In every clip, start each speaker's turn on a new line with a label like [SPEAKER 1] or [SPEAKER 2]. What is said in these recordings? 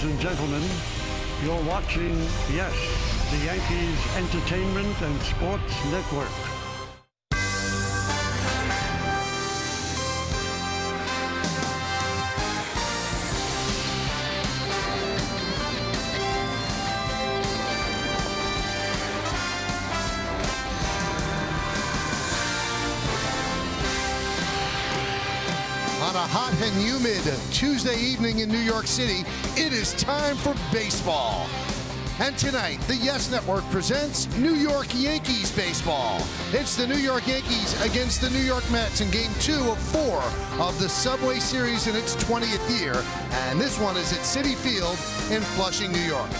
[SPEAKER 1] Ladies and gentlemen, you're watching, yes, the Yankees Entertainment and Sports Network.
[SPEAKER 2] On a hot and humid Tuesday evening in New York City, it is time for baseball. And tonight, the Yes Network presents New York Yankees baseball. It's the New York Yankees against the New York Mets in Game 2 of 4 of the Subway Series in its 20th year. And this one is at Citi Field in Flushing, New York.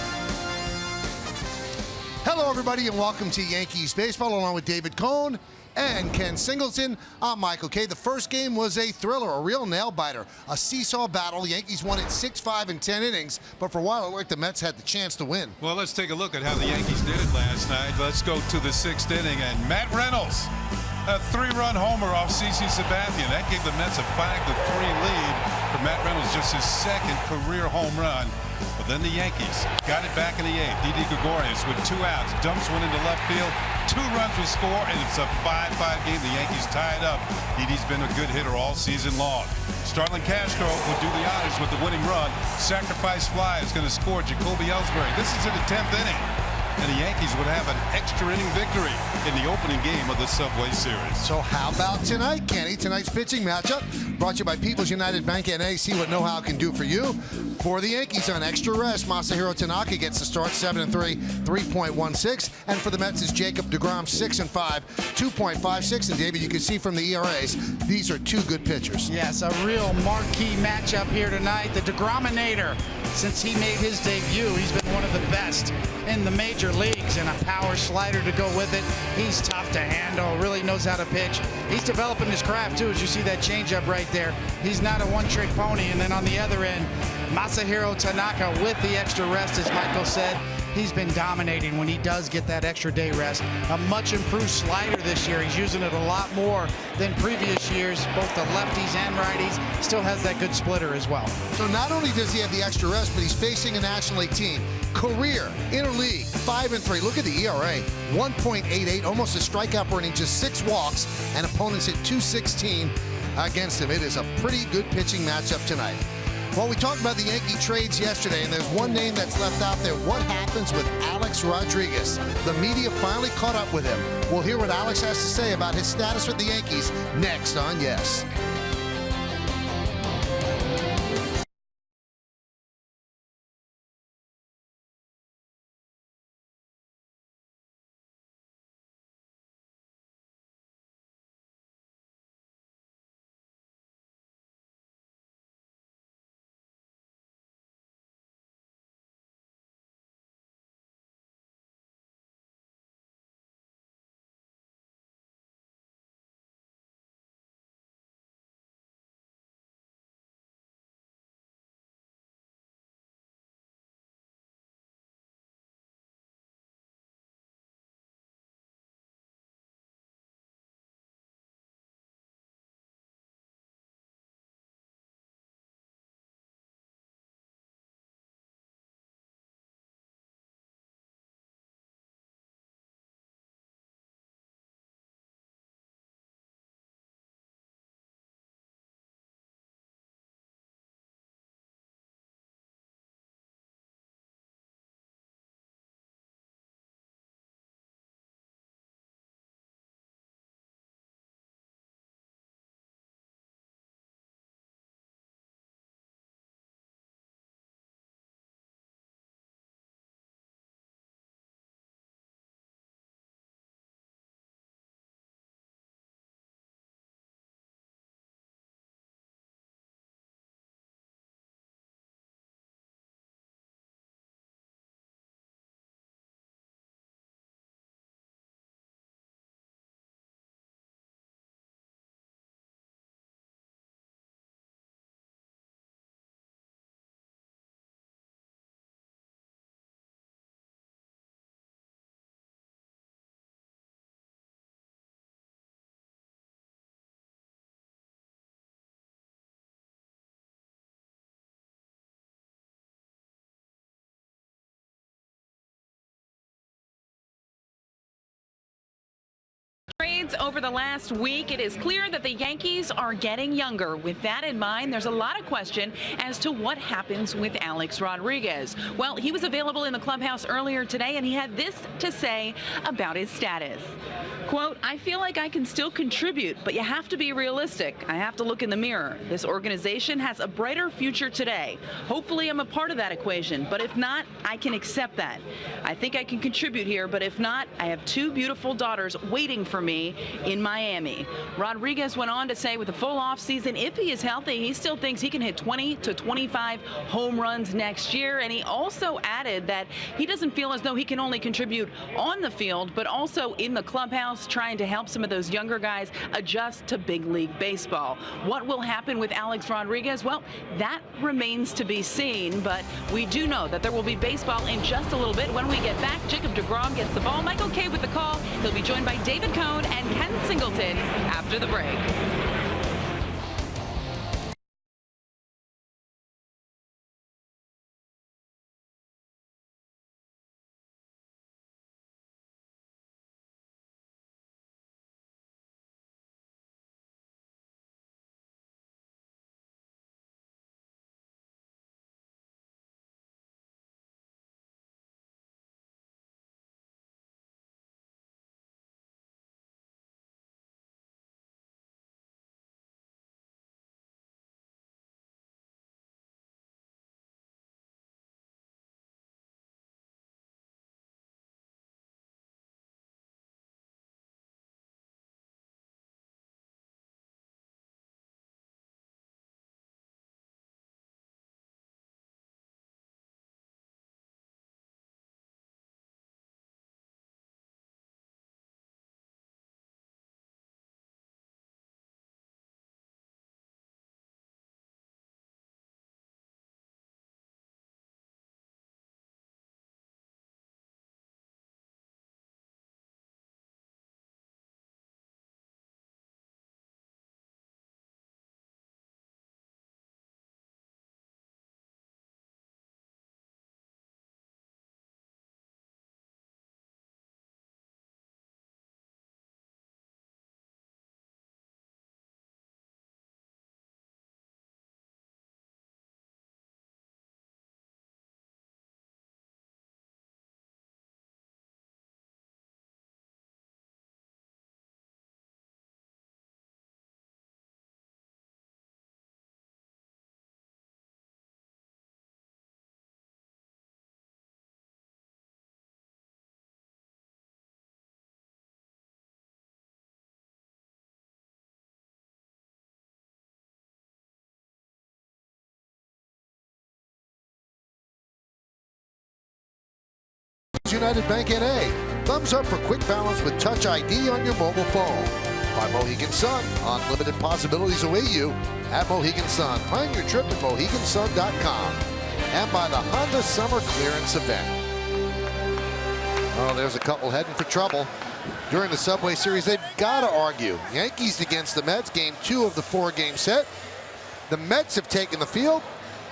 [SPEAKER 2] Hello, everybody, and welcome to Yankees baseball, along with David Cohn and Ken Singleton. I'm Michael Kay. The first game was a thriller, a real nail-biter, a seesaw battle. The Yankees won it 6-5 in 10 innings, but for a while it looked like the Mets had the chance to win.
[SPEAKER 3] Well, let's take a look at how the Yankees did it last night. Let's go to the 6th inning, and Matt Reynolds, a 3-run homer off CC Sabathia. That gave the Mets a 5-3 lead for Matt Reynolds, just his second career home run. But then the Yankees got it back in the 8th. Didi Gregorius with 2 outs, dumps one into left field. 2 runs will score, and it's a 5-5 game. The Yankees tie it up. Didi's been a good hitter all season long. Starlin Castro will do the honors with the winning run. Sacrifice fly is going to score Jacoby Ellsbury. This is in the 10th inning, and the Yankees would have an extra inning victory in the opening game of the Subway Series.
[SPEAKER 2] So how about tonight, Kenny? Tonight's pitching matchup brought to you by People's United Bank NA. See what know-how can do for you. For the Yankees on extra rest, Masahiro Tanaka gets the start, 7-3, 3.16. And for the Mets is Jacob deGrom, 6-5, 2.56. And David, you can see from the ERAs, these are 2 good pitchers.
[SPEAKER 4] Yes, a real marquee matchup here tonight. The deGrominator, since he made his debut, he's been one of the best in the major leagues, and a power slider to go with it. He's tough to handle, really knows how to pitch. He's developing his craft too, as you see that changeup right there. He's not a one-trick pony. And then on the other end, Masahiro Tanaka with the extra rest, as Michael said. He's been dominating when he does get that extra day rest. A much improved slider this year. He's using it a lot more than previous years, both the lefties and righties. Still has that good splitter as well.
[SPEAKER 2] So not only does he have the extra rest, but he's facing a National League team. Career, interleague, 5-3. Look at the ERA, 1.88, almost a strikeout per inning, just 6 walks, and opponents hit .216 against him. It is a pretty good pitching matchup tonight. Well, we talked about the Yankee trades yesterday, and there's one name that's left out there. What happens with Alex Rodriguez? The media finally caught up with him. We'll hear what Alex has to say about his status with the Yankees next on Yes.
[SPEAKER 5] Trades over the last week, it is clear that the Yankees are getting younger. With that in mind, there's a lot of question as to what happens with Alex Rodriguez. Well, he was available in the clubhouse earlier today, and he had this to say about his status. Quote, I feel like I can still contribute, but you have to be realistic. I have to look in the mirror. This organization has a brighter future today. Hopefully I'm a part of that equation, but if not, I can accept that. I think I can contribute here, but if not, I have two beautiful daughters waiting for me in Miami. Rodriguez went on to say with a full offseason, if he is healthy, he still thinks he can hit 20 to 25 home runs next year. And he also added that he doesn't feel as though he can only contribute on the field, but also in the clubhouse, trying to help some of those younger guys adjust to big league baseball. What will happen with Alex Rodriguez? Well, that remains to be seen, but we do know that there will be baseball in just a little bit. When we get back, Jacob deGrom gets the ball. Michael Kay with the call. He'll be joined by David Cohn and Ken Singleton after the break.
[SPEAKER 2] United Bank NA. Thumbs up for quick balance with Touch ID on your mobile phone. By Mohegan Sun. Unlimited possibilities await you at Mohegan Sun. Plan your trip at MoheganSun.com. And by the Honda Summer Clearance Event. Oh, there's a couple heading for trouble. During the Subway Series, they've got to argue. Yankees against the Mets, game 2 of the 4-game set. The Mets have taken the field.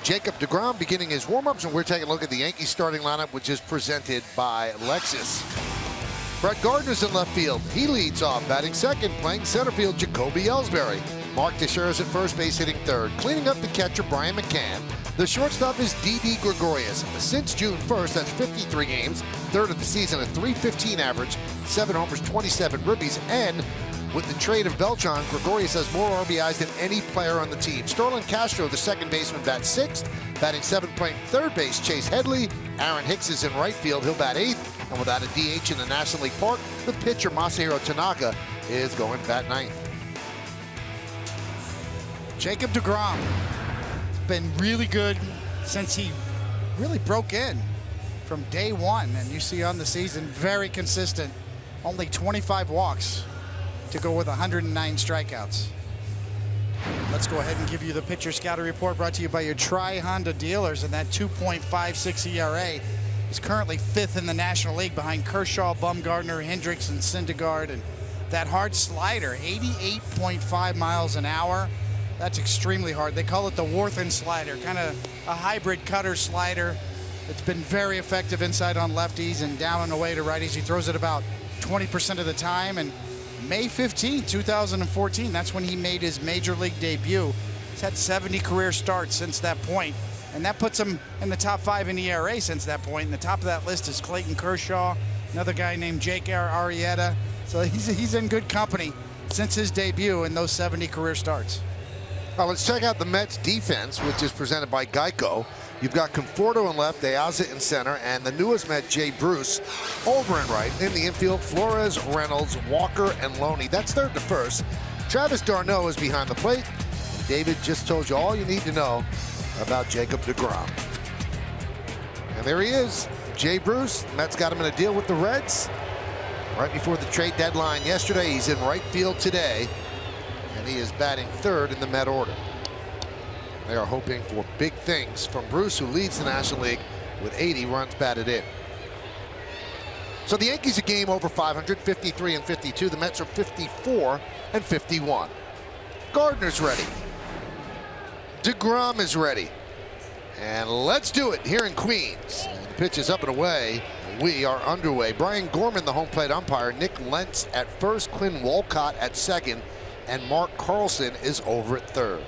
[SPEAKER 2] Jacob deGrom beginning his warm-ups, and we're taking a look at the Yankees starting lineup, which is presented by Lexus. Brett Gardner's in left field. He leads off, batting second, playing center field, Jacoby Ellsbury. Mark Teixeira's at first base, hitting third. Cleaning up the catcher, Brian McCann. The shortstop is Didi Gregorius. Since June 1st, that's 53 games, third of the season, a .315 average, 7 homers, 27 ribbies, and with the trade of Beltran, Gregorius has more RBIs than any player on the team. Starlin Castro, the second baseman, bats sixth. Batting seventh, playing third base, Chase Headley. Aaron Hicks is in right field. He'll bat eighth. And without a DH in the National League Park, the pitcher, Masahiro Tanaka, is going bat ninth.
[SPEAKER 4] Jacob deGrom been really good since he really broke in from day one. And you see on the season, very consistent. Only 25 walks to go with 109 strikeouts. Let's go ahead and give you the pitcher scouting report brought to you by your Tri-Honda dealers. And that 2.56 ERA is currently 5th in the National League behind Kershaw, Bumgarner, Hendricks, and Syndergaard. And that hard slider, 88.5 miles an hour. That's extremely hard. They call it the Warthen slider, kind of a hybrid cutter slider. It's been very effective inside on lefties and down and away to righties. He throws it about 20% of the time, and May 15, 2014. That's when he made his major league debut. He's had 70 career starts since that point, and that puts him in the top 5 in ERA since that point. And the top of that list is Clayton Kershaw, another guy named Jake Arrieta. So he's in good company since his debut in those 70 career starts.
[SPEAKER 2] Well, let's check out the Mets defense, which is presented by Geico. You've got Conforto in left, De Aza in center, and the newest Met, Jay Bruce, over and right. In the infield, Flores, Reynolds, Walker, and Loney. That's third to first. Travis d'Arnaud is behind the plate. And David just told you all you need to know about Jacob deGrom. And there he is, Jay Bruce. Mets got him in a deal with the Reds right before the trade deadline yesterday. He's in right field today, and he is batting third in the Met order. They are hoping for big things from Bruce, who leads the National League with 80 runs batted in. So the Yankees a game over 500, 53 and 52. The Mets are 54 and 51. Gardner's ready. deGrom is ready. And let's do it here in Queens. And the pitch is up and away. We are underway. Brian Gorman, the home plate umpire. Nick Lentz at first. Quinn Wolcott at second. And Mark Carlson is over at third.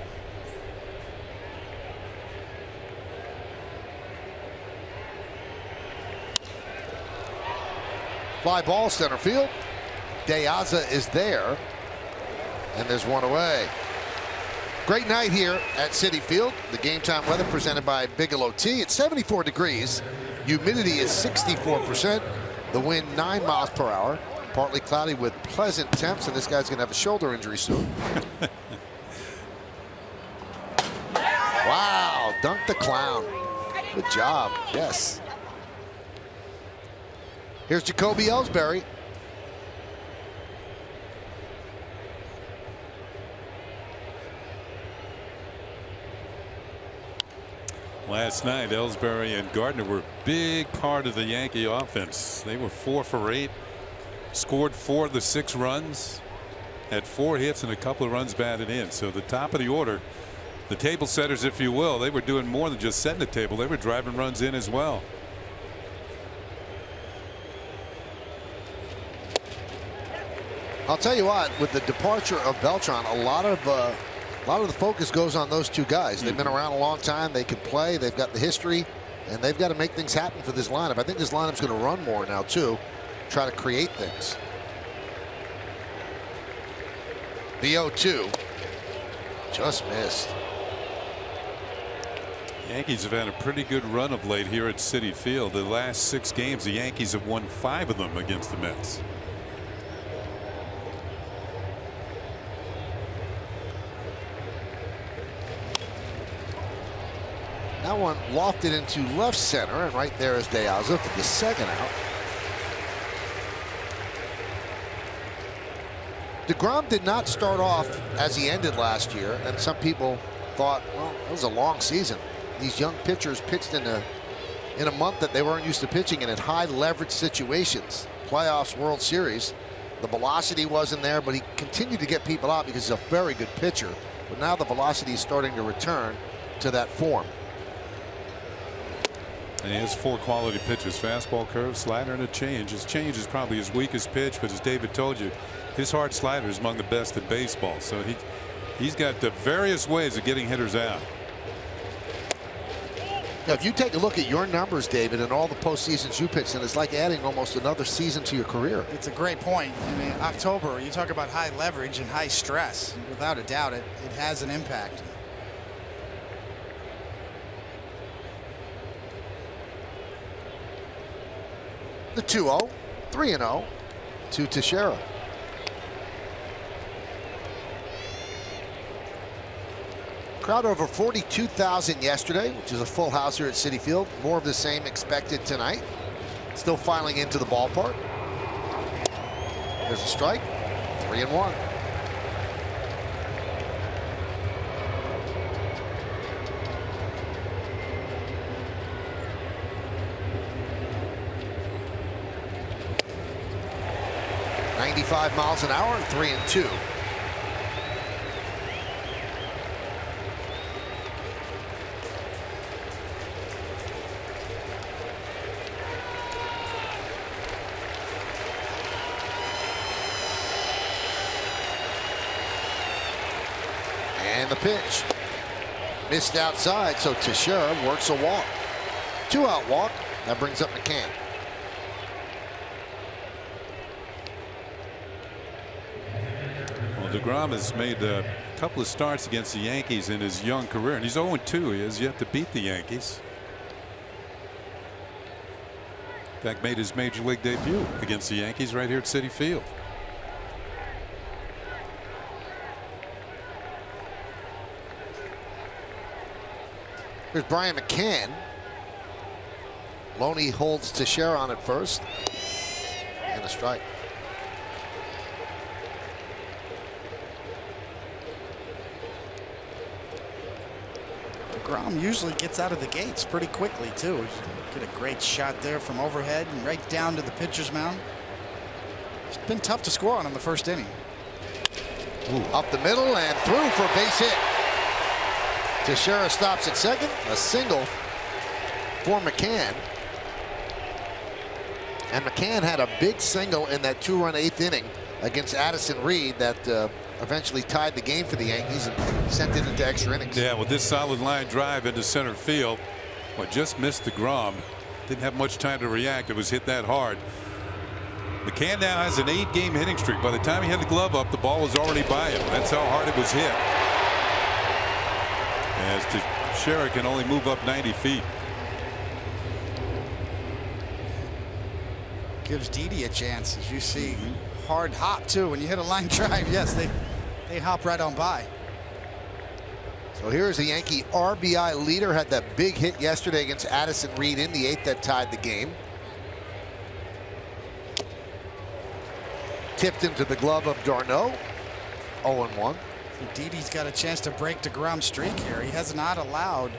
[SPEAKER 2] Fly ball center field. De Aza is there. And there's one away. Great night here at Citi Field. The game time weather presented by Bigelow Tea. It's 74 degrees. Humidity is 64%. The wind 9 miles per hour. Partly cloudy with pleasant temps, and this guy's going to have a shoulder injury soon. Wow, dunk the clown. Good job. Yes. Here's Jacoby Ellsbury.
[SPEAKER 3] Last night, Ellsbury and Gardner were a big part of the Yankee offense. They were 4 for 8, scored 4 of the 6 runs, had 4 hits and a couple of runs batted in. So the top of the order, the table setters, if you will, they were doing more than just setting the table. They were driving runs in as well.
[SPEAKER 2] I'll tell you what, with the departure of Beltran, a lot of the focus goes on those two guys. They've been around a long time. They can play. They've got the history, and they've got to make things happen for this lineup. I think this lineup's going to run more now too, try to create things. The 0-2 just missed.
[SPEAKER 3] Yankees have had a pretty good run of late here at Citi Field. The last 6 games, the Yankees have won 5 of them against the Mets.
[SPEAKER 2] That one lofted into left center, and right there is De Aza for the second out. deGrom did not start off as he ended last year, and some people thought, well, it was a long season. These young pitchers pitched in a month that they weren't used to pitching in high leverage situations. Playoffs, World Series. The velocity wasn't there, but he continued to get people out because he's a very good pitcher. But now the velocity is starting to return to that form.
[SPEAKER 3] And he has 4 quality pitches: fastball, curve, slider, and a change. His change is probably his weakest pitch, but as David told you, his hard slider is among the best in baseball. So he's got the various ways of getting hitters out.
[SPEAKER 2] Now, if you take a look at your numbers, David, and all the postseasons you pitched, and it's like adding almost another season to your career.
[SPEAKER 4] It's a great point. I mean, October, you talk about high leverage and high stress. Without a doubt, it has an impact.
[SPEAKER 2] The 2-0, 3-0 to Teixeira. Crowd over 42,000 yesterday, which is a full house here at Citi Field. More of the same expected tonight. Still filing into the ballpark. There's a strike. 3-1. .95 miles an hour and 3-2. And the pitch. Missed outside, so Teixeira works a walk. 2-out walk. That brings up McCann.
[SPEAKER 3] Well, DeGrom has made a couple of starts against the Yankees in his young career, and he's 0-2. He has yet to beat the Yankees. In fact, made his major league debut against the Yankees right here at Citi Field.
[SPEAKER 2] Here's Brian McCann. Loney holds Teixeira on at first. And a strike.
[SPEAKER 4] DeGrom usually gets out of the gates pretty quickly, too. Get a great shot there from overhead and right down to the pitcher's mound. It's been tough to score on him the first inning.
[SPEAKER 2] Ooh. Up the middle and through for a base hit. Teixeira stops at second. A single for McCann. And McCann had a big single in that 2-run 8th inning against Addison Reed that eventually tied the game for the Yankees and sent it into extra innings.
[SPEAKER 3] Yeah, with this solid line drive into center field, well, just missed DeGrom. Didn't have much time to react. It was hit that hard. McCann now has an 8-game hitting streak. By the time he had the glove up, the ball was already by him. That's how hard it was hit. As Teixeira can only move up 90 feet.
[SPEAKER 4] Gives Didi a chance, as you see. Hard hop too when you hit a line drive. Yes, they hop right on by.
[SPEAKER 2] So here's the Yankee RBI leader. Had that big hit yesterday against Addison Reed in the 8th that tied the game. Tipped into the glove of Darno. 0-1.
[SPEAKER 4] Didi's got a chance to break DeGrom's streak here. He has not allowed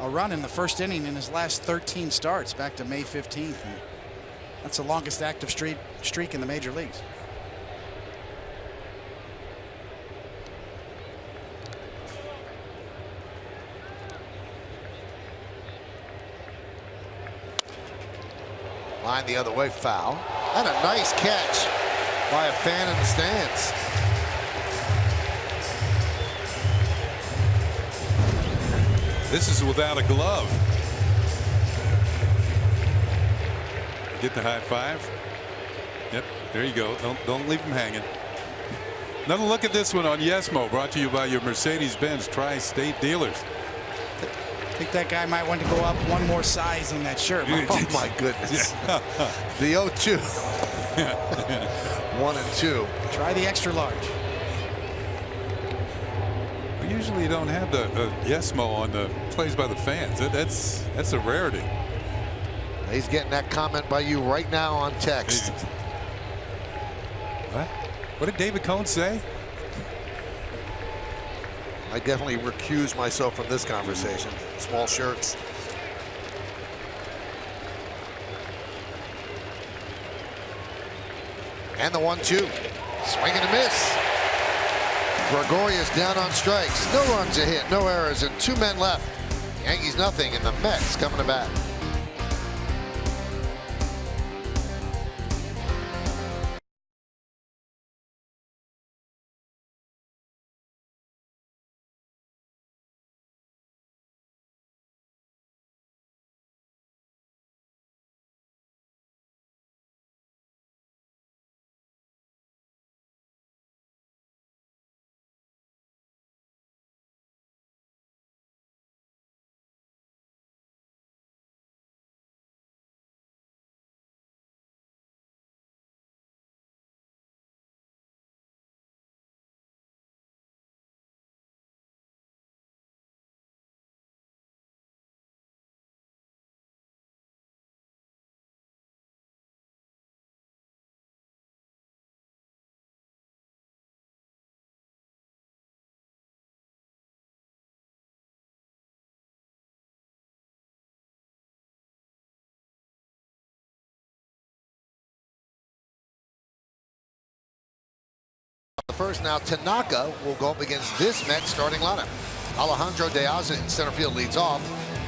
[SPEAKER 4] a run in the first inning in his last 13 starts back to May 15th. And that's the longest active streak in the major leagues.
[SPEAKER 2] Line the other way, foul. And a nice catch by a fan in the stands.
[SPEAKER 3] This is without a glove. Get the high five. Yep, there you go. Don't leave him hanging. Another look at this one on Yesmo, brought to you by your Mercedes-Benz Tri-State dealers.
[SPEAKER 4] I think that guy might want to go up one more size in that shirt.
[SPEAKER 2] Oh my goodness.
[SPEAKER 3] Yeah.
[SPEAKER 2] The 0-2. 1 and 2.
[SPEAKER 4] Try the extra large.
[SPEAKER 3] Usually you don't have the Yesmo on the plays by the fans. That's a rarity.
[SPEAKER 2] He's getting that comment by you right now on text.
[SPEAKER 3] What did David Cone say?
[SPEAKER 2] I definitely recuse myself from this conversation. Small shirts. And the 1-2. Swing and a miss. Gregorius down on strikes. No runs a hit, no errors, and 2 men left. Yankees nothing, and the Mets coming to bat. First now, Tanaka will go up against this Mets starting lineup. Alejandro De Aza in center field leads off.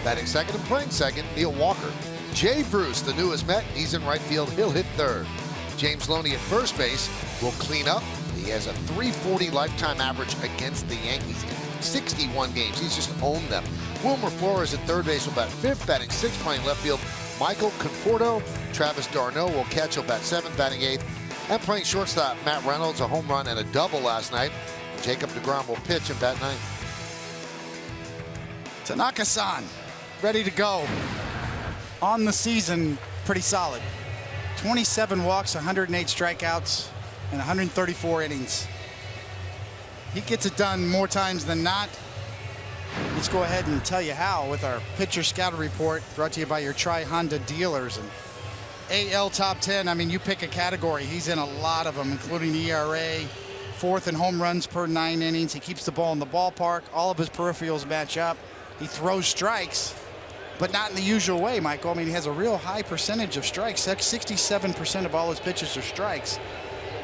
[SPEAKER 2] Batting second and playing second, Neil Walker. Jay Bruce, the newest Met, he's in right field. He'll hit third. James Loney at first base will clean up. The He has a .340 lifetime average against the Yankees in 61 games. He's just owned them. Wilmer Flores at third base will bat fifth, batting sixth, playing left field. Michael Conforto, Travis d'Arnaud will catch, he'll bat seventh, batting eighth. And playing shortstop, Matt Reynolds, a home run and a double last night. Jacob deGrom will pitch and bat ninth.
[SPEAKER 4] Tanaka-san, ready to go. On the season, pretty solid. 27 walks, 108 strikeouts, and 134 innings. He gets it done more times than not. Let's go ahead and tell you how with our pitcher scouter report brought to you by your Tri-Honda dealers. And AL top 10, I mean, you pick a category. He's in a lot of them, including ERA, fourth in home runs per 9 innings. He keeps the ball in the ballpark. All of his peripherals match up. He throws strikes, but not in the usual way, Michael. I mean, he has a real high percentage of strikes. 67% of all his pitches are strikes,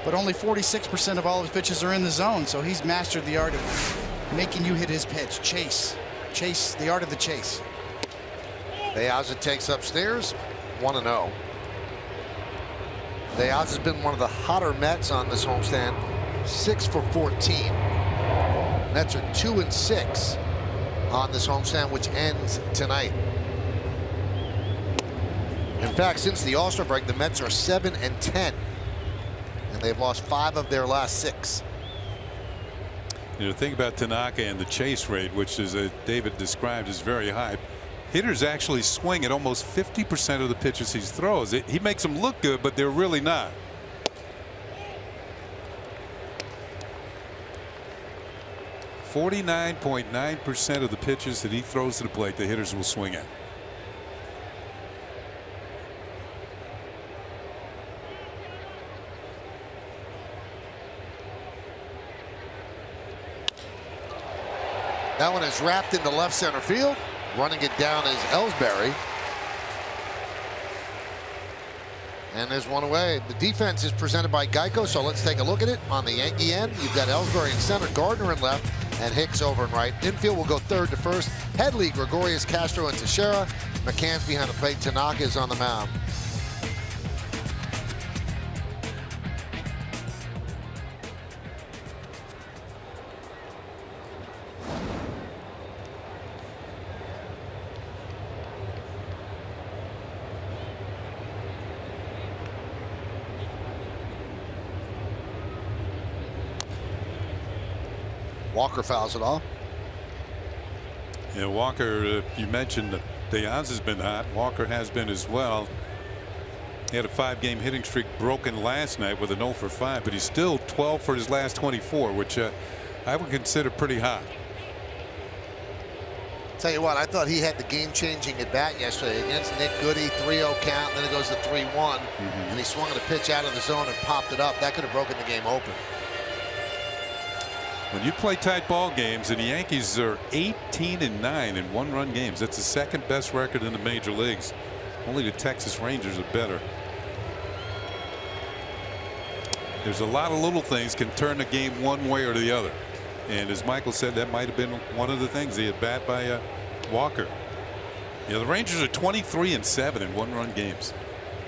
[SPEAKER 4] but only 46% of all his pitches are in the zone. So he's mastered the art of making you hit his pitch. Chase, the art of the chase.
[SPEAKER 2] Beaza takes upstairs, 1-0. Beaza has been one of the hotter Mets on this homestand, 6 for 14. Mets are 2-6 on this homestand, which ends tonight. In fact, since the All-Star break, the Mets are 7-10, and they've lost 5 of their last 6.
[SPEAKER 3] You know, think about Tanaka and the chase rate, which is David described as very high. Hitters actually swing at almost 50% of the pitches he throws. He makes them look good, but they're really not. .9% of the pitches that he throws to the plate, the hitters will swing at.
[SPEAKER 2] That one is wrapped into left center field. Running it down is Ellsbury. And there's one away. The defense is presented by Geico, so let's take a look at it. On the Yankee end, you've got Ellsbury in center, Gardner in left, and Hicks over in right. Infield will go third to first. Headley, Gregorius, Castro, and Teixeira. McCann's behind the plate. Tanaka is on the mound. Walker fouls it off.
[SPEAKER 3] Yeah, Walker, you mentioned Diaz has been hot. Walker has been as well. He had a 5-game hitting streak broken last night with an 0 for 5, but he's still 12 for his last 24, which I would consider pretty hot.
[SPEAKER 2] Tell you what, I thought he had the game-changing at bat yesterday against Nick Goody. 3-0 count, and then it goes to 3-1, and he swung at a pitch out of the zone and popped it up. That could have broken the game open.
[SPEAKER 3] When you play tight ball games, and the Yankees are 18-9 in one-run games, that's the second best record in the major leagues. Only the Texas Rangers are better. There's a lot of little things can turn the game one way or the other, and as Michael said, that might have been one of the things. The at bat by Walker. Yeah, the Rangers are 23-7 in one-run games.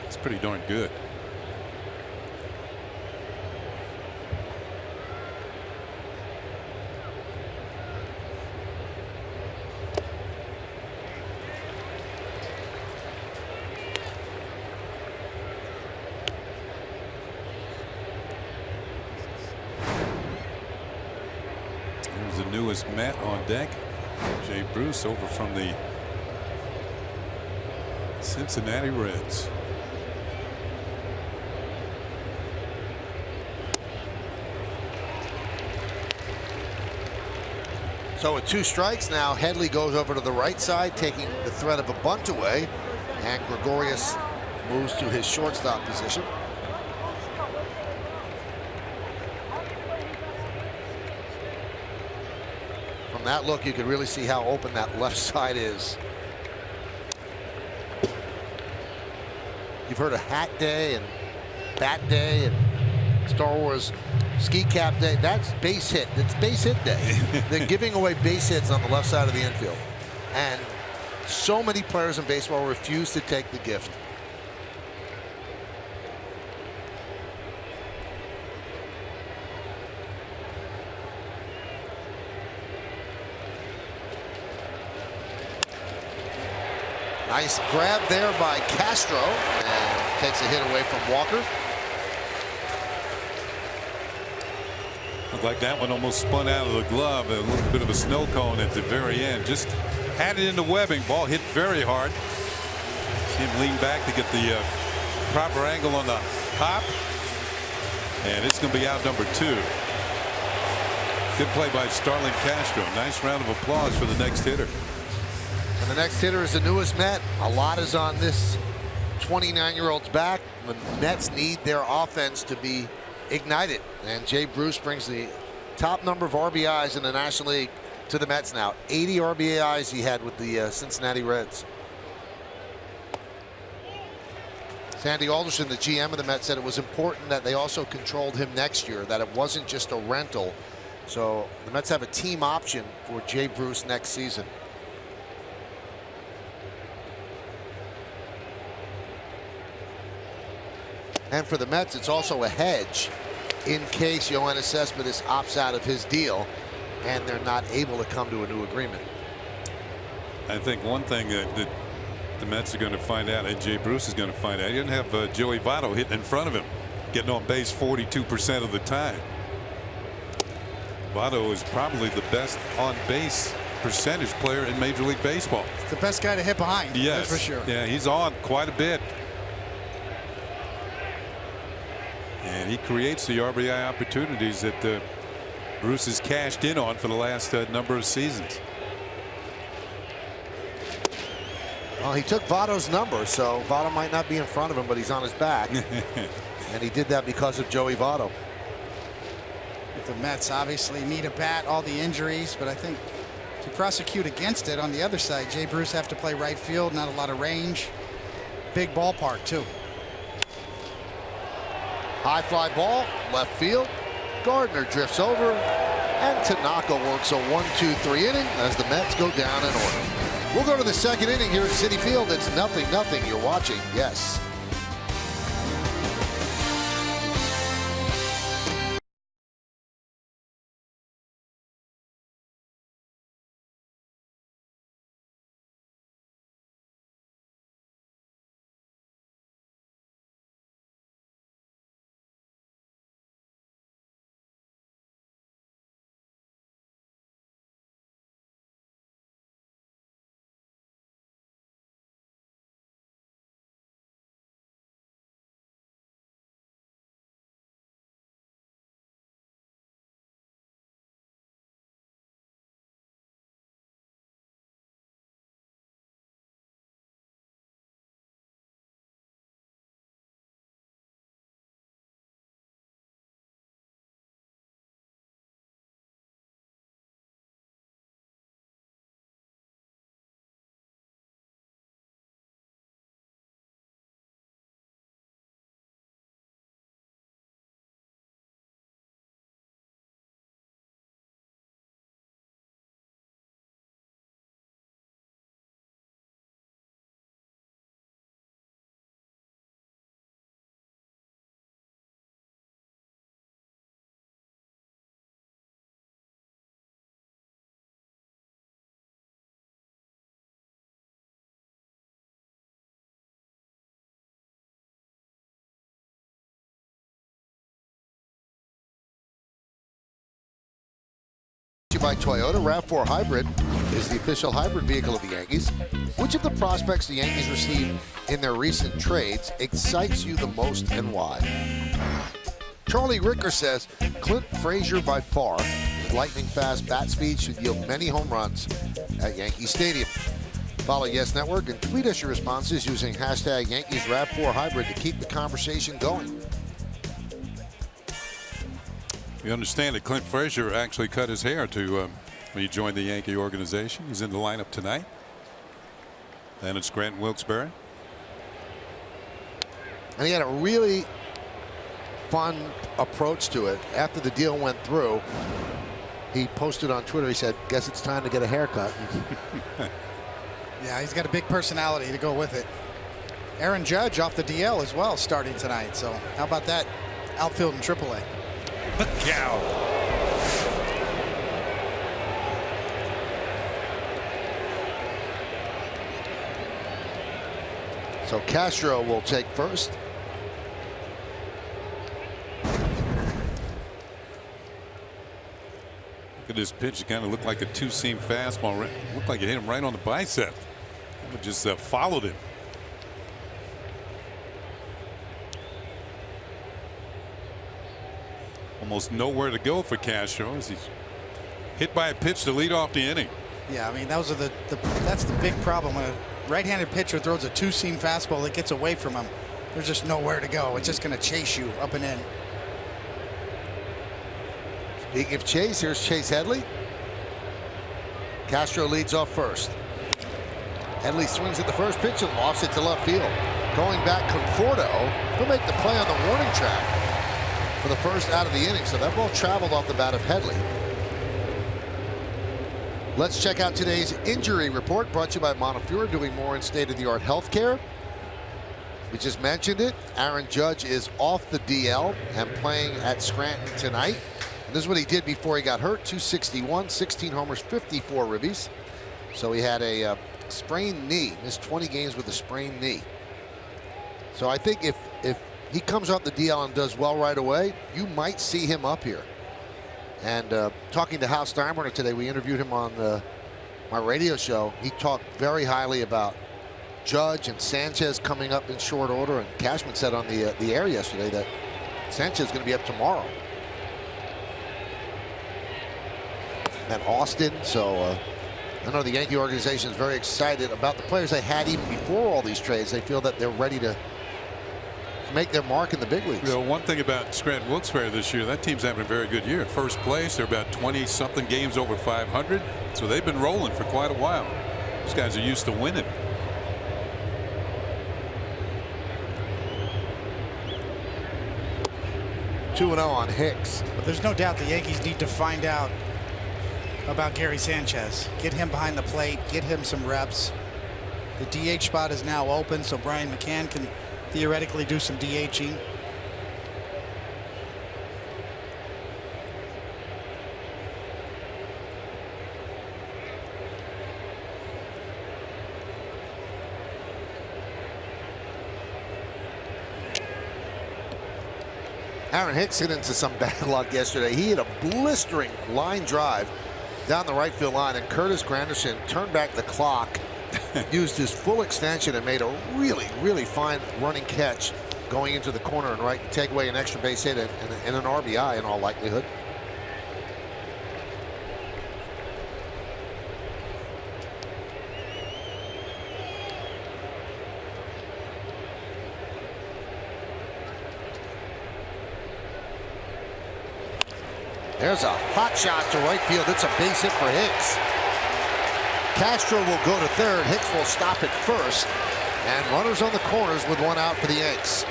[SPEAKER 3] It's pretty darn good. Newest Met on deck. Jay Bruce over from the Cincinnati Reds.
[SPEAKER 2] So with 2 strikes now, Headley goes over to the right side, taking the threat of a bunt away, and Gregorius moves to his shortstop position. From that look, you could really see how open that left side is. You've heard of Hat Day and Bat Day and Star Wars Ski Cap Day. That's base hit. It's base hit day. They're giving away base hits on the left side of the infield. And so many players in baseball refuse to take the gift. Nice grab there by Castro, and takes a hit away from Walker.
[SPEAKER 3] Looked like that one almost spun out of the glove. A little bit of a snow cone at the very end. Just had it into webbing. Ball hit very hard. See him lean back to get the proper angle on the hop. And it's going to be out number 2. Good play by Starlin Castro. Nice round of applause for the next hitter.
[SPEAKER 2] And the next hitter is the newest Met. A lot is on this 29-year-old's back. The Mets need their offense to be ignited. And Jay Bruce brings the top number of RBIs in the National League to the Mets now. 80 RBIs he had with the Cincinnati Reds. Sandy Alderson, the GM of the Mets, said it was important that they also controlled him next year, that it wasn't just a rental. So the Mets have a team option for Jay Bruce next season. And for the Mets, it's also a hedge in case Yoenis Cespedes opts out of his deal and they're not able to come to a new agreement.
[SPEAKER 3] I think one thing that the Mets are going to find out, and Jay Bruce is going to find out, he didn't have Joey Votto hitting in front of him, getting on base 42% of the time. Votto is probably the best on base percentage player in Major League Baseball.
[SPEAKER 4] It's the best guy to hit behind.
[SPEAKER 3] Yes,
[SPEAKER 4] that's for sure.
[SPEAKER 3] Yeah, he's on quite a bit. And he creates the RBI opportunities that Bruce has cashed in on for the last number of seasons.
[SPEAKER 2] Well, he took Votto's number, so Votto might not be in front of him, but he's on his back. And he did that because of Joey Votto.
[SPEAKER 4] The Mets obviously need a bat, all the injuries, but I think to prosecute against it on the other side, Jay Bruce have to play right field, not a lot of range. Big ballpark, too.
[SPEAKER 2] High fly ball, left field. Gardner drifts over, and Tanaka works a 1-2-3 inning as the Mets go down in order. We'll go to the second inning here at Citi Field. It's 0-0. You're watching, yes. By Toyota, RAV4 Hybrid is the official hybrid vehicle of the Yankees. Which of the prospects the Yankees received in their recent trades excites you the most and why? Charlie Ricker says Clint Frazier by far. His lightning fast bat speed should yield many home runs at Yankee Stadium. Follow Yes Network and tweet us your responses using hashtag Yankees RAV4 Hybrid to keep the conversation going.
[SPEAKER 3] We understand that Clint Frazier actually cut his hair when he joined the Yankee organization. He's in the lineup tonight. And it's Grant Wilkes-Barre.
[SPEAKER 2] And he had a really fun approach to it. After the deal went through, he posted on Twitter, he said, guess it's time to get a haircut.
[SPEAKER 4] Yeah, he's got a big personality to go with it. Aaron Judge off the DL as well starting tonight. So how about that outfield in AAA?
[SPEAKER 3] Cow.
[SPEAKER 2] So Castro will take first.
[SPEAKER 3] Look at this pitch. It kind of looked like a two-seam fastball. Looked like it hit him right on the bicep. It just followed him. Almost nowhere to go for Castro as he's hit by a pitch to lead off the inning.
[SPEAKER 4] Yeah, I mean, those are that's the big problem when a right-handed pitcher throws a two-seam fastball that gets away from him. There's just nowhere to go. It's just going to chase you up and in.
[SPEAKER 2] Speaking of chase, here's Chase Headley. Castro leads off first. Headley swings at the first pitch and lofts it to left field. Going back, Conforto will make the play on the warning track for the first out of the inning. So that ball traveled off the bat of Headley. Let's check out today's injury report, brought to you by Montefiore, doing more in state-of-the-art health care. We just mentioned it. Aaron Judge is off the DL and playing at Scranton tonight. And this is what he did before he got hurt. 261, 16 homers, 54 ribbies. So he had a sprained knee, missed 20 games with a sprained knee. So I think if he comes off the DL and does well right away, you might see him up here. And talking to Hal Steinbrenner today, we interviewed him on my radio show. He talked very highly about Judge and Sanchez coming up in short order. And Cashman said on the air yesterday that Sanchez is going to be up tomorrow. And Austin. So I know the Yankee organization is very excited about the players they had even before all these trades. They feel that they're ready to make their mark in the big leagues.
[SPEAKER 3] You know, one thing about Scranton Wilkes-Barre this year, that team's having a very good year. First place, they're about 20-something games over 500, so they've been rolling for quite a while. These guys are used to winning.
[SPEAKER 2] (2-0) on Hicks.
[SPEAKER 4] But there's no doubt the Yankees need to find out about Gary Sanchez. Get him behind the plate, get him some reps. The DH spot is now open, so Brian McCann can theoretically do some DHing.
[SPEAKER 2] Aaron Hicks hit into some bad luck yesterday. He hit a blistering line drive down the right field line, and Curtis Granderson turned back the clock, used his full extension, and made a really fine running catch going into the corner and right, take away an extra base hit and an RBI in all likelihood. There's a hot shot to right field. It's a base hit for Hicks. Castro will go to third. Hicks will stop at first. And runners on the corners with one out for the Yanks.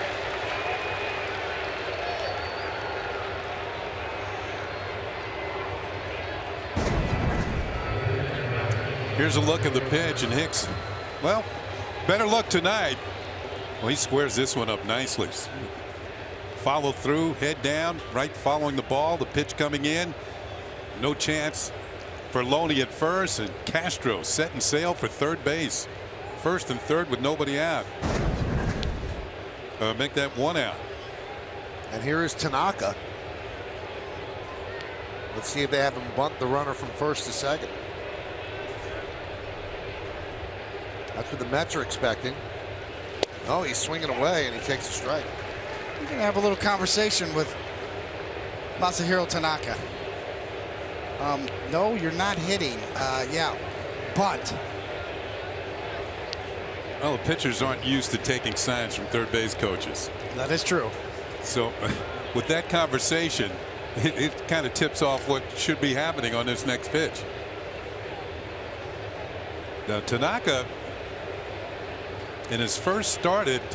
[SPEAKER 3] Here's a look at the pitch, and Hicks, well, better luck tonight. Well, he squares this one up nicely. Follow through, head down, right following the ball, the pitch coming in. No chance for Loney at first, and Castro setting sail for third base. First and third with nobody out. Make that one out.
[SPEAKER 2] And here is Tanaka. Let's see if they have him bunt the runner from first to second. That's what the Mets are expecting. Oh, he's swinging away, and he takes a strike.
[SPEAKER 4] We're going to have a little conversation with Masahiro Tanaka. No, you're not hitting. Yeah, bunt.
[SPEAKER 3] Well, the pitchers aren't used to taking signs from third base coaches.
[SPEAKER 4] That is true.
[SPEAKER 3] So with that conversation, it kind of tips off what should be happening on this next pitch. Now, Tanaka, in his first start at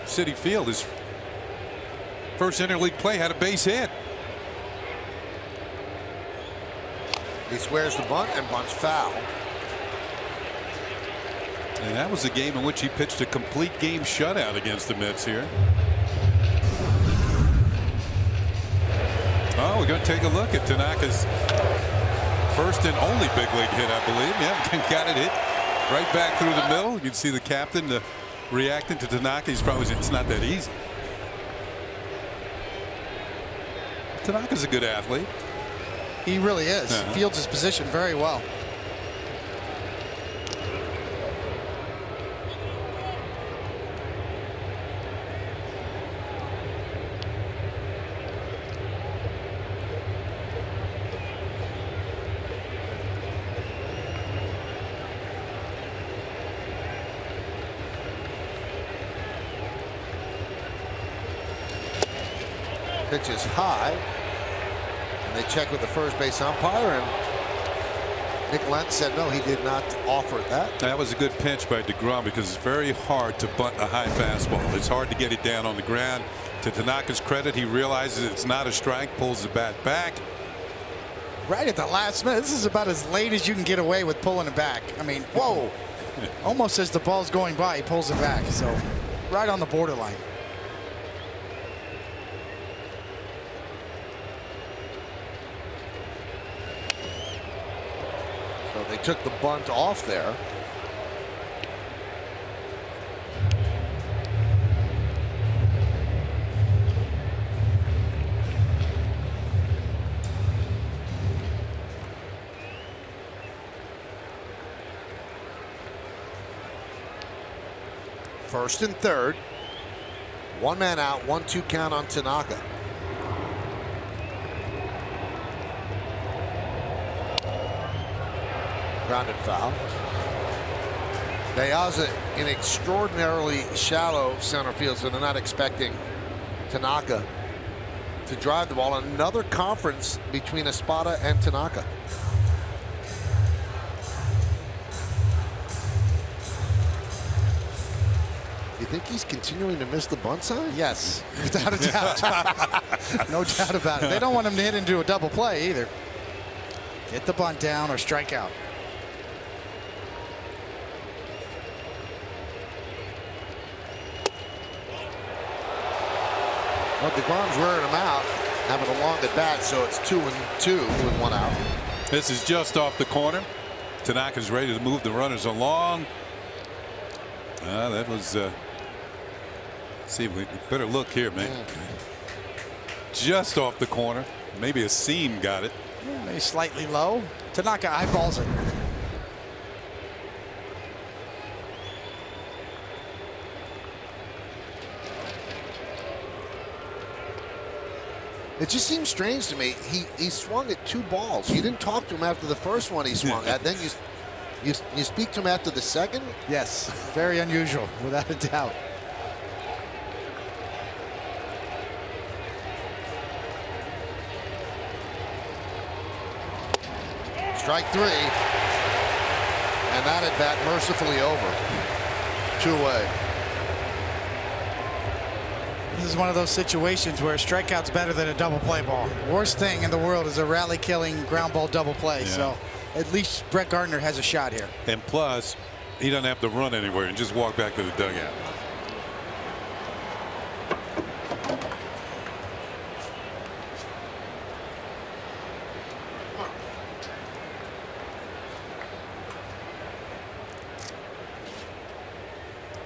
[SPEAKER 3] Citi Field, his first interleague play, had a base hit.
[SPEAKER 2] He squares the bunt and bunts foul.
[SPEAKER 3] And that was a game in which he pitched a complete game shutout against the Mets here. Oh, we're going to take a look at Tanaka's first and only big league hit, I believe. Yeah, got it hit right back through the middle. You can see the captain reacting to Tanaka, he's probably saying it's not that easy. Tanaka's a good athlete.
[SPEAKER 4] He really is. Fields his position very well.
[SPEAKER 2] Pitch is high, and they check with the first base umpire, and Nick Lentz said no, he did not offer that.
[SPEAKER 3] That was a good pinch by DeGrom because it's very hard to bunt a high fastball. It's hard to get it down on the ground. To Tanaka's credit, he realizes it's not a strike, pulls the bat back.
[SPEAKER 4] Right at the last minute. This is about as late as you can get away with pulling it back. I mean, whoa. Almost as the ball's going by, he pulls it back. So right on the borderline.
[SPEAKER 2] So they took the bunt off there. First and third. One man out, 1-2 count on Tanaka. Grounded foul. Deaza in extraordinarily shallow center field, so they're not expecting Tanaka to drive the ball. Another conference between Espada and Tanaka. You think he's continuing to miss the bunt sign?
[SPEAKER 4] Yes, without a doubt. No doubt about it. They don't want him to hit into a double play either. Get the bunt down or strike out.
[SPEAKER 2] Well, DeGrom's wearing him out, having a long at bat, so it's 2-2 with one out.
[SPEAKER 3] This is just off the corner. Tanaka's ready to move the runners along. That was. See, we better look here, man. Just off the corner. Maybe a seam got it.
[SPEAKER 4] Maybe slightly low. Tanaka eyeballs it.
[SPEAKER 2] It just seems strange to me. He swung at 2 balls. You didn't talk to him after the first one he swung at. Then you speak to him after the second?
[SPEAKER 4] Yes, very unusual, without a doubt.
[SPEAKER 2] Strike 3. And that at bat mercifully over. 2 away.
[SPEAKER 4] This is one of those situations where a strikeout's better than a double play ball. Worst thing in the world is a rally-killing ground ball double play. Yeah. So at least Brett Gardner has a shot here.
[SPEAKER 3] And plus, he doesn't have to run anywhere and just walk back to the dugout.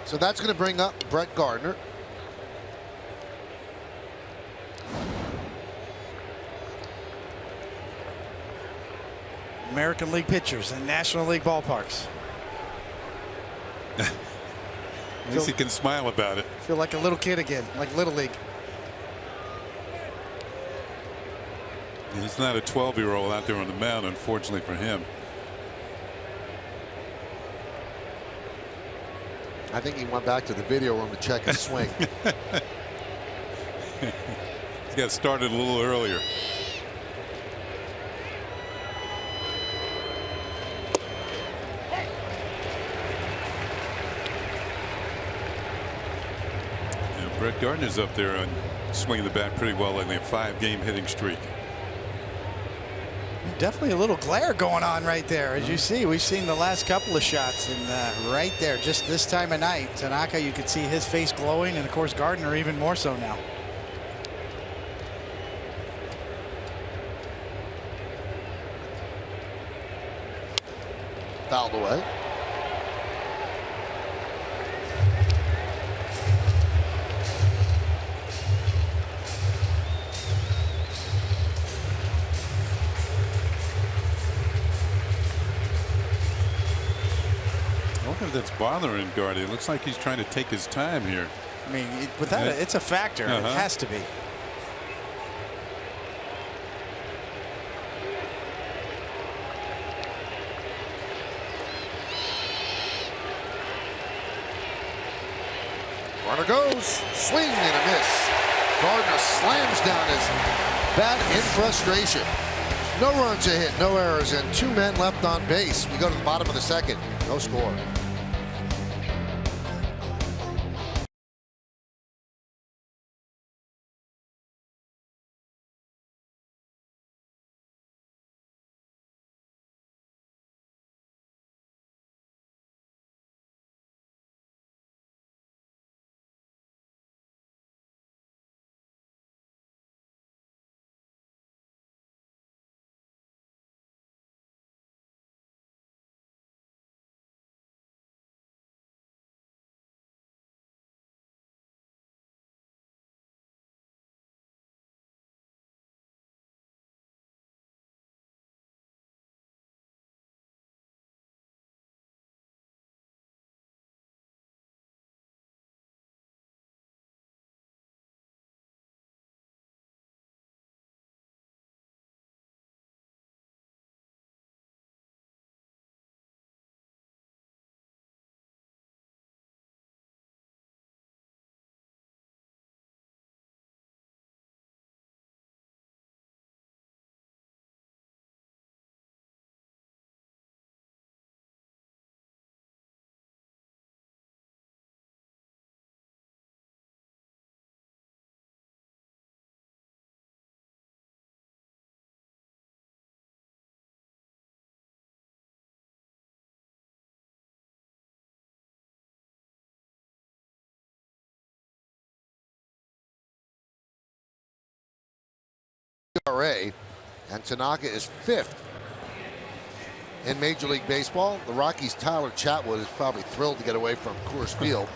[SPEAKER 2] So that's going to bring up Brett Gardner.
[SPEAKER 4] American League pitchers and National League ballparks.
[SPEAKER 3] At least he can smile about it.
[SPEAKER 4] Feel like a little kid again, like Little League.
[SPEAKER 3] He's not a 12-year-old out there on the mound, unfortunately for him.
[SPEAKER 2] I think he went back to the video room to check his swing.
[SPEAKER 3] He's got started a little earlier. Brett Gardner's up there on swinging the bat pretty well in a 5-game hitting streak.
[SPEAKER 4] Definitely a little glare going on right there. As you see, we've seen the last couple of shots, and right there, just this time of night, Tanaka, you could see his face glowing, and of course Gardner even more so now.
[SPEAKER 2] Fouled away.
[SPEAKER 3] wonder if that's bothering Guardy. It looks like he's trying to take his time here.
[SPEAKER 4] I mean, without it, it's a factor. It has to be.
[SPEAKER 2] Runner goes, swing and a miss. Gardner slams down his bat in frustration. No runs a hit, no errors, and 2 men left on base. We go to the bottom of the second. No score. ERA, and Tanaka is 5th in Major League Baseball. The Rockies' Tyler Chatwood is probably thrilled to get away from Coors Field.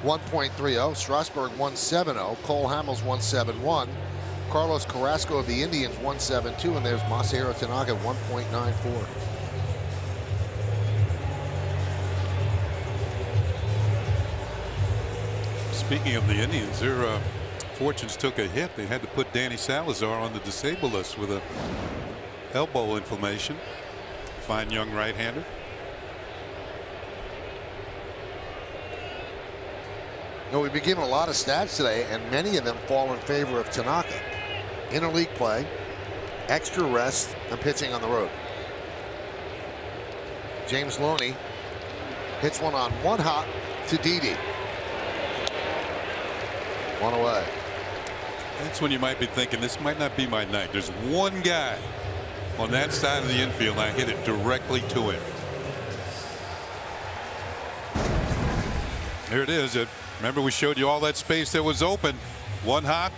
[SPEAKER 2] 1.30. Strasburg 1.70. Cole Hamels 1.71. Carlos Carrasco of the Indians 1.72, and there's Masahiro Tanaka 1.94.
[SPEAKER 3] Speaking of the Indians, their fortunes took a hit. They had to put Danny Salazar on the disabled list with a elbow inflammation. Fine young right-hander.
[SPEAKER 2] You know, we've been given a lot of stats today, and many of them fall in favor of Tanaka. Interleague play, extra rest, and pitching on the road. James Loney hits one on one hop to Didi. One away.
[SPEAKER 3] That's when you might be thinking, this might not be my night. There's one guy on that side of the infield, and I hit it directly to him. Here it is. Remember, we showed you all that space that was open. One hop.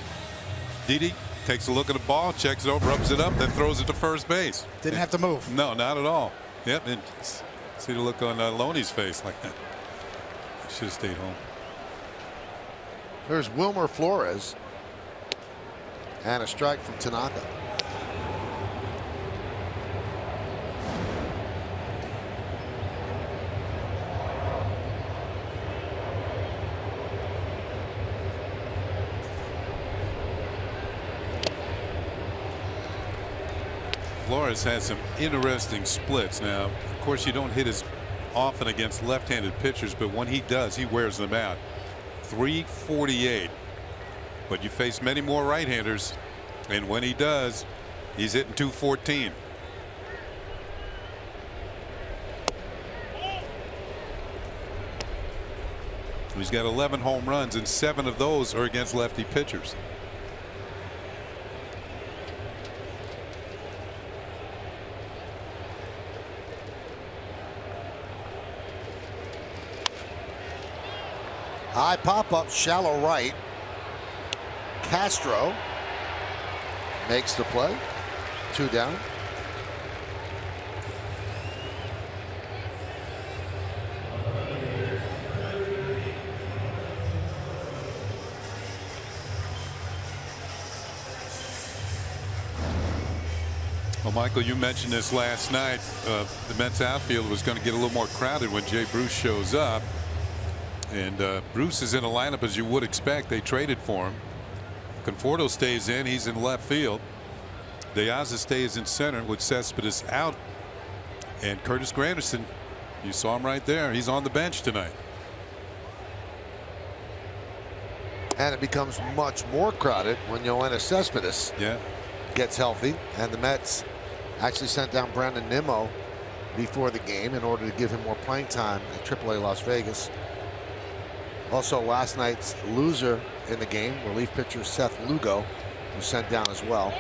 [SPEAKER 3] Didi takes a look at the ball, checks it over, rubs it up, then throws it to first base.
[SPEAKER 4] Didn't have to move.
[SPEAKER 3] No, not at all. Yep. And see the look on Loney's face like that. Should have stayed home.
[SPEAKER 2] There's Wilmer Flores. And a strike from Tanaka.
[SPEAKER 3] Flores has some interesting splits. Now, of course, you don't hit as often against left-handed pitchers, but when he does, he wears them out. 348. But you face many more right-handers, and when he does, he's hitting 214. He's got 11 home runs, and 7 of those are against lefty pitchers.
[SPEAKER 2] High pop-up, shallow right. Castro makes the play. 2 down.
[SPEAKER 3] Well, Well, Michael, you mentioned this last night. The Mets outfield was going to get a little more crowded when Jay Bruce shows up. And Bruce is in a lineup as you would expect. They traded for him. Conforto stays in. He's in left field. De Aza stays in center with Cespedes out. And Curtis Granderson, you saw him right there. He's on the bench tonight.
[SPEAKER 2] And it becomes much more crowded when Yoenis Cespedes gets healthy. And the Mets actually sent down Brandon Nimmo before the game in order to give him more playing time at AAA Las Vegas. Also, last night's loser in the game, relief pitcher Seth Lugo, was sent down as well.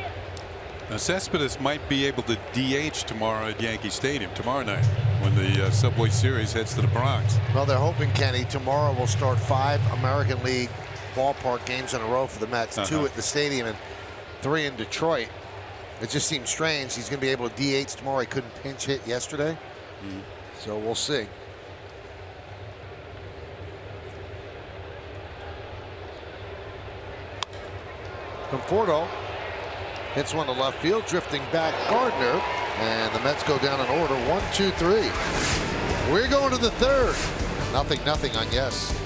[SPEAKER 3] Now, Cespedes might be able to DH tomorrow at Yankee Stadium tomorrow night when the Subway Series heads to the Bronx.
[SPEAKER 2] Well, they're hoping, Kenny, tomorrow will start 5 American League ballpark games in a row for the Mets. 2 at the stadium and 3 in Detroit. It just seems strange. He's going to be able to DH tomorrow. He couldn't pinch hit yesterday. So we'll see. Conforto hits one to left field, drifting back Gardner, and the Mets go down in order 1, 2, 3. We're going to the 3rd. 0-0 on yes.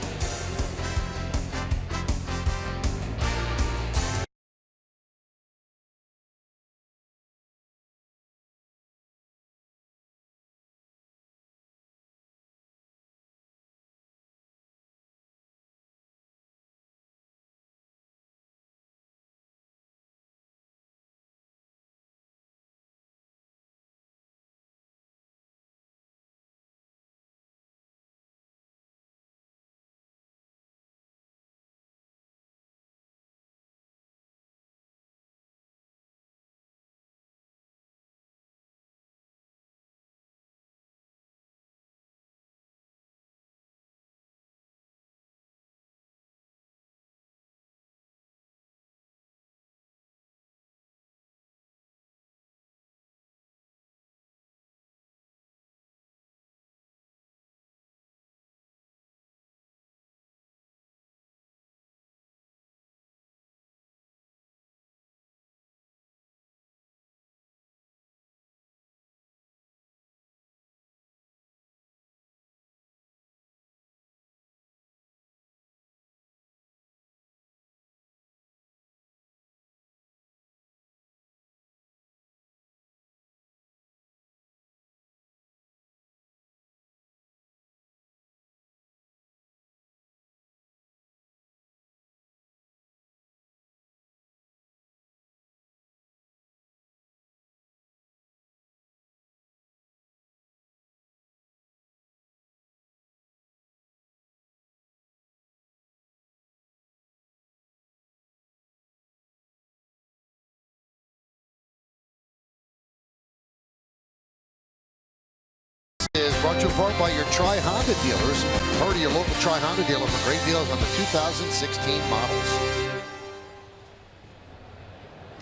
[SPEAKER 2] Is brought to you in part by your Tri-Honda dealers. Hurry to your local Tri-Honda dealer for great deals on the 2016 models.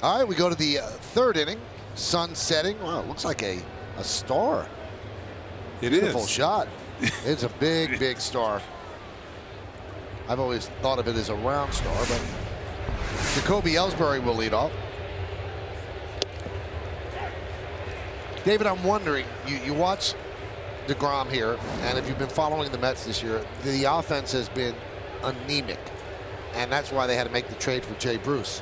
[SPEAKER 2] All right, we go to the 3rd inning. Sun setting. Wow, it looks like a star. Beautiful shot. It's a big, big star. I've always thought of it as a round star, but Jacoby Ellsbury will lead off. David, I'm wondering, you watch DeGrom here, and if you've been following the Mets this year, the offense has been anemic, and that's why they had to make the trade for Jay Bruce.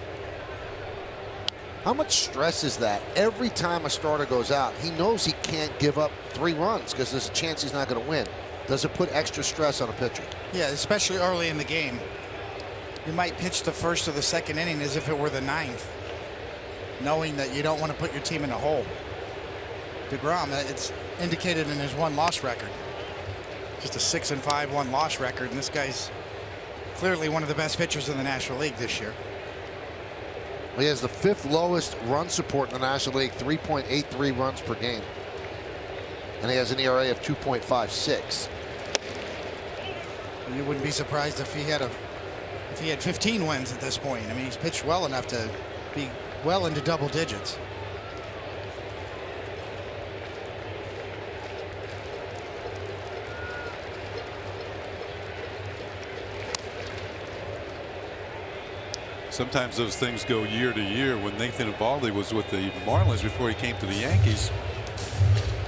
[SPEAKER 2] How much stress is that? Every time a starter goes out, he knows he can't give up 3 runs because there's a chance he's not going to win. Does it put extra stress on a pitcher?
[SPEAKER 4] Yeah, especially early in the game. You might pitch the 1st or the 2nd inning as if it were the 9th, knowing that you don't want to put your team in a hole. DeGrom, it's indicated in his 1-loss record. Just a 6-5 1-loss record, and this guy's clearly one of the best pitchers in the National League this year.
[SPEAKER 2] He has the 5th lowest run support in the National League, 3.83 runs per game. And he has an ERA of 2.56.
[SPEAKER 4] You wouldn't be surprised if he had 15 wins at this point. I mean, he's pitched well enough to be well into double digits.
[SPEAKER 3] Sometimes those things go year to year. When Nathan Eovaldi was with the Marlins before he came to the Yankees,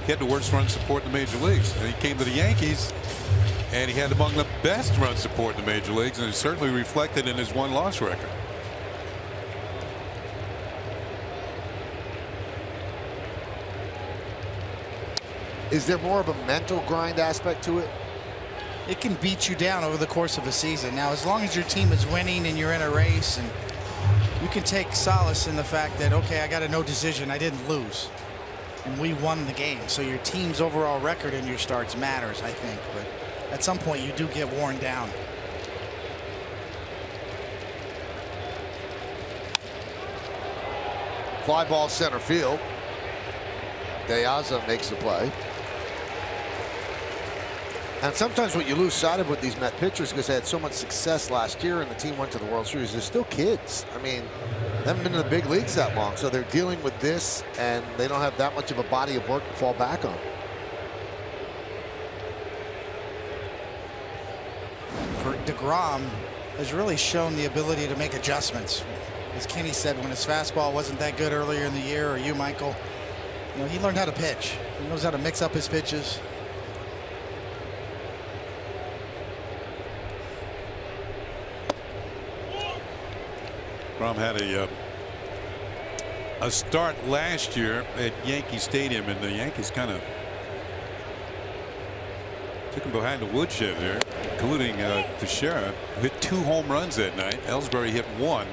[SPEAKER 3] he had the worst run support in the major leagues. And he came to the Yankees and he had among the best run support in the major leagues, and it certainly reflected in his 1-loss record.
[SPEAKER 2] Is there more of a mental grind aspect to it?
[SPEAKER 4] It can beat you down over the course of a season. Now, as long as your team is winning and you're in a race, and you can take solace in the fact that, okay, I got a no decision, I didn't lose, and we won the game. So your team's overall record in your starts matters, I think. But at some point, you do get worn down.
[SPEAKER 2] Fly ball center field. De Aza makes the play. And sometimes what you lose sight of with these Met pitchers, because they had so much success last year and the team went to the World Series, they're still kids. I mean, they haven't been in the big leagues that long, so they're dealing with this, and they don't have that much of a body of work to fall back on.
[SPEAKER 4] DeGrom has really shown the ability to make adjustments. As Kenny said, when his fastball wasn't that good earlier in the year, or you, Michael, you know, he learned how to pitch. He knows how to mix up his pitches.
[SPEAKER 3] DeGrom had a start last year at Yankee Stadium, and the Yankees kind of took him behind the woodshed there, including Teixeira, who hit 2 home runs that night. Ellsbury hit 1,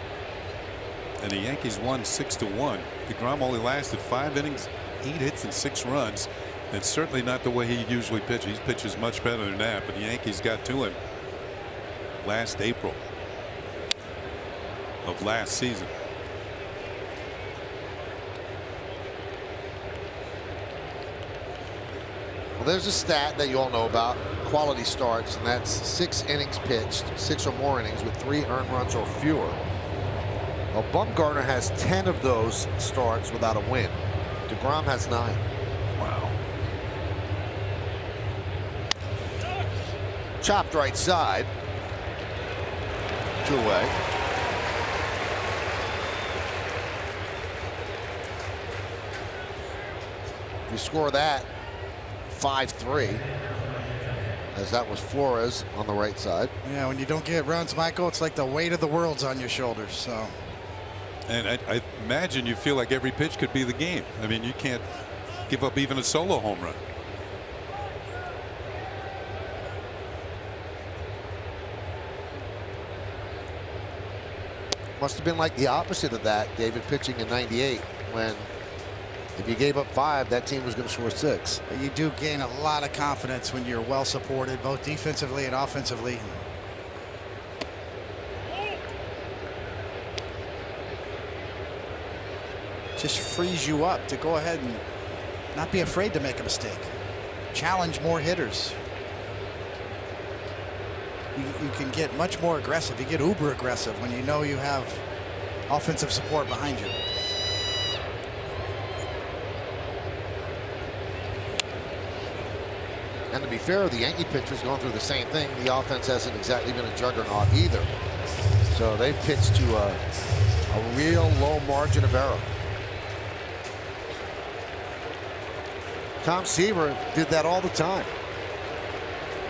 [SPEAKER 3] and the Yankees won 6-1. DeGrom only lasted 5 innings, 8 hits, and 6 runs. It's certainly not the way he usually pitches. He pitches much better than that, but the Yankees got to him last April of last season.
[SPEAKER 2] Well, there's a stat that you all know about, quality starts, and that's 6 innings pitched, 6 or more innings with 3 earned runs or fewer. Well, Bumgarner has 10 of those starts without a win. DeGrom has 9.
[SPEAKER 3] Wow.
[SPEAKER 2] Chopped right side. 2 away. You score that, 5-3, as that was Flores on the right side.
[SPEAKER 4] Yeah, when you don't get runs, Michael, it's like the weight of the world's on your shoulders. So,
[SPEAKER 3] and I imagine you feel like every pitch could be the game. I mean, you can't give up even a solo home run.
[SPEAKER 2] Must have been like the opposite of that, David, pitching in '98, when if you gave up 5, that team was going to score 6.
[SPEAKER 4] you do gain a lot of confidence when you're well supported, both defensively and offensively. Just frees you up to go ahead and not be afraid to make a mistake. Challenge more hitters. You can get much more aggressive. You get uber aggressive when you know you have offensive support behind you.
[SPEAKER 2] And to be fair, the Yankee pitcher's going through the same thing. The offense hasn't exactly been a juggernaut either. So they've pitched to a real low margin of error. Tom Seaver did that all the time.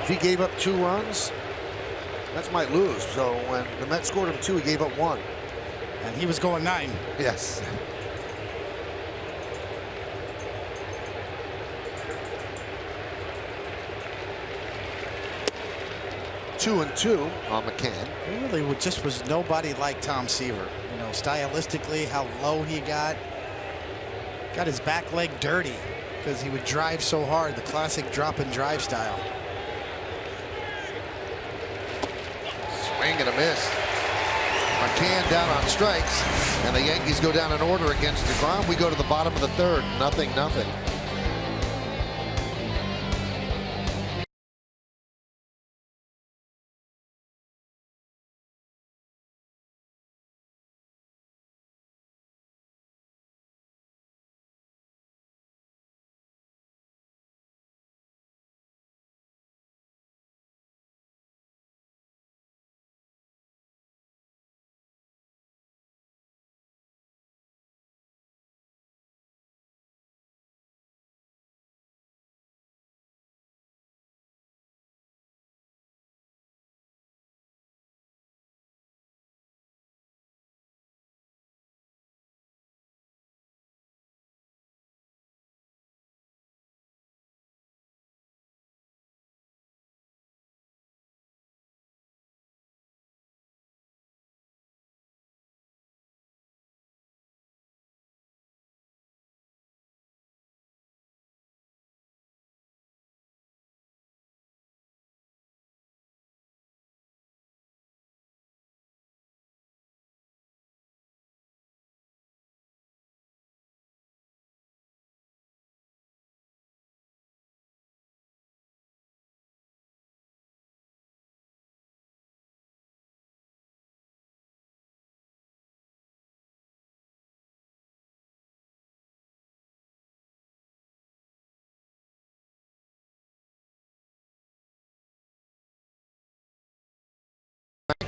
[SPEAKER 2] If he gave up 2 runs, Mets might lose. So when the Mets scored him 2, he gave up 1.
[SPEAKER 4] And he was going 9.
[SPEAKER 2] Yes. 2-2 on McCann.
[SPEAKER 4] He really just was nobody like Tom Seaver. You know, stylistically, how low he got his back leg dirty because he would drive so hard, the classic drop and drive style.
[SPEAKER 2] Swing and a miss. McCann down on strikes, and the Yankees go down in order against DeGrom. We go to the bottom of the 3rd, 0-0.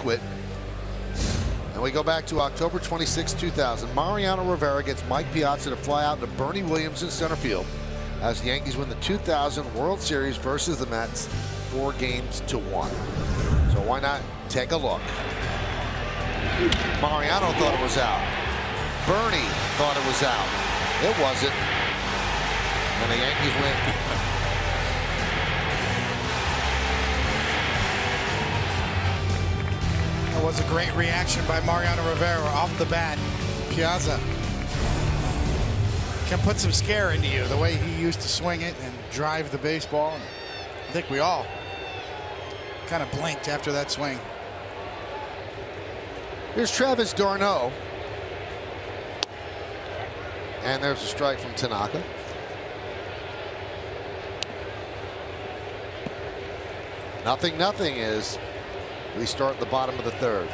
[SPEAKER 2] banquet. And we go back to October 26, 2000. Mariano Rivera gets Mike Piazza to fly out to Bernie Williams in center field as the Yankees win the 2000 World Series versus the Mets 4-1. So why not take a look? Mariano thought it was out. Bernie thought it was out. It wasn't. And the Yankees win.
[SPEAKER 4] That was a great reaction by Mariano Rivera off the bat. Piazza can put some scare into you, the way he used to swing it and drive the baseball. I think we all kind of blinked after that swing.
[SPEAKER 2] Here's Travis d'Arnaud. And there's a strike from Tanaka. Nothing as we start the bottom of the third.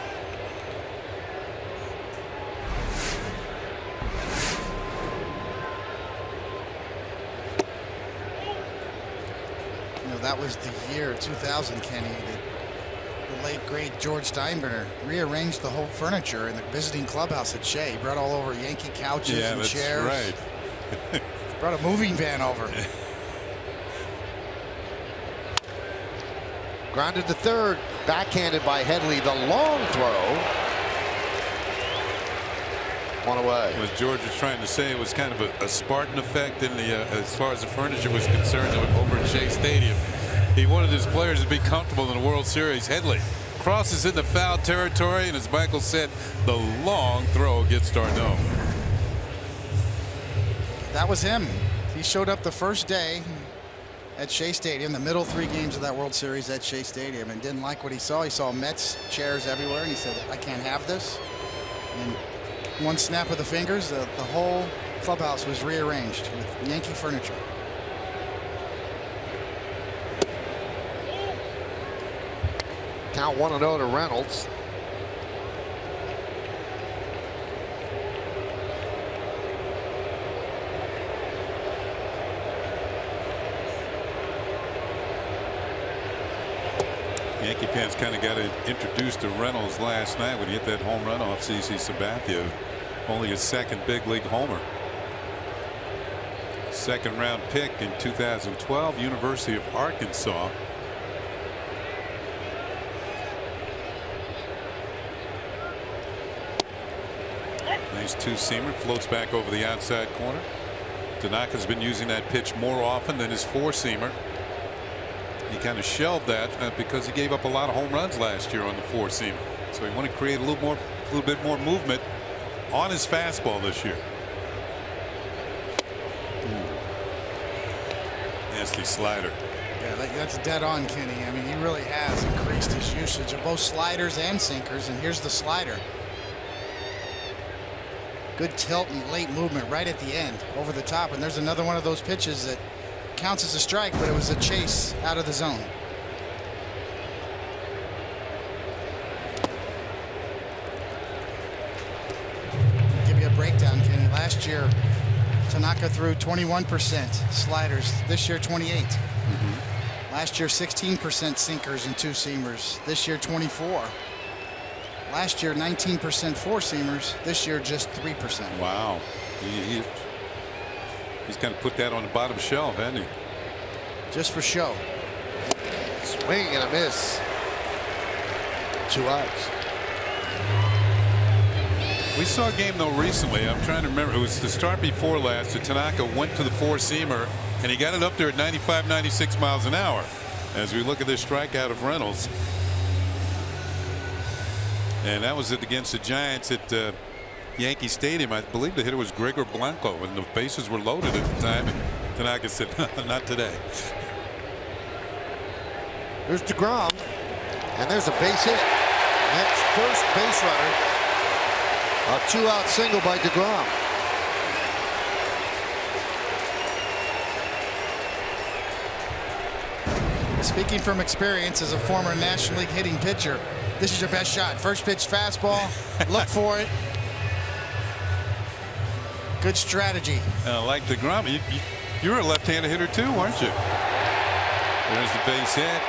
[SPEAKER 4] You know, that was the year 2000, Kenny, that the late great George Steinbrenner rearranged the whole furniture in the visiting clubhouse at Shea. He brought all over Yankee couches and chairs.
[SPEAKER 3] Right.
[SPEAKER 4] Brought a moving van over.
[SPEAKER 2] Grounded to third, backhanded by Headley. The long throw. One away.
[SPEAKER 3] As George was trying to say, it was kind of a Spartan effect in the as far as the furniture was concerned over at Shea Stadium. He wanted his players to be comfortable in the World Series. Headley crosses into foul territory, and as Michael said, the long throw gets d'Arnaud.
[SPEAKER 4] That was him. He showed up the first day at Shea Stadium, the middle 3 games of that World Series at Shea Stadium, and didn't like what he saw. He saw Mets chairs everywhere, and he said, I can't have this. And one snap of the fingers, the whole clubhouse was rearranged with Yankee furniture.
[SPEAKER 2] Count 1-0 to Reynolds.
[SPEAKER 3] Yankee fans kind of got introduced to Reynolds last night when he hit that home run off CC Sabathia. Only his second big league homer. Second round pick in 2012, University of Arkansas. Nice two-seamer, floats back over the outside corner. Tanaka's been using that pitch more often than his four-seamer. He kind of shelved that because he gave up a lot of home runs last year on the four-seamer. So he wanted to create a little bit more movement on his fastball this year. Nasty slider.
[SPEAKER 4] Yeah, that's dead on, Kenny. I mean, he really has increased his usage of both sliders and sinkers, and here's the slider. Good tilt and late movement right at the end over the top, and there's another one of those pitches that counts as a strike, but it was a chase out of the zone. I'll give you a breakdown, Kenny. Last year Tanaka threw 21% sliders. This year 28. Last year 16% sinkers and two-seamers. This year 24. Last year 19% four-seamers. This year just 3%.
[SPEAKER 3] Wow. He's kind of put that on the bottom shelf, hasn't he?
[SPEAKER 4] Just for show.
[SPEAKER 2] Swing and a miss. 2 outs.
[SPEAKER 3] We saw a game though recently. I'm trying to remember. It was the start before last. So Tanaka went to the four-seamer and he got it up there at 95, 96 miles an hour. As we look at this strikeout of Reynolds, and that was against the Giants at Yankee Stadium. I believe the hitter was Gregor Blanco, and the bases were loaded at the time. And Tanaka said, "Not today."
[SPEAKER 2] There's DeGrom, and there's a base hit. That's first base runner. A 2-out single by DeGrom.
[SPEAKER 4] Speaking from experience as a former National League hitting pitcher, this is your best shot. First pitch fastball. Look for it. Good strategy.
[SPEAKER 3] Like DeGrom, you're a left-handed hitter too, weren't you? There's the base hit.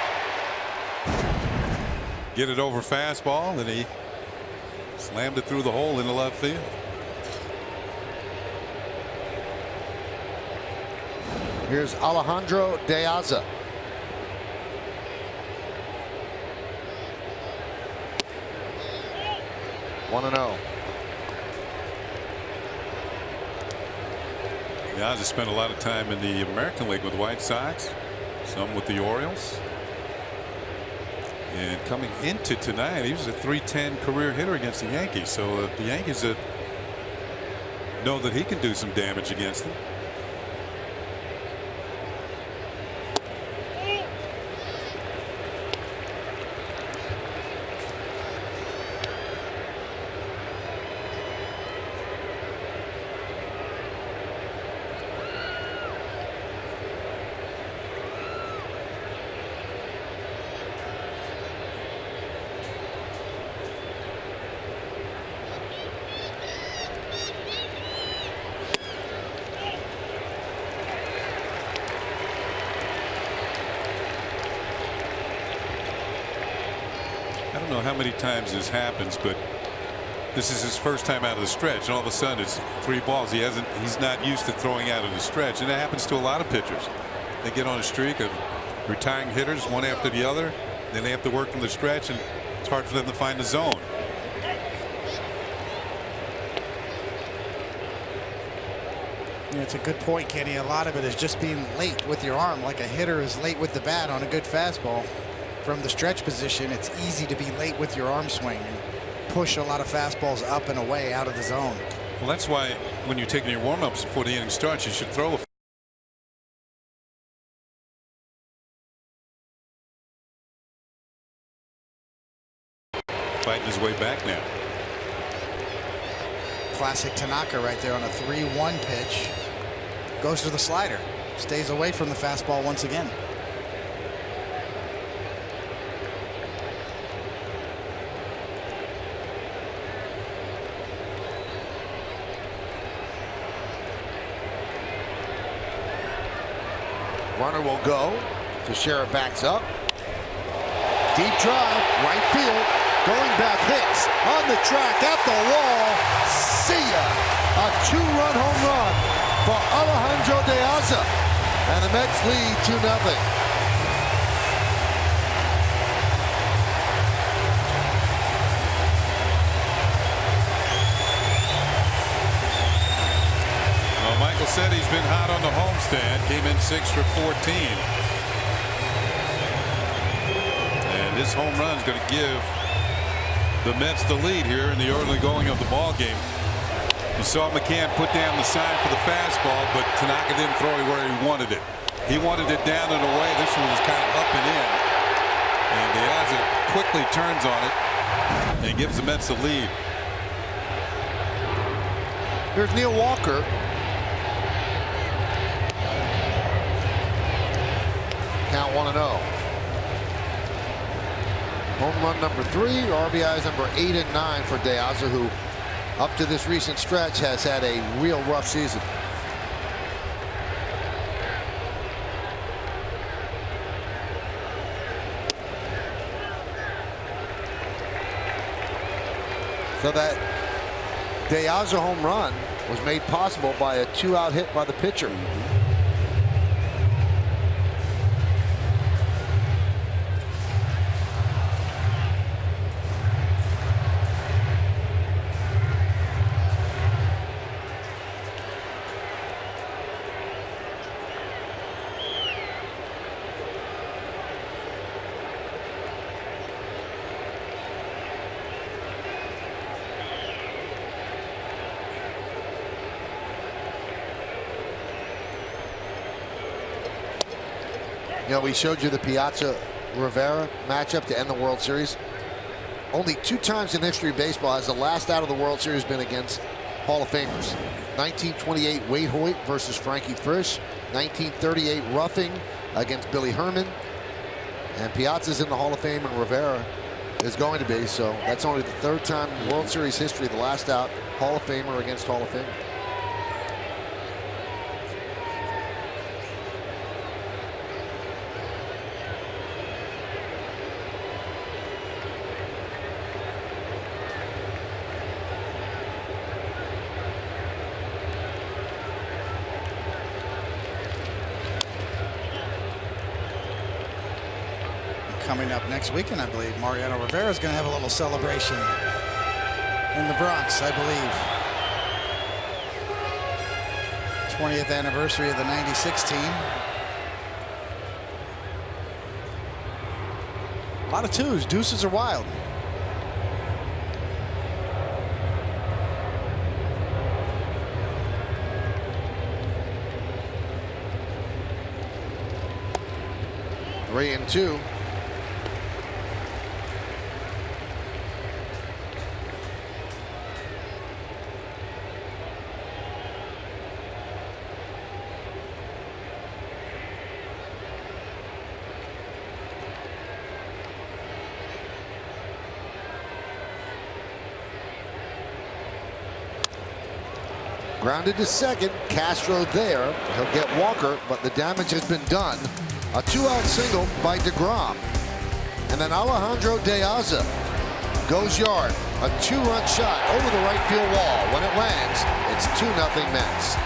[SPEAKER 3] get it over fastball, and he slammed it through the hole in the left field.
[SPEAKER 2] Here's Alejandro De Aza. One and 0.
[SPEAKER 3] Yeah, I just spent a lot of time in the American League with the White Sox, some with the Orioles. And coming into tonight, he was a .310 career hitter against the Yankees. So the Yankees know that he can do some damage against them. I don't know how many times this happens, but this is his first time out of the stretch, and all of a sudden it's 3 balls. He's not used to throwing out of the stretch, and it happens to a lot of pitchers. They get on a streak of retiring hitters one after the other, then they have to work from the stretch, and it's hard for them to find the zone.
[SPEAKER 4] Yeah, it's a good point, Kenny. A lot of it is just being late with your arm, like a hitter is late with the bat on a good fastball. From the stretch position, it's easy to be late with your arm swing and push a lot of fastballs up and away out of the zone.
[SPEAKER 3] Well, that's why when you're taking your warm-ups before the inning starts, you should throw a fighting his way back now.
[SPEAKER 4] Classic Tanaka right there on a 3-1 pitch. Goes to the slider. Stays away from the fastball once again.
[SPEAKER 2] Runner will go. Teixeira backs up. Deep drive, right field. Going back, hits on the track, at the wall. See ya! A 2-run home run for Alejandro De Aza. And the Mets lead 2-0.
[SPEAKER 3] Michael said he's been hot on the homestand. Came in 6 for 14. And this home run is going to give the Mets the lead here in the early going of the ball game. You saw McCann put down the sign for the fastball, but Tanaka didn't throw it where he wanted it. He wanted it down and away. This one was kind of up and in. And De Aza quickly turns on it and gives the Mets the lead.
[SPEAKER 2] Here's Neil Walker. Count 1-0. Home run number 3, RBIs number 8 and 9 for De Aza, who up to this recent stretch has had a real rough season. So that De Aza home run was made possible by a 2-out hit by the pitcher. You know, we showed you the Piazza-Rivera matchup to end the World Series. Only 2 times in history of baseball has the last out of the World Series been against Hall of Famers. 1928 Wade Hoyt versus Frankie Frisch. 1938 roughing against Billy Herman. And Piazza's in the Hall of Fame, and Rivera is going to be. So that's only the 3rd time in World Series history the last out Hall of Famer against Hall of Famer.
[SPEAKER 4] coming up next weekend, I believe. Mariano Rivera is going to have a little celebration in the Bronx, I believe. 20th anniversary of the '96 team. A lot of twos. Deuces are wild.
[SPEAKER 2] Three and two. Grounded to second. Castro there. He'll get Walker, but the damage has been done. A 2-out single by DeGrom. And then Alejandro De Aza goes yard. A 2-run shot over the right field wall. When it lands, it's 2-0 Mets.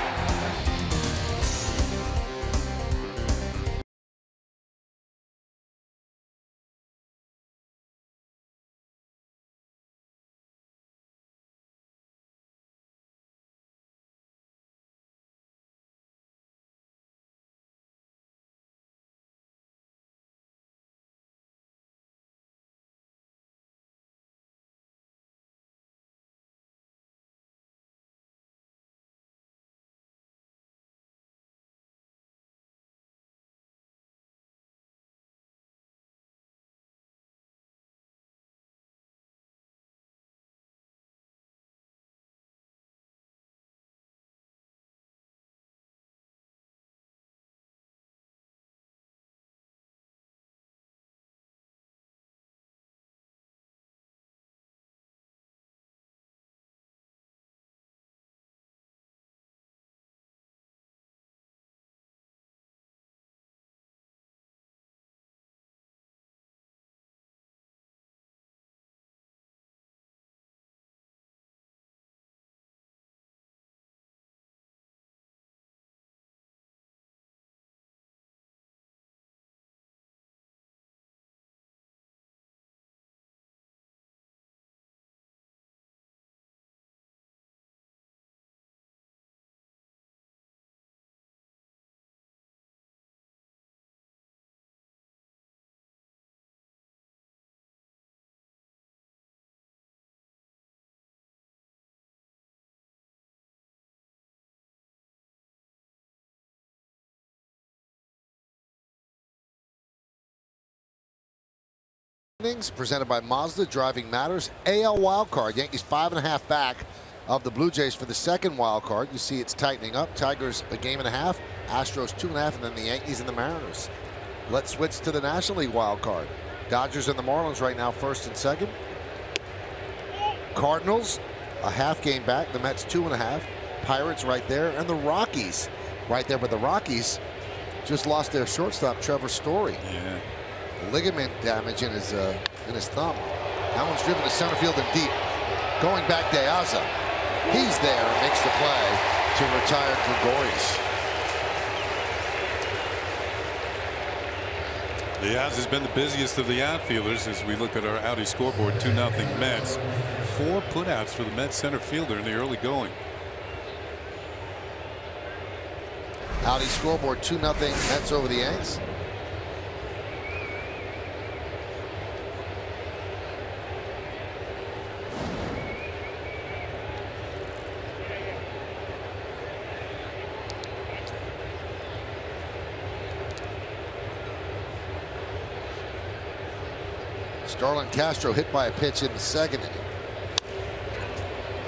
[SPEAKER 2] Presented by Mazda, driving matters. AL wildcard. Yankees 5.5 back of the Blue Jays for the second wildcard. You see it's tightening up. Tigers a game and a half. Astros 2.5, and then the Yankees and the Mariners. Let's switch to the National League wildcard. Dodgers and the Marlins right now, first and second. Cardinals a half game back. The Mets 2.5. Pirates right there, and the Rockies right there. But the Rockies just lost their shortstop, Trevor Story.
[SPEAKER 3] Yeah.
[SPEAKER 2] Ligament damage in his thumb. That one's driven to center field and deep. Going back, De Aza. He's there and makes the play to retire Gregorius.
[SPEAKER 3] Diaz has been the busiest of the outfielders as we look at our Audi scoreboard. 2-0 Mets. 4 putouts for the Mets center fielder in the early going.
[SPEAKER 2] Audi scoreboard 2-0 Mets over the Yanks. Starlin Castro hit by a pitch in the second inning.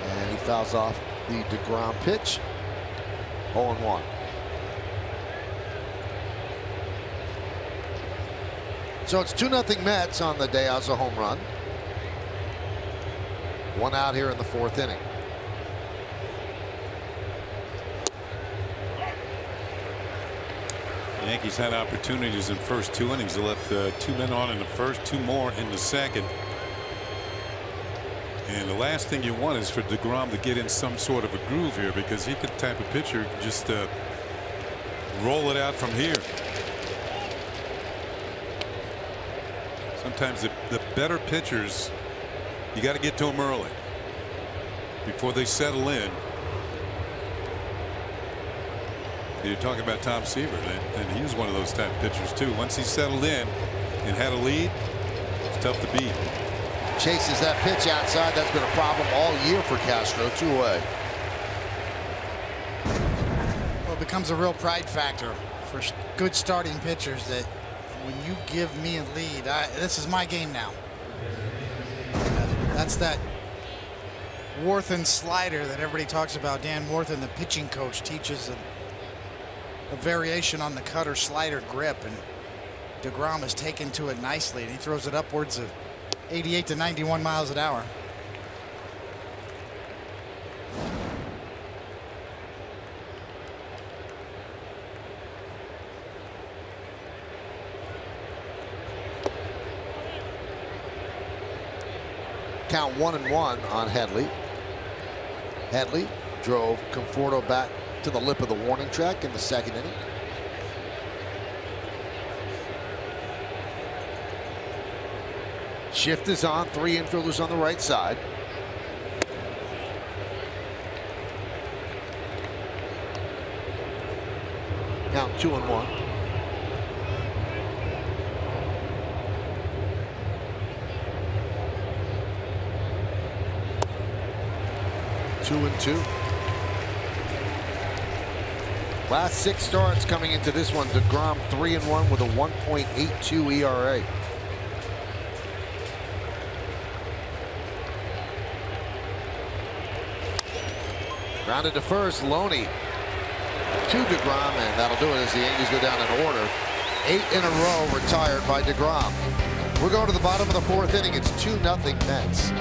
[SPEAKER 2] And he fouls off the DeGrom pitch. 0-1. So it's 2-0 Mets on the De Aza home run. 1 out here in the 4th inning.
[SPEAKER 3] The Yankees had opportunities in the first 2 innings. They left 2 men on in the first, 2 more in the second. And the last thing you want is for DeGrom to get in some sort of a groove here, because he could type of pitcher just roll it out from here. Sometimes the better pitchers, you got to get to them early before they settle in. You're talking about Tom Seaver, and he was one of those type of pitchers too. Once he settled in and had a lead, it's tough to beat.
[SPEAKER 2] Chases that pitch outside. That's been a problem all year for Castro. 2-away.
[SPEAKER 4] Well, it becomes a real pride factor for good starting pitchers that when you give me a lead, this is my game now. That's that Worthen slider that everybody talks about. Dan Worthen, the pitching coach, teaches a variation on the cutter slider grip, and DeGrom has taken to it nicely, and he throws it upwards of 88 to 91 miles an hour.
[SPEAKER 2] Count 1-1 on Headley. Headley drove Conforto back to the lip of the warning track in the second inning. Shift is on. 3 infielders on the right side. Count 2-1. Two and 2. Last 6 starts coming into this one. DeGrom 3-1 with a 1.82 ERA. Grounded to first. Loney to DeGrom, and that'll do it as the Yankees go down in order. 8 in a row retired by DeGrom. We're going to the bottom of the 4th inning. It's 2-0 Mets.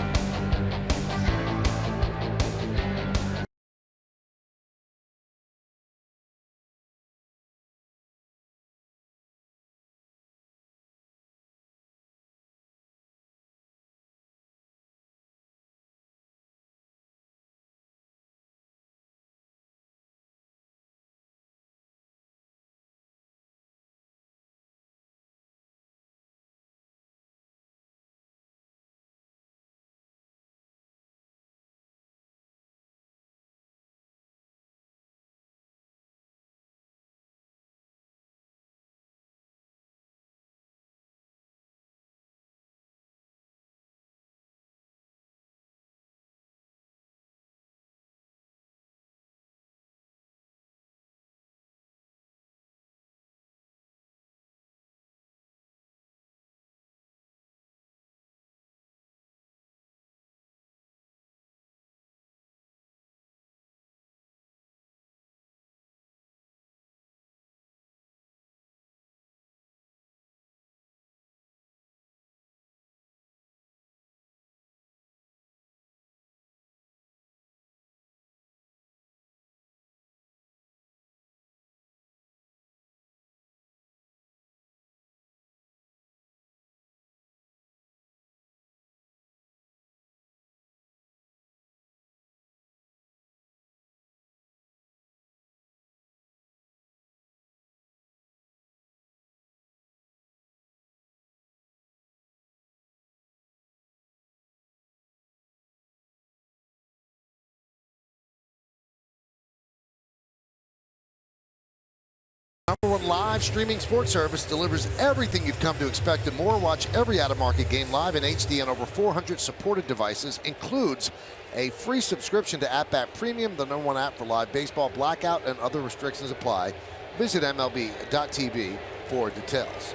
[SPEAKER 2] #1 live streaming sports service delivers everything you've come to expect and more. Watch every out-of-market game live in HD on over 400 supported devices. Includes a free subscription to @Bat Premium, the #1 app for live baseball. Blackout and other restrictions apply. Visit MLB.tv for details.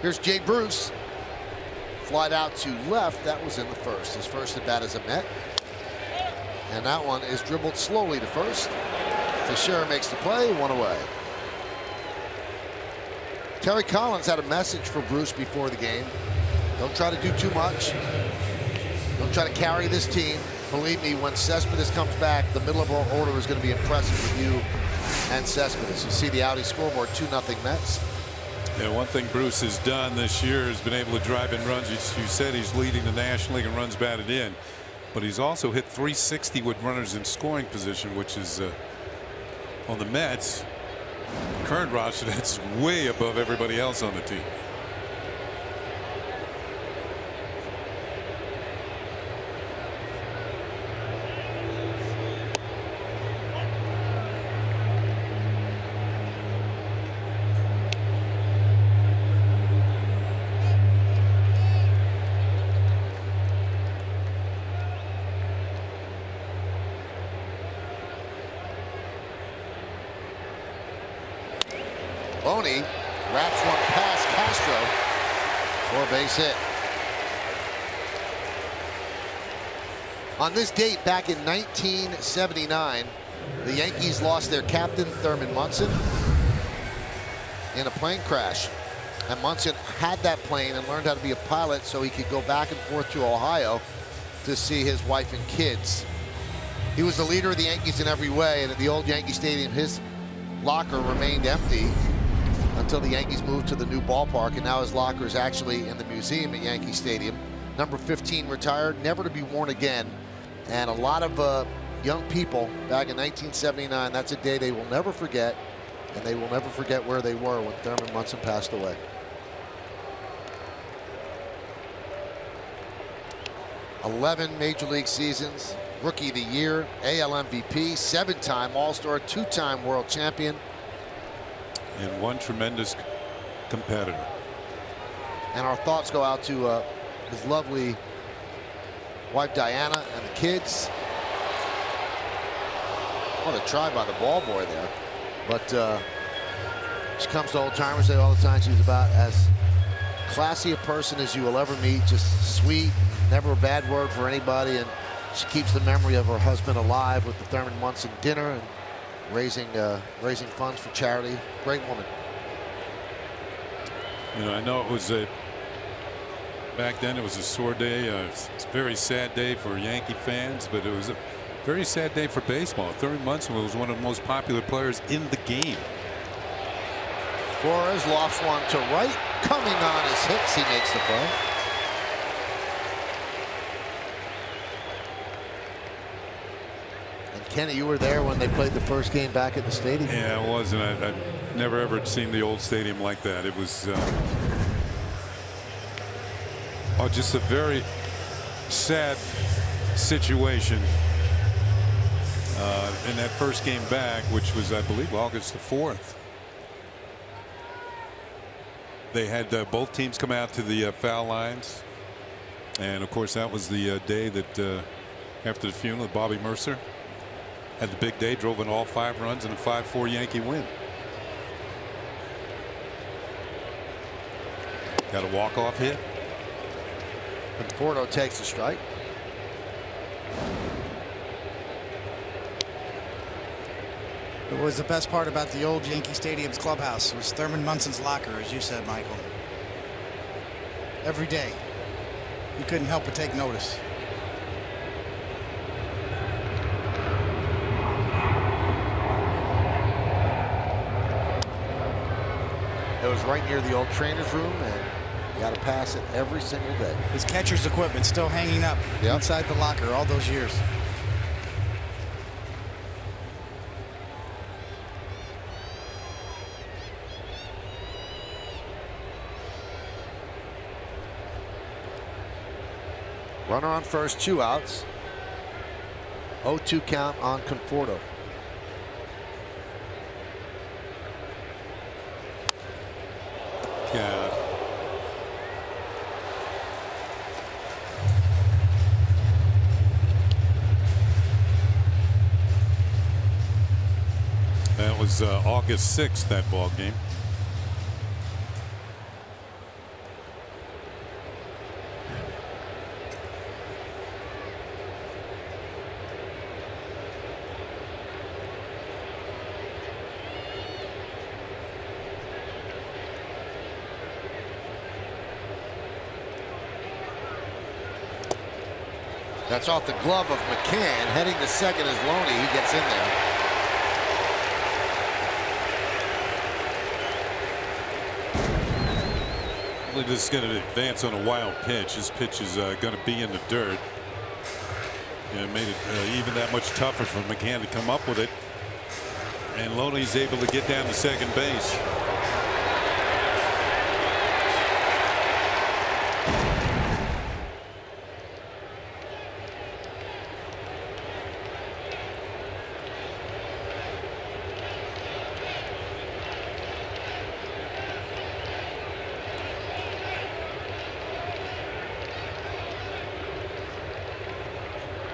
[SPEAKER 2] Here's Jay Bruce. Flied out to left. That was in the first. His first at bat as a Met. And that one is dribbled slowly to first. Teixeira makes the play, 1 away. Terry Collins had a message for Bruce before the game. Don't try to do too much. Don't try to carry this team. Believe me, when Cespedes comes back, the middle of our order is going to be impressive with you and Cespedes. You see the Audi scoreboard, 2-0 Mets.
[SPEAKER 3] Yeah, one thing Bruce has done this year has been able to drive in runs. You said he's leading the National League in runs batted in, but he's also hit .360 with runners in scoring position, which is on the Mets current roster, that's way above everybody else on the team.
[SPEAKER 2] Loney wraps one past Castro for a base hit. On this date back in 1979, the Yankees lost their captain Thurman Munson in a plane crash. And Munson had that plane and learned how to be a pilot so he could go back and forth to Ohio to see his wife and kids. He was the leader of the Yankees in every way, and at the old Yankee Stadium, his locker remained empty until the Yankees moved to the new ballpark, and now his locker is actually in the museum at Yankee Stadium. Number 15 retired, never to be worn again. And a lot of young people back in 1979, that's a day they will never forget, and they will never forget where they were when Thurman Munson passed away. '11 Major League seasons, Rookie of the Year, AL MVP, 7-time All-Star, 2-time World Champion.
[SPEAKER 3] And one tremendous competitor.
[SPEAKER 2] And our thoughts go out to his lovely wife Diana and the kids. What a try by the ball boy there. But she comes to Old Timers Day all the time. She's about as classy a person as you will ever meet. Just sweet, never a bad word for anybody. And she keeps the memory of her husband alive with the Thurman Munson dinner and raising funds for charity. Great woman.
[SPEAKER 3] You know, I know it was back then it was a sore day. It's a very sad day for Yankee fans, but it was a very sad day for baseball. Thurman Munson was one of the most popular players in the game.
[SPEAKER 2] Flores lofts one to right, coming on his hips. He makes the play. And Kenny, you were there when they played the first game back at the stadium.
[SPEAKER 3] Yeah, I was, and I've never ever seen the old stadium like that. It was just a very sad situation in that first game back, which was, I believe, August the 4th. They had both teams come out to the foul lines, and of course that was the day that after the funeral, Bobby Mercer had the big day, drove in all 5 runs in a 5-4 Yankee win. Got a walk-off hit.
[SPEAKER 2] Conforto takes the strike.
[SPEAKER 4] It was the best part about the old Yankee Stadium's clubhouse was Thurman Munson's locker, as you said, Michael. Every day, you couldn't help but take notice.
[SPEAKER 2] It was right near the old trainer's room, and you got to pass it every single day.
[SPEAKER 4] His catcher's equipment still hanging up inside the locker all those years.
[SPEAKER 2] Runner on first, 2 outs. 0-2 count on Conforto.
[SPEAKER 3] Yeah. That was August 6th, that ball game.
[SPEAKER 2] That's off the glove of McCann. Heading to second is Loney. He gets in there.
[SPEAKER 3] Well, this is going to advance on a wild pitch. This pitch is going to be in the dirt. And it made it even that much tougher for McCann to come up with it. And Loney's able to get down to second base.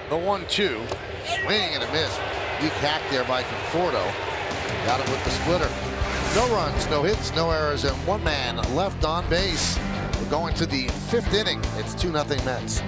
[SPEAKER 2] The 1-2, swing and a miss. Weak hack there by Conforto. Got him with the splitter. No runs, no hits, no errors, and one man left on base. We're going to the 5th inning. It's 2-0 Mets.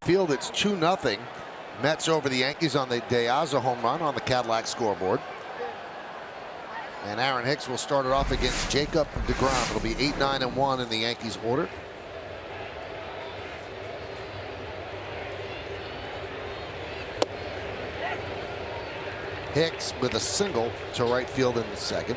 [SPEAKER 2] Field, it's 2-0. Mets over the Yankees on the Diaz home run on the Cadillac scoreboard. And Aaron Hicks will start it off against Jacob deGrom. It'll be 8-9-1 in the Yankees order. Hicks with a single to right field in the second.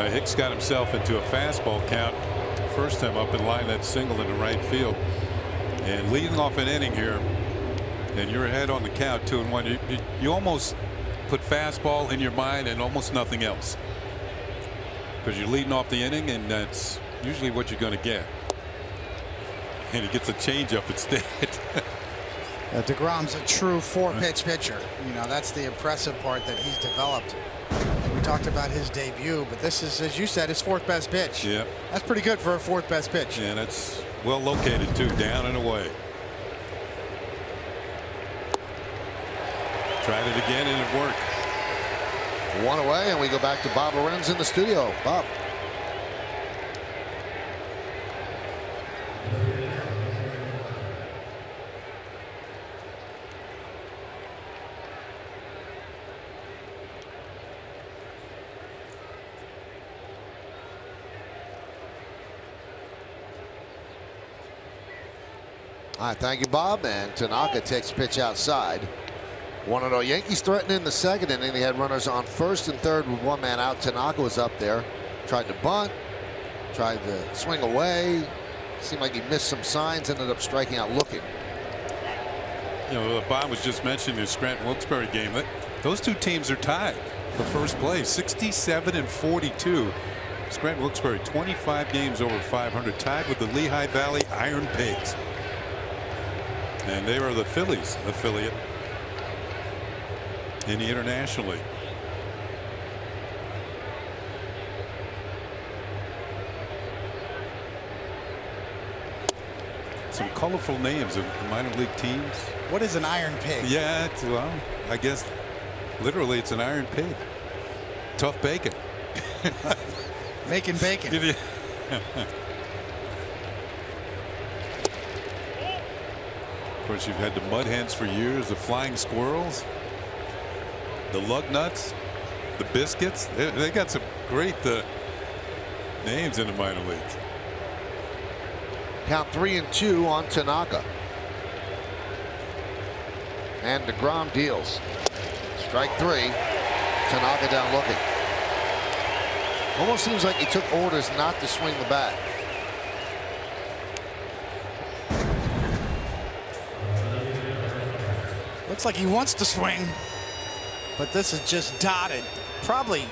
[SPEAKER 3] Hicks got himself into a fastball count. First time up in line, that single into right field. And leading off an inning here, and you're ahead on the count 2-1. You almost put fastball in your mind and almost nothing else, because you're leading off the inning, and that's usually what you're going to get. And he gets a changeup instead.
[SPEAKER 4] DeGrom's a true 4-pitch pitcher. You know, that's the impressive part that he's developed. We talked about his debut, but this is, as you said, his 4th best pitch.
[SPEAKER 3] Yeah,
[SPEAKER 4] that's pretty good for a 4th best pitch.
[SPEAKER 3] Yeah, that's well located too, down and away. Tried it again and it worked.
[SPEAKER 2] One away, and we go back to Bob Lorenz in the studio. Bob. All right, thank you, Bob. And Tanaka takes pitch outside. 1-0 Yankees threatening in the second inning. They had runners on first and third with one man out. Tanaka was up there, tried to bunt, tried to swing away. Seemed like he missed some signs, ended up striking out looking.
[SPEAKER 3] You know, Bob was just mentioning the Scranton-Wilkes-Barre game. Those two teams are tied for first place, 67 and 42. Scranton-Wilkes-Barre 25 games over 500, tied with the Lehigh Valley Iron Pigs. And they are the Phillies affiliate in the International League. Some colorful names of minor league teams.
[SPEAKER 4] What is an iron pig?
[SPEAKER 3] Yeah, well, I guess literally it's an iron pig. Tough bacon.
[SPEAKER 4] Making bacon.
[SPEAKER 3] course, you've had the mud hens for years, the flying squirrels, the lug nuts, the biscuits. They got some great names in the minor leagues.
[SPEAKER 2] Count 3-2 on Tanaka. And DeGrom deals. Strike 3. Tanaka down looking. Almost seems like he took orders not to swing the bat.
[SPEAKER 4] Looks like he wants to swing, but this is just dotted. Probably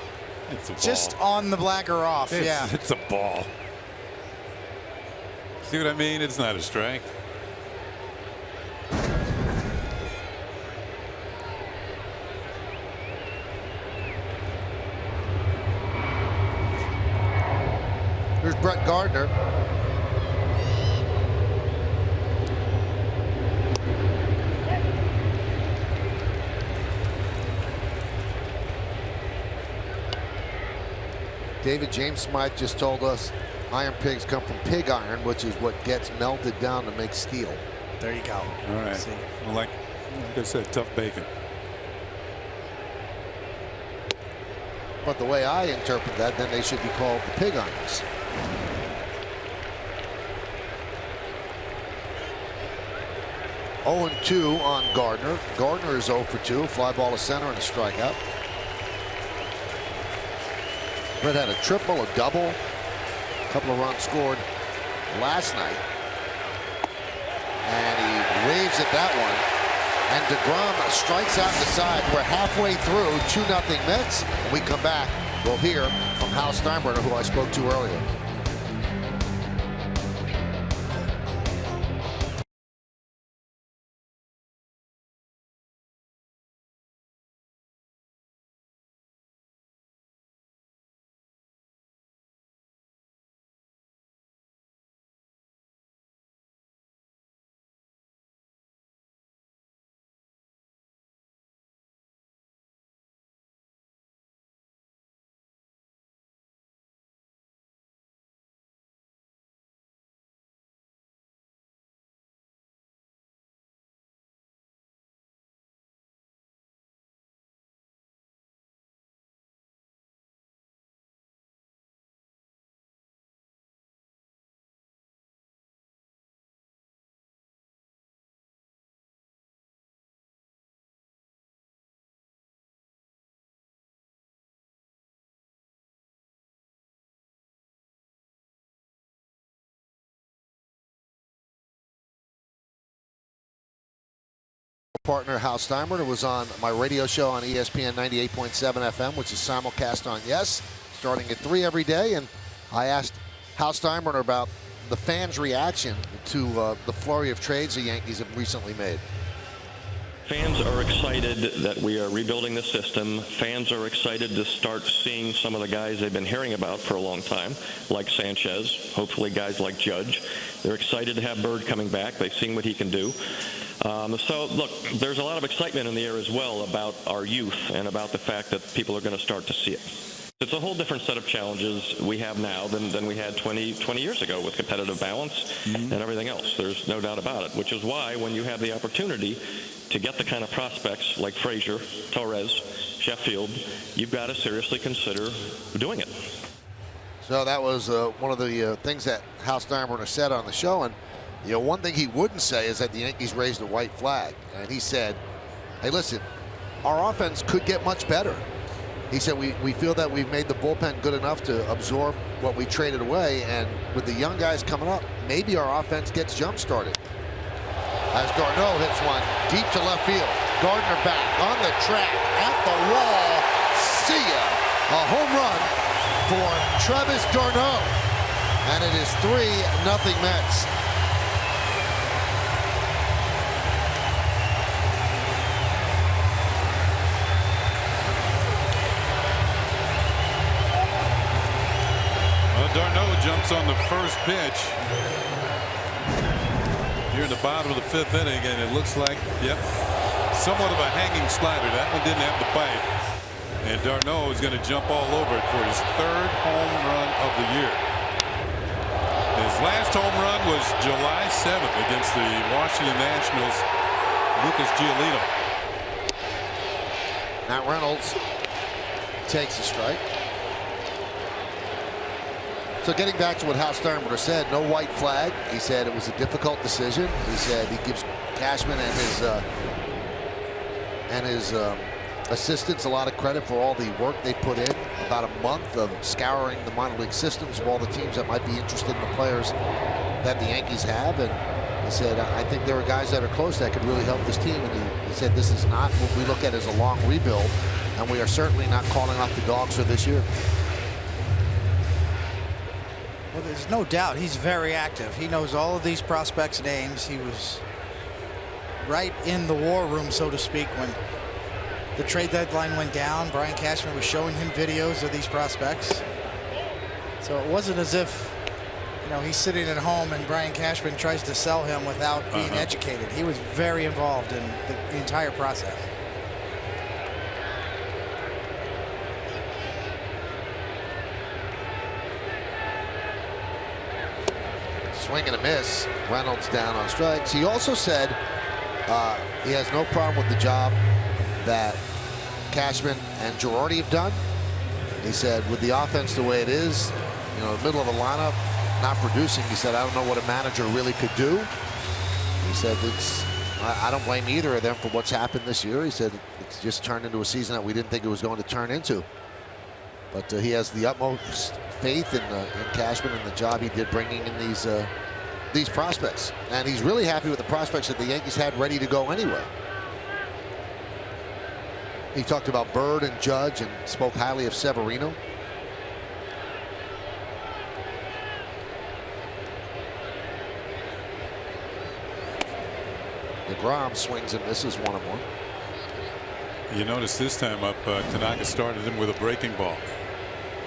[SPEAKER 4] just on the black or off. Yeah,
[SPEAKER 3] it's a ball. See what I mean? It's not a strike.
[SPEAKER 2] Here's Brett Gardner. David James Smythe just told us iron pigs come from pig iron, which is what gets melted down to make steel.
[SPEAKER 4] There you go.
[SPEAKER 3] All right. Well, like I said, tough bacon.
[SPEAKER 2] But the way I interpret that, then they should be called the pig irons. Oh, 2 on Gardner. Gardner is 0 for 2. Fly ball to center and a strikeout. Brett had a triple, a double, a couple of runs scored last night. And he waves at that one. And DeGrom strikes out the side. We're halfway through 2-0 Mets. When we come back, we'll hear from Hal Steinbrenner, who I spoke to earlier. Partner Hal Steinbrenner was on my radio show on ESPN 98.7 FM, which is simulcast on Yes, starting at 3 every day. And I asked Hal Steinbrenner about the fans' reaction to the flurry of trades the Yankees have recently made.
[SPEAKER 6] Fans are excited that we are rebuilding the system. Fans are excited to start seeing some of the guys they've been hearing about for a long time, like Sanchez, hopefully guys like Judge. They're excited to have Bird coming back. They've seen what he can do. So, look, there's a lot of excitement in the air as well about our youth and about the fact that people are going to start to see it. It's a whole different set of challenges we have now than we had 20 years ago with competitive balance and everything else. There's no doubt about it, which is why when you have the opportunity to get the kind of prospects like Frazier, Torres, Sheffield, you've got to seriously consider doing it.
[SPEAKER 2] So that was one of the things that Hal Steinbrenner said on the show. And you know, one thing he wouldn't say is that the Yankees raised a white flag. And he said, hey, listen, our offense could get much better. He said, we feel that we've made the bullpen good enough to absorb what we traded away. And with the young guys coming up, maybe our offense gets jump-started. As Darno hits one deep to left field. Gardner back on the track, at the wall. See ya. A home run for Travis Darno. And it is 3-0 Mets.
[SPEAKER 3] Darno jumps on the first pitch here in the bottom of the 5th inning, and it looks like, yep, somewhat of a hanging slider. That one didn't have the bite, and Darno is going to jump all over it for his 3rd home run of the year. As last home run was July 7th against the Washington Nationals. Lucas Giolito.
[SPEAKER 2] Matt Reynolds takes a strike. So getting back to what Hal Steinbrenner said, no white flag. He said it was a difficult decision. He said he gives Cashman and his assistants a lot of credit for all the work they put in. About a month of scouring the minor league systems of all the teams that might be interested in the players that the Yankees have. And he said, I think there are guys that are close that could really help this team. And he said this is not what we look at as a long rebuild. And we are certainly not calling off the dogs for this year.
[SPEAKER 4] Well, there's no doubt he's very active. He knows all of these prospects' names. He was right in the war room, so to speak, when the trade deadline went down. Brian Cashman was showing him videos of these prospects. So it wasn't as if, you know, he's sitting at home and Brian Cashman tries to sell him without being educated. He was very involved in the entire process.
[SPEAKER 2] Swing and a miss. Reynolds down on strikes. He also said he has no problem with the job that Cashman and Girardi have done. He said with the offense the way it is, you know, the middle of the lineup not producing, he said, I don't know what a manager really could do. He said I don't blame either of them for what's happened this year. He said it's just turned into a season that we didn't think it was going to turn into. But he has the utmost faith in Cashman and the job he did bringing in these prospects. And he's really happy with the prospects that the Yankees had ready to go anyway. He talked about Bird and Judge and spoke highly of Severino. DeGrom swings and misses 1-1.
[SPEAKER 3] You notice this time up, Tanaka started him with a breaking ball,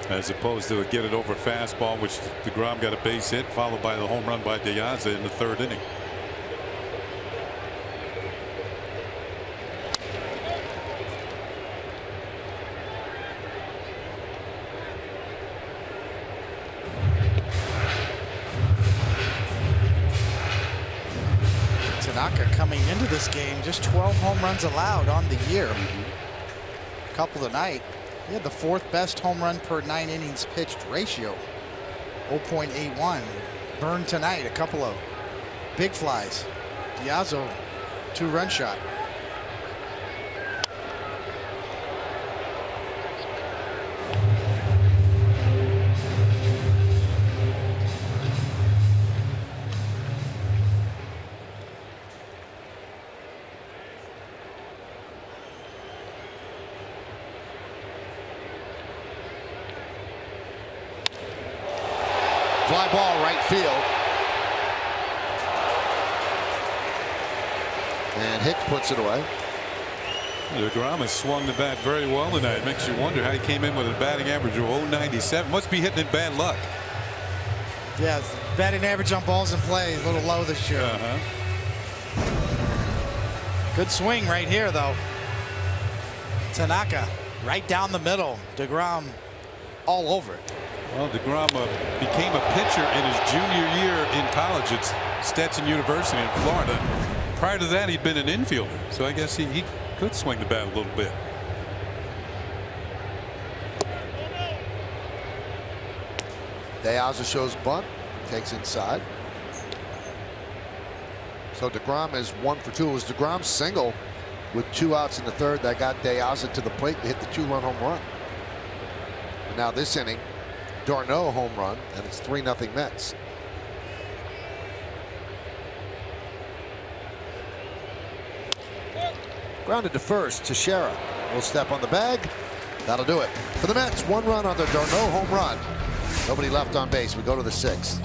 [SPEAKER 3] as opposed to a get it over fastball, which DeGrom got a base hit, followed by the home run by De Aza in the 3rd inning.
[SPEAKER 4] Tanaka coming into this game, just 12 home runs allowed on the year. A couple tonight. He had the 4th best home run per 9 innings pitched ratio, 0.81. Burned tonight, a couple of big flies. Diazo, 2-run shot.
[SPEAKER 2] Fly ball right field. And Hicks puts it away.
[SPEAKER 3] DeGrom has swung the bat very well tonight. It makes you wonder how he came in with a batting average of 0.97. Must be hitting it bad luck.
[SPEAKER 4] Yeah, batting average on balls in play a little low this year. Good swing right here, though. Tanaka right down the middle. DeGrom all over it.
[SPEAKER 3] Well, DeGrom became a pitcher in his junior year in college at Stetson University in Florida. Prior to that, he'd been an infielder, so I guess he could swing the bat a little bit.
[SPEAKER 2] De Aza shows bunt, takes inside. So DeGrom is 1 for 2. It was DeGrom's single with 2 outs in the 3rd that got De Aza to the plate to hit the 2-run home run. And now this inning, Darno home run, and it's 3-0 Mets. Grounded to first. Teixeira will step on the bag. That'll do it for the Mets. 1 run on the Darno home run. Nobody left on base. We go to the 6th.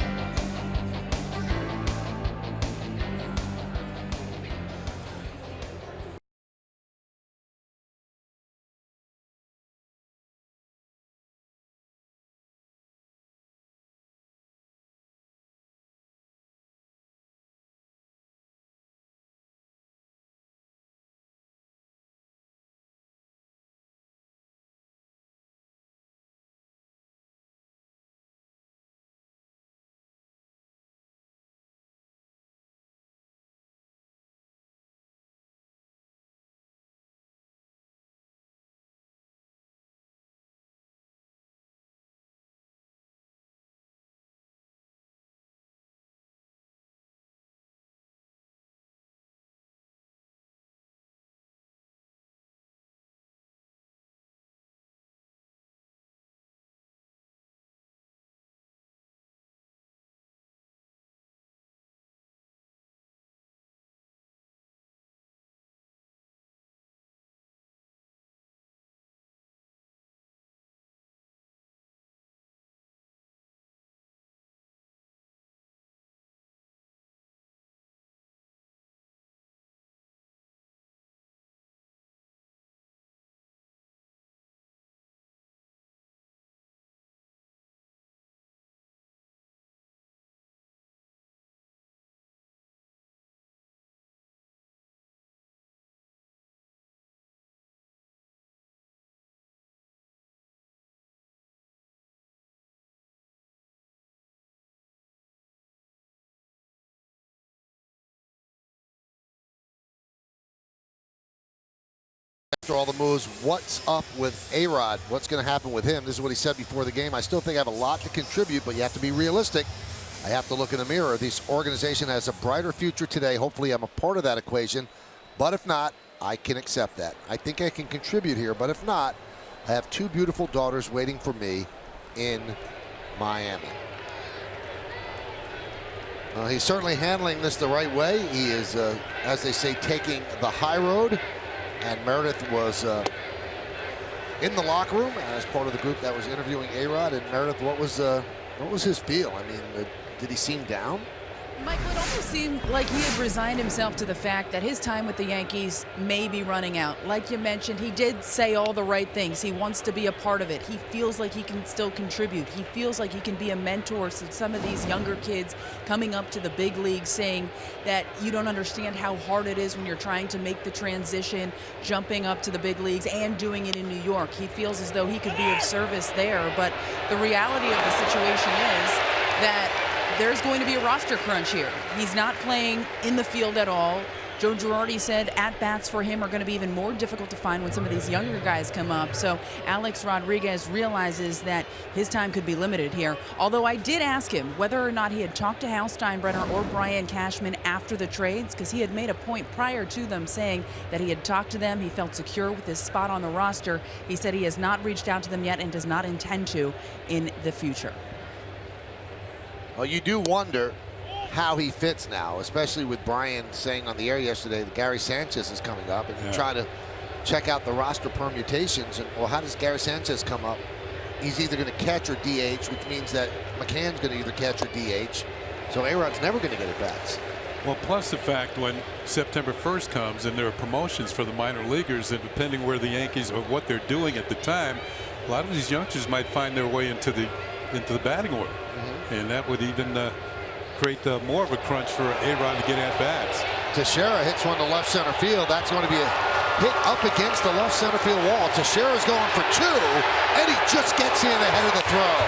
[SPEAKER 2] After all the moves, what's up with A-Rod? What's going to happen with him? This is what he said before the game. I still think I have a lot to contribute, but you have to be realistic. I have to look in the mirror. This organization has a brighter future today. Hopefully I'm a part of that equation. But if not, I can accept that. I think I can contribute here. But if not, I have two beautiful daughters waiting for me in Miami. He's certainly handling this the right way. He is, as they say, taking the high road. And Meredith was in the locker room as part of the group that was interviewing A-Rod. And Meredith, what was his feel? I mean, did he seem down?
[SPEAKER 7] Michael, it almost seemed like he had resigned himself to the fact that his time with the Yankees may be running out. Like you mentioned, he did say all the right things. He wants to be a part of it. He feels like he can still contribute. He feels like he can be a mentor to some of these younger kids coming up to the big leagues, saying that you don't understand how hard it is when you're trying to make the transition, jumping up to the big leagues and doing it in New York. He feels as though he could be of service there. But the reality of the situation is that there's going to be a roster crunch here. He's not playing in the field at all. Joe Girardi said at-bats for him are going to be even more difficult to find when some of these younger guys come up. So Alex Rodriguez realizes that his time could be limited here. Although I did ask him whether or not he had talked to Hal Steinbrenner or Brian Cashman after the trades, because he had made a point prior to them saying that he had talked to them. He felt secure with his spot on the roster. He said he has not reached out to them yet and does not intend to in the future.
[SPEAKER 2] Well, you do wonder how he fits now, especially with Brian saying on the air yesterday that Gary Sanchez is coming up, and you try to check out the roster permutations. And, well, how does Gary Sanchez come up? He's either going to catch or DH, which means that McCann's going to either catch or DH. So A-Rod's never going to get at bats.
[SPEAKER 8] Well, plus the fact when September 1st comes and there are promotions for the minor leaguers, and depending where the Yankees or what they're doing at the time, a lot of these youngsters might find their way into the batting order. And that would even create more of a crunch for A-Rod to get at bats.
[SPEAKER 2] Teixeira hits one to left center field. That's going to be a hit up against the left center field wall. Teixeira's going for two, and he just gets in ahead of the throw.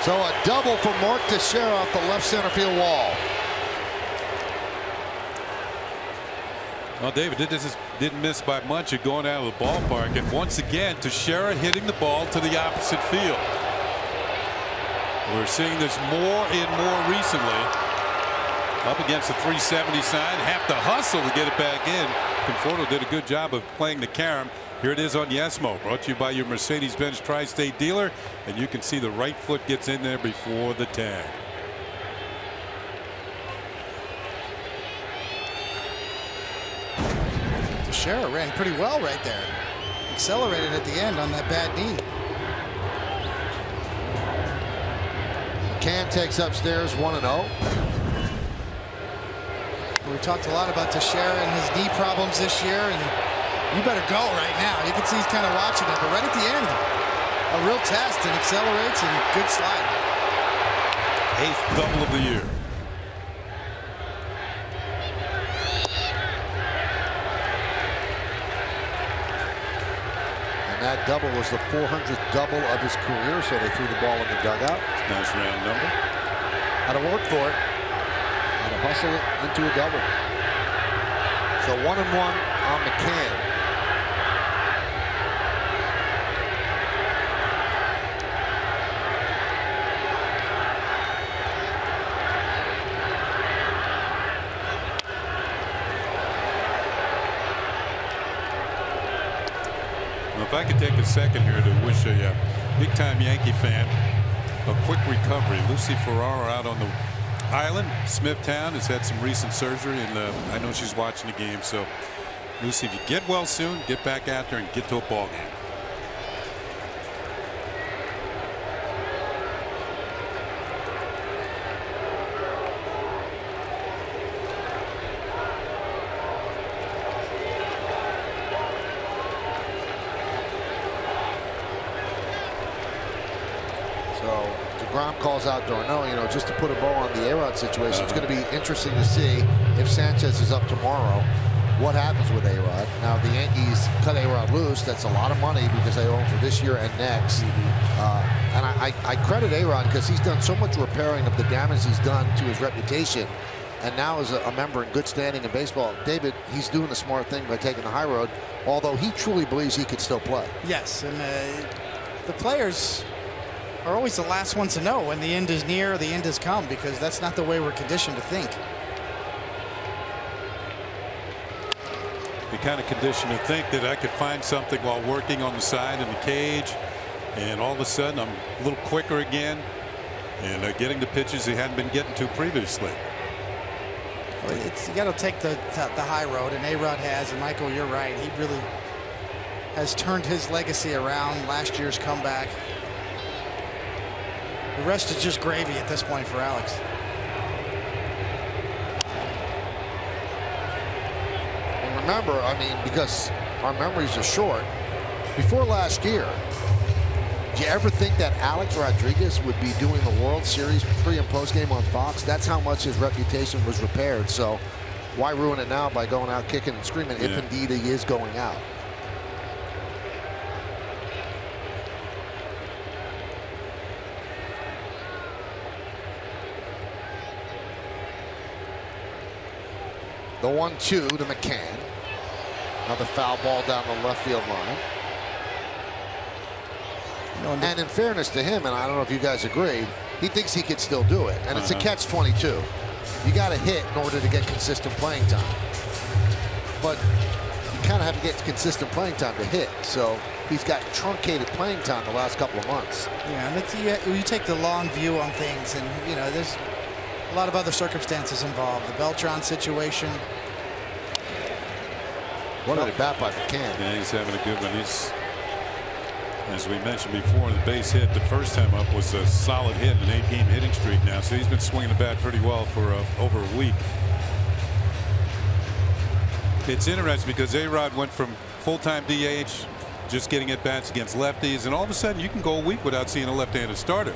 [SPEAKER 2] So a double for Mark Teixeira off the left center field wall.
[SPEAKER 8] Well, David, this didn't miss by much at going out of the ballpark. And once again, Teixeira hitting the ball to the opposite field. We're seeing this more and more recently. Up against the 370 sign. Have to hustle to get it back in. Conforto did a good job of playing the carom. Here it is on Yesmo. Brought to you by your Mercedes-Benz Tri-State dealer. And you can see the right foot gets in there before the tag.
[SPEAKER 4] Teixeira ran pretty well right there. Accelerated at the end on that bad knee.
[SPEAKER 2] McCann takes upstairs 1-0.
[SPEAKER 4] We talked a lot about Teixeira and his knee problems this year, and you better go right now. You can see he's kind of watching it, but right at the end, a real test, and accelerates and good slide.
[SPEAKER 8] 8th double of the year.
[SPEAKER 2] That double was the 400th double of his career, so they threw the ball in the dugout.
[SPEAKER 8] Nice round number.
[SPEAKER 2] Had to work for it. Had to hustle it into a double. So 1-1 on McCann.
[SPEAKER 8] If I could take a second here to wish a big-time Yankee fan a quick recovery. Lucy Ferraro out on the island. Smithtown has had some recent surgery, and I know she's watching the game. So, Lucy, if you get well soon, get back out there and get to a ball game.
[SPEAKER 2] DeGrom calls out Darno, you know, just to put a bow on the A-Rod situation. It's going to be interesting to see if Sanchez is up tomorrow, what happens with A-Rod. Now, the Yankees cut A-Rod loose. That's a lot of money because they owe him for this year and next. And I credit A-Rod because he's done so much repairing of the damage he's done to his reputation and now is a member in good standing in baseball. David, he's doing the smart thing by taking the high road, although he truly believes he could still play.
[SPEAKER 4] Yes, and the players are always the last ones to know when the end is near or the end has come, because that's not the way we're conditioned to think.
[SPEAKER 8] You're kind of conditioned to think that I could find something while working on the side in the cage, and all of a sudden I'm a little quicker again and getting the pitches he hadn't been getting to previously.
[SPEAKER 4] Well, you got to take the high road, and A-Rod has, and Michael, you're right. He really has turned his legacy around. Last year's comeback. The rest is just gravy at this point for Alex.
[SPEAKER 2] And remember, I mean, because our memories are short, before last year, did you ever think that Alex Rodriguez would be doing the World Series pre and post game on Fox? That's how much his reputation was repaired. So why ruin it now by going out kicking and screaming if indeed he is going out? The 1-2 to McCann. Another foul ball down the left field line. And in fairness to him, and I don't know if you guys agree, he thinks he could still do it. And it's a catch-22. You got to hit in order to get consistent playing time. But you kind of have to get consistent playing time to hit. So he's got truncated playing time the last couple of months.
[SPEAKER 4] Yeah, and you take the long view on things, and you know there's a lot of other circumstances involved. The Beltran situation.
[SPEAKER 2] What a bat by McCann.
[SPEAKER 8] Yeah, he's having a good one. He's, as we mentioned before, the base hit the first time up was a solid hit, an 8-game hitting streak now. So he's been swinging the bat pretty well for over a week. It's interesting because A-Rod went from full-time DH, just getting at bats against lefties, and all of a sudden you can go a week without seeing a left-handed starter,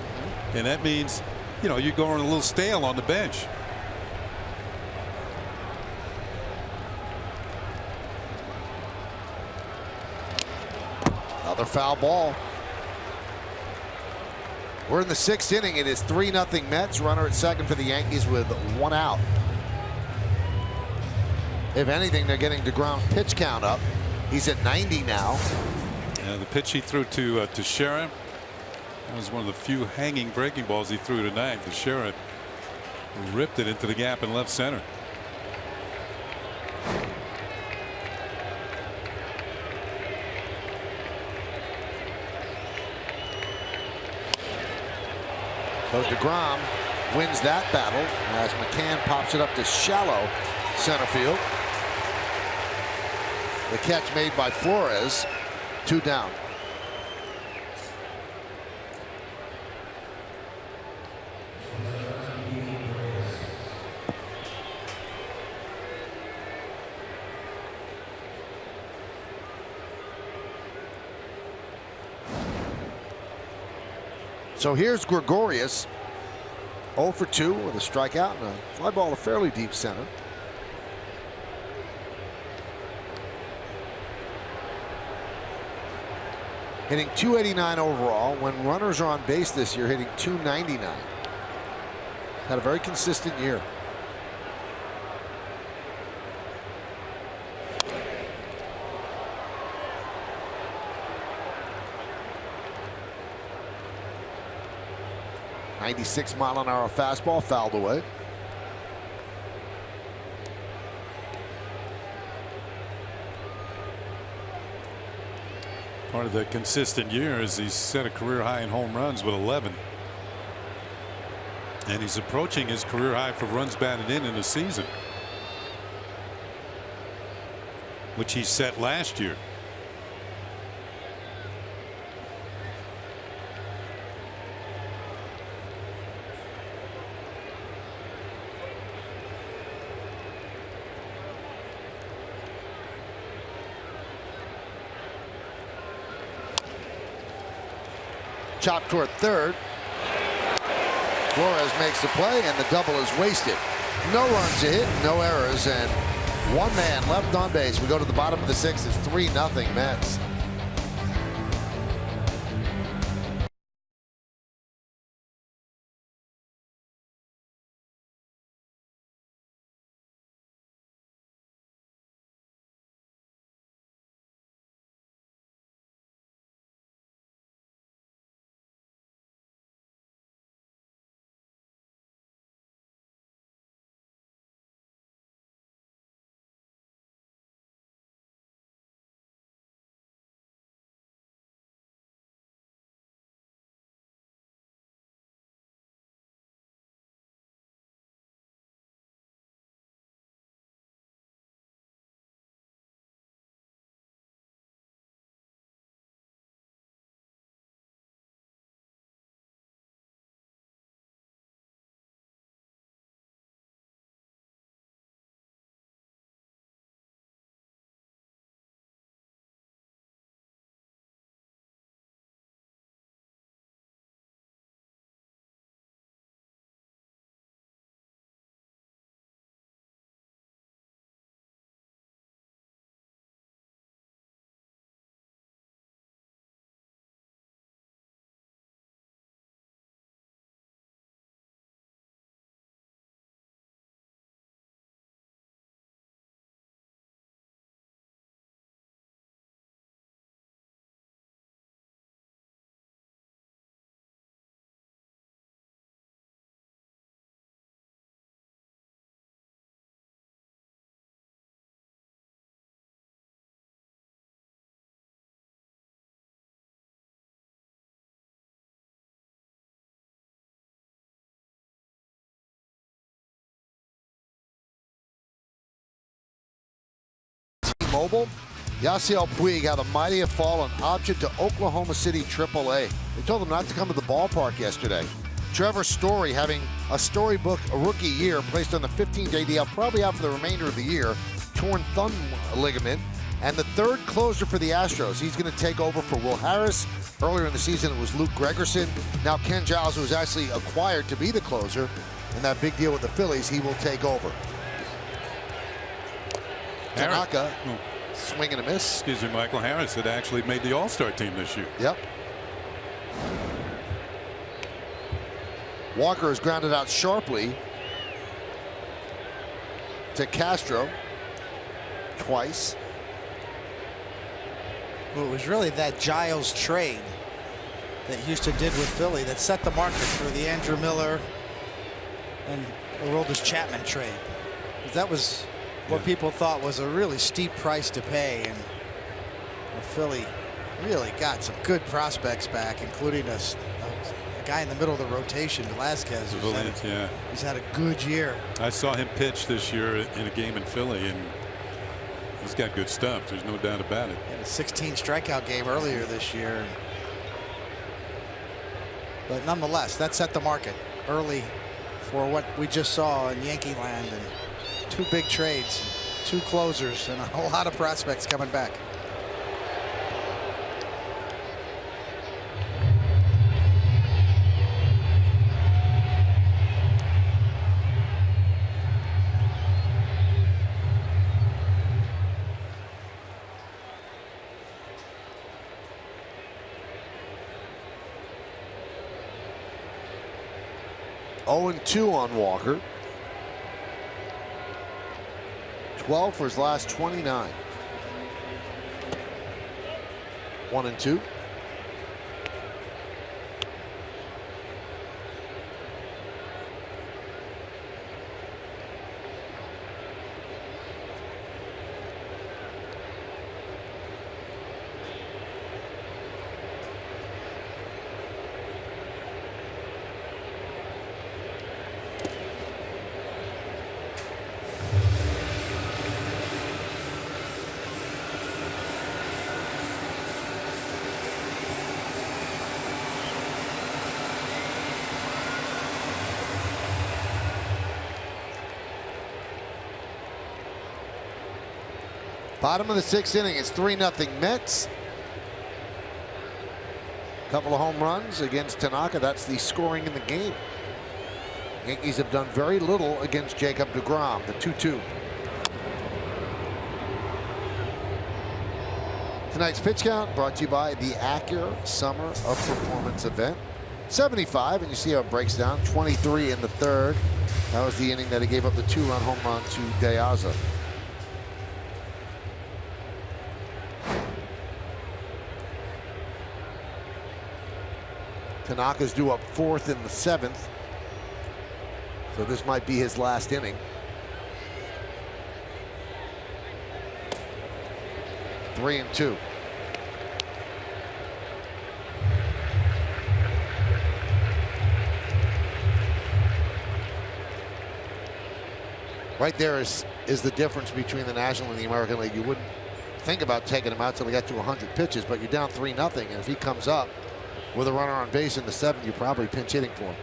[SPEAKER 8] and that means, you know, you're going a little stale on the bench.
[SPEAKER 2] Another foul ball. We're in the 6th inning. It is 3-0 Mets. Runner at second for the Yankees with 1 out. If anything, they're getting DeGrom's pitch count up. He's at 90 now.
[SPEAKER 8] Yeah, the pitch he threw to Teixeira, that was one of the few hanging breaking balls he threw tonight. Teixeira ripped it into the gap in left center.
[SPEAKER 2] So DeGrom wins that battle as McCann pops it up to shallow center field. The catch made by Flores. 2 down. So here's Gregorius, 0 for 2 with a strikeout and a fly ball to fairly deep center. Hitting .289 overall. When runners are on base this year, hitting .299. Had a very consistent year. .96-mile-an-hour fastball fouled away.
[SPEAKER 8] Part of the consistent year is he's set a career high in home runs with 11. And he's approaching his career high for runs batted in a season, which he set last year.
[SPEAKER 2] Chopped toward third. Flores makes the play, and the double is wasted. No runs to hit, no errors, and 1 man left on base. We go to the bottom of the 6th. It's 3-0 Mets. T-Mobile. Yasiel Puig, how the mighty have fallen. Option to Oklahoma City AAA. They told him not to come to the ballpark yesterday. Trevor Story having a storybook rookie year, placed on the 15-day DL, probably out for the remainder of the year. Torn thumb ligament. And the third closer for the Astros. He's going to take over for Will Harris. Earlier in the season, it was Luke Gregerson. Now Ken Giles, who was actually acquired to be the closer in that big deal with the Phillies, he will take over. Tanaka, swing and a miss.
[SPEAKER 8] Excuse me, Michael Harris had actually made the All-Star team this year.
[SPEAKER 2] Yep. Walker is grounded out sharply to Castro twice.
[SPEAKER 9] Well, it was really that Giles trade that Houston did with Philly that set the market for the Andrew Miller and Aroldis Chapman trade. That was what people thought was a really steep price to pay, and Philly really got some good prospects back, including a guy in the middle of the rotation, Velasquez. He's had a good year.
[SPEAKER 8] I saw him pitch this year in a game in Philly, and he's got good stuff. There's no doubt about it.
[SPEAKER 9] He had a 16 strikeout game earlier this year. But nonetheless, that set the market early for what we just saw in Yankee land, and 2 big trades, 2 closers, and a lot of prospects coming back.
[SPEAKER 2] And 2 on Walker. 12 for his last 29. 1-2. Bottom of the 6th inning, it's 3-0 Mets. Couple of home runs against Tanaka. That's the scoring in the game. Yankees have done very little against Jacob deGrom. The 2-2. Tonight's pitch count brought to you by the Acura Summer of Performance event. 75, and you see how it breaks down. 23 in the 3rd. That was the inning that he gave up the 2-run home run to De Aza. Tanaka's due up 4th in the 7th. So this might be his last inning. 3-2. Right there is the difference between the National and the American League. You wouldn't think about taking him out until he got to 100 pitches, but you're down 3-0, and if he comes up with a runner on base in the 7th, you're probably pinch hitting for him.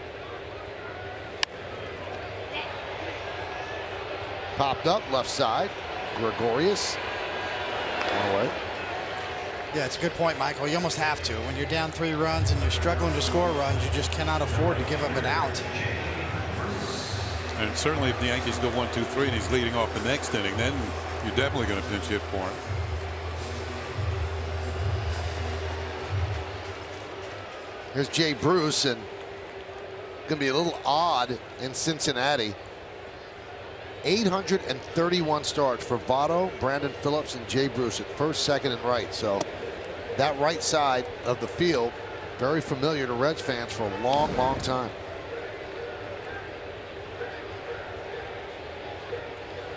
[SPEAKER 2] Popped up left side. Gregorius. Away.
[SPEAKER 9] Yeah, it's a good point, Michael. You almost have to. When you're down 3 runs and you're struggling to score runs, you just cannot afford to give up an out.
[SPEAKER 8] And certainly if the Yankees go 1-2-3 and he's leading off the next inning, then you're definitely going to pinch hit for him.
[SPEAKER 2] Here's Jay Bruce, and going to be a little odd in Cincinnati. 831 starts for Votto, Brandon Phillips, and Jay Bruce at first, second, and right. So that right side of the field, very familiar to Reds fans for a long, long time.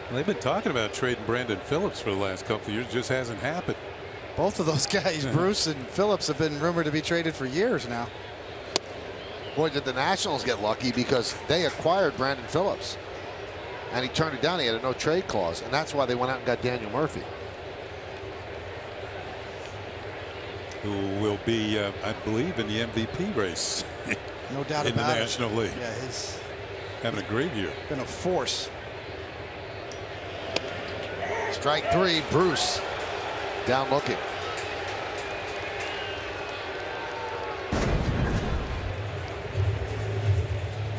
[SPEAKER 8] Well, they've been talking about trading Brandon Phillips for the last couple of years. It just hasn't happened.
[SPEAKER 9] Both of those guys, Bruce and Phillips, have been rumored to be traded for years now.
[SPEAKER 2] Boy, did the Nationals get lucky, because they acquired Brandon Phillips. And he turned it down. He had a no-trade clause. And that's why they went out and got Daniel Murphy.
[SPEAKER 8] who will be, I believe, in the MVP race.
[SPEAKER 9] No doubt
[SPEAKER 8] in
[SPEAKER 9] about
[SPEAKER 8] the National League.
[SPEAKER 9] Yeah, he's
[SPEAKER 8] having a great year.
[SPEAKER 9] Been a force.
[SPEAKER 2] Strike 3, Bruce down looking.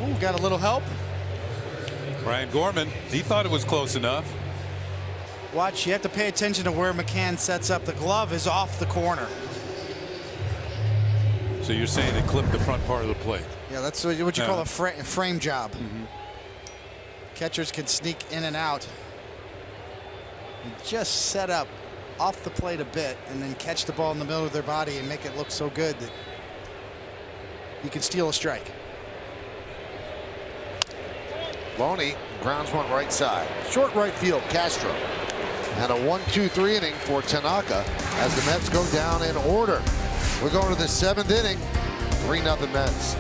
[SPEAKER 9] Ooh, got a little help.
[SPEAKER 8] Brian Gorman, he thought it was close enough.
[SPEAKER 9] Watch, you have to pay attention to where McCann sets up. The glove is off the corner.
[SPEAKER 8] So you're saying it clipped the front part of the plate?
[SPEAKER 9] Yeah, that's what you call a frame job. Catchers can sneak in and out and just set up off the plate a bit and then catch the ball in the middle of their body and make it look so good that you can steal a strike.
[SPEAKER 2] Loney grounds one right side. Short right field, Castro. And a 1-2-3 inning for Tanaka as the Mets go down in order. We're going to the 7th inning. 3-0 Mets.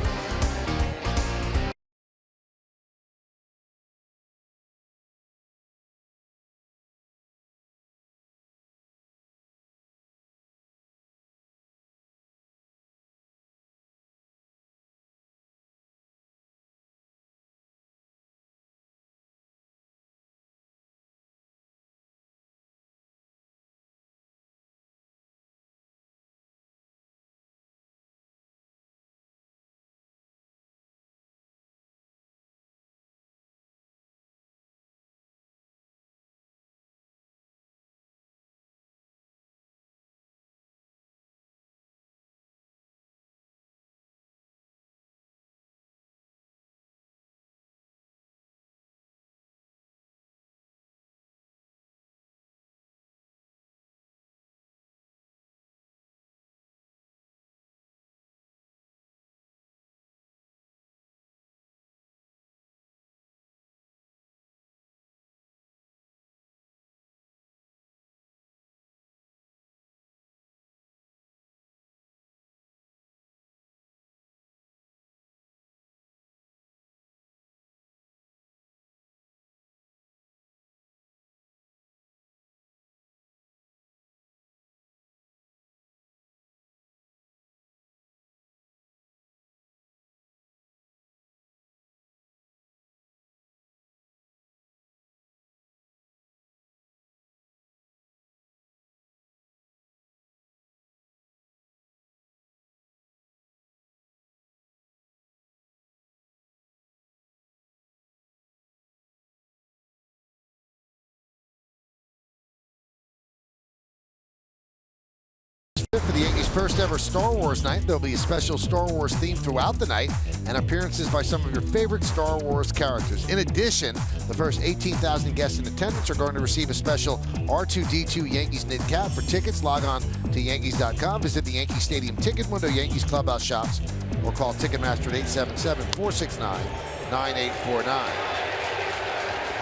[SPEAKER 2] For the Yankees' first ever Star Wars night, there'll be a special Star Wars theme throughout the night and appearances by some of your favorite Star Wars characters. In addition, the first 18,000 guests in attendance are going to receive a special R2-D2 Yankees knit cap. For tickets, log on to Yankees.com, visit the Yankee Stadium ticket window, Yankees clubhouse shops, or call Ticketmaster at 877-469-9849.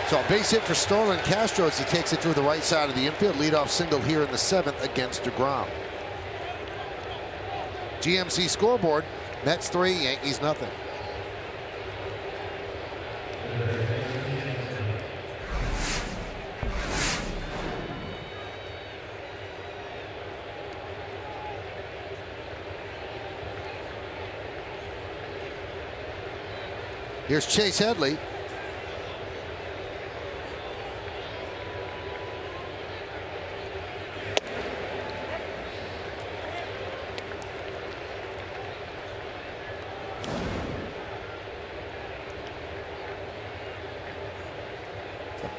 [SPEAKER 2] So a base hit for Starlin Castro as he takes it through the right side of the infield. Leadoff single here in the 7th against DeGrom. GMC scoreboard, Mets 3, Yankees nothing. Here's Chase Headley.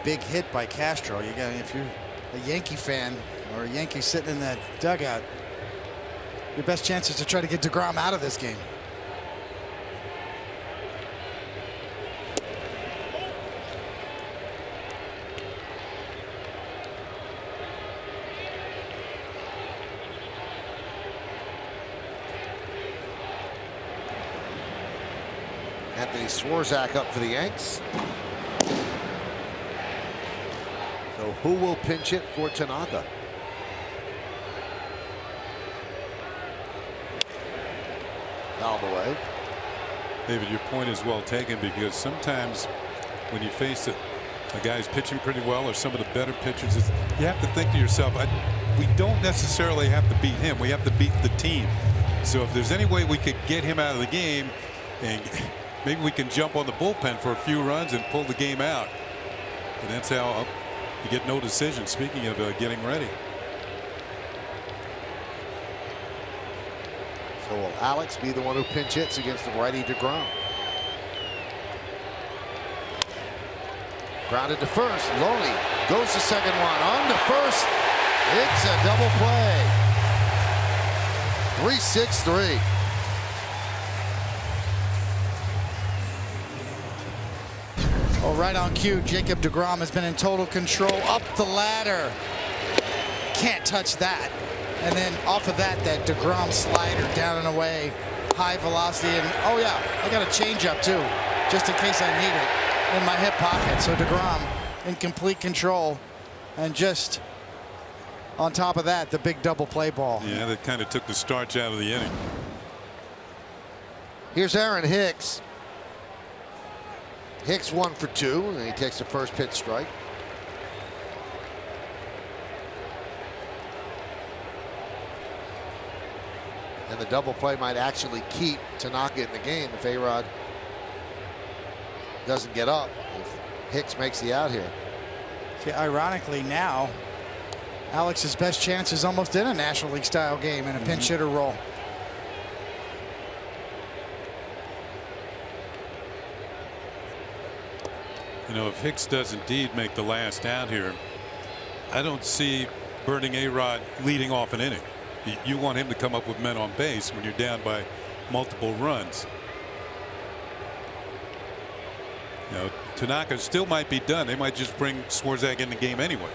[SPEAKER 9] Big hit by Castro. You got, if you're a Yankee fan or a Yankee sitting in that dugout, your best chance is to try to get DeGrom out of this game.
[SPEAKER 2] Anthony Swarzak up for the Yanks. So who will pinch it for Tanaka? Out of the way.
[SPEAKER 8] David, your point is well taken, because sometimes when you face a a guy's pitching pretty well or some of the better pitchers, you have to think to yourself, we don't necessarily have to beat him. We have to beat the team. So if there's any way we could get him out of the game, and maybe we can jump on the bullpen for a few runs and pull the game out. And that's how you get no decision. Speaking of getting ready.
[SPEAKER 2] So will Alex be the one who pinch hits against the righty DeGrom? Grounded to first. Loney goes to second one. On to first. It's a double play. 3-6-3.
[SPEAKER 9] Oh, right on cue. Jacob DeGrom has been in total control up the ladder. Can't touch that. And then off of that DeGrom slider down and away. High velocity. And oh yeah, I got a changeup too, just in case I need it, in my hip pocket. So DeGrom in complete control, and just on top of that, the big double play ball.
[SPEAKER 8] Yeah, that kind of took the starch out of the inning.
[SPEAKER 2] Here's Aaron Hicks. Hicks 1 for 2, and he takes the first pitch strike. And the double play might actually keep Tanaka in the game if A-Rod doesn't get up, if Hicks makes the out here.
[SPEAKER 9] See, ironically now, Alex's best chance is almost in a National League style game in a pinch hitter role.
[SPEAKER 8] You know, if Hicks does indeed make the last out here, I don't see burning A-Rod leading off an inning. You want him to come up with men on base when you're down by multiple runs. You know, Tanaka still might be done. They might just bring Swarzak in the game anyway.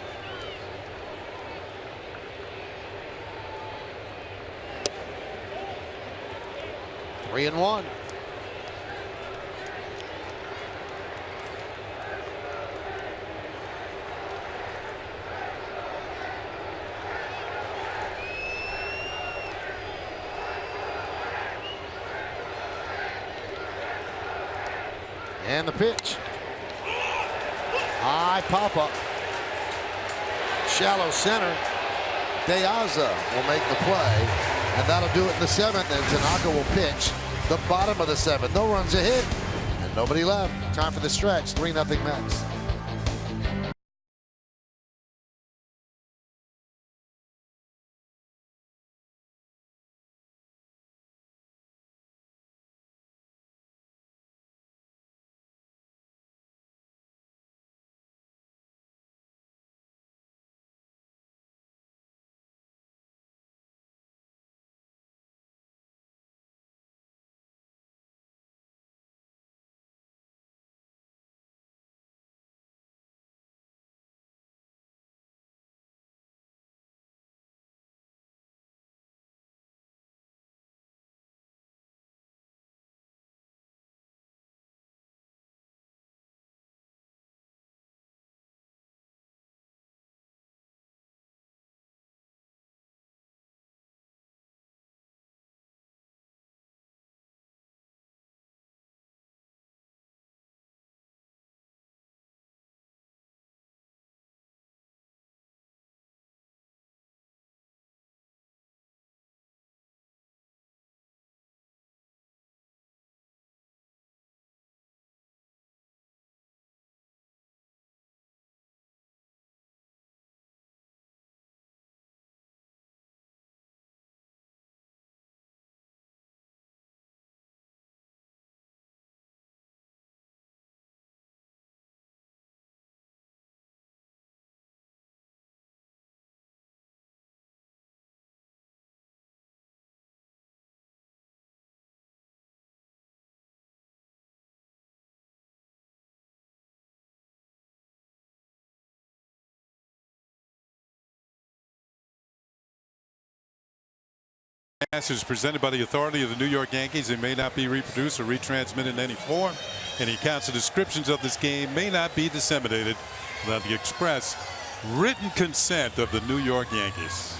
[SPEAKER 2] Three and one. And the pitch. High pop-up. Shallow center. De Aza will make the play, and that'll do it in the seventh, and Tanaka will pitch the bottom of the seventh. No runs ahead, and nobody left. Time for the stretch. 3-0 Mets.
[SPEAKER 8] Is presented by the authority of the New York Yankees. It may not be reproduced or retransmitted in any form. Any accounts or descriptions of this game may not be disseminated without the express written consent of the New York Yankees.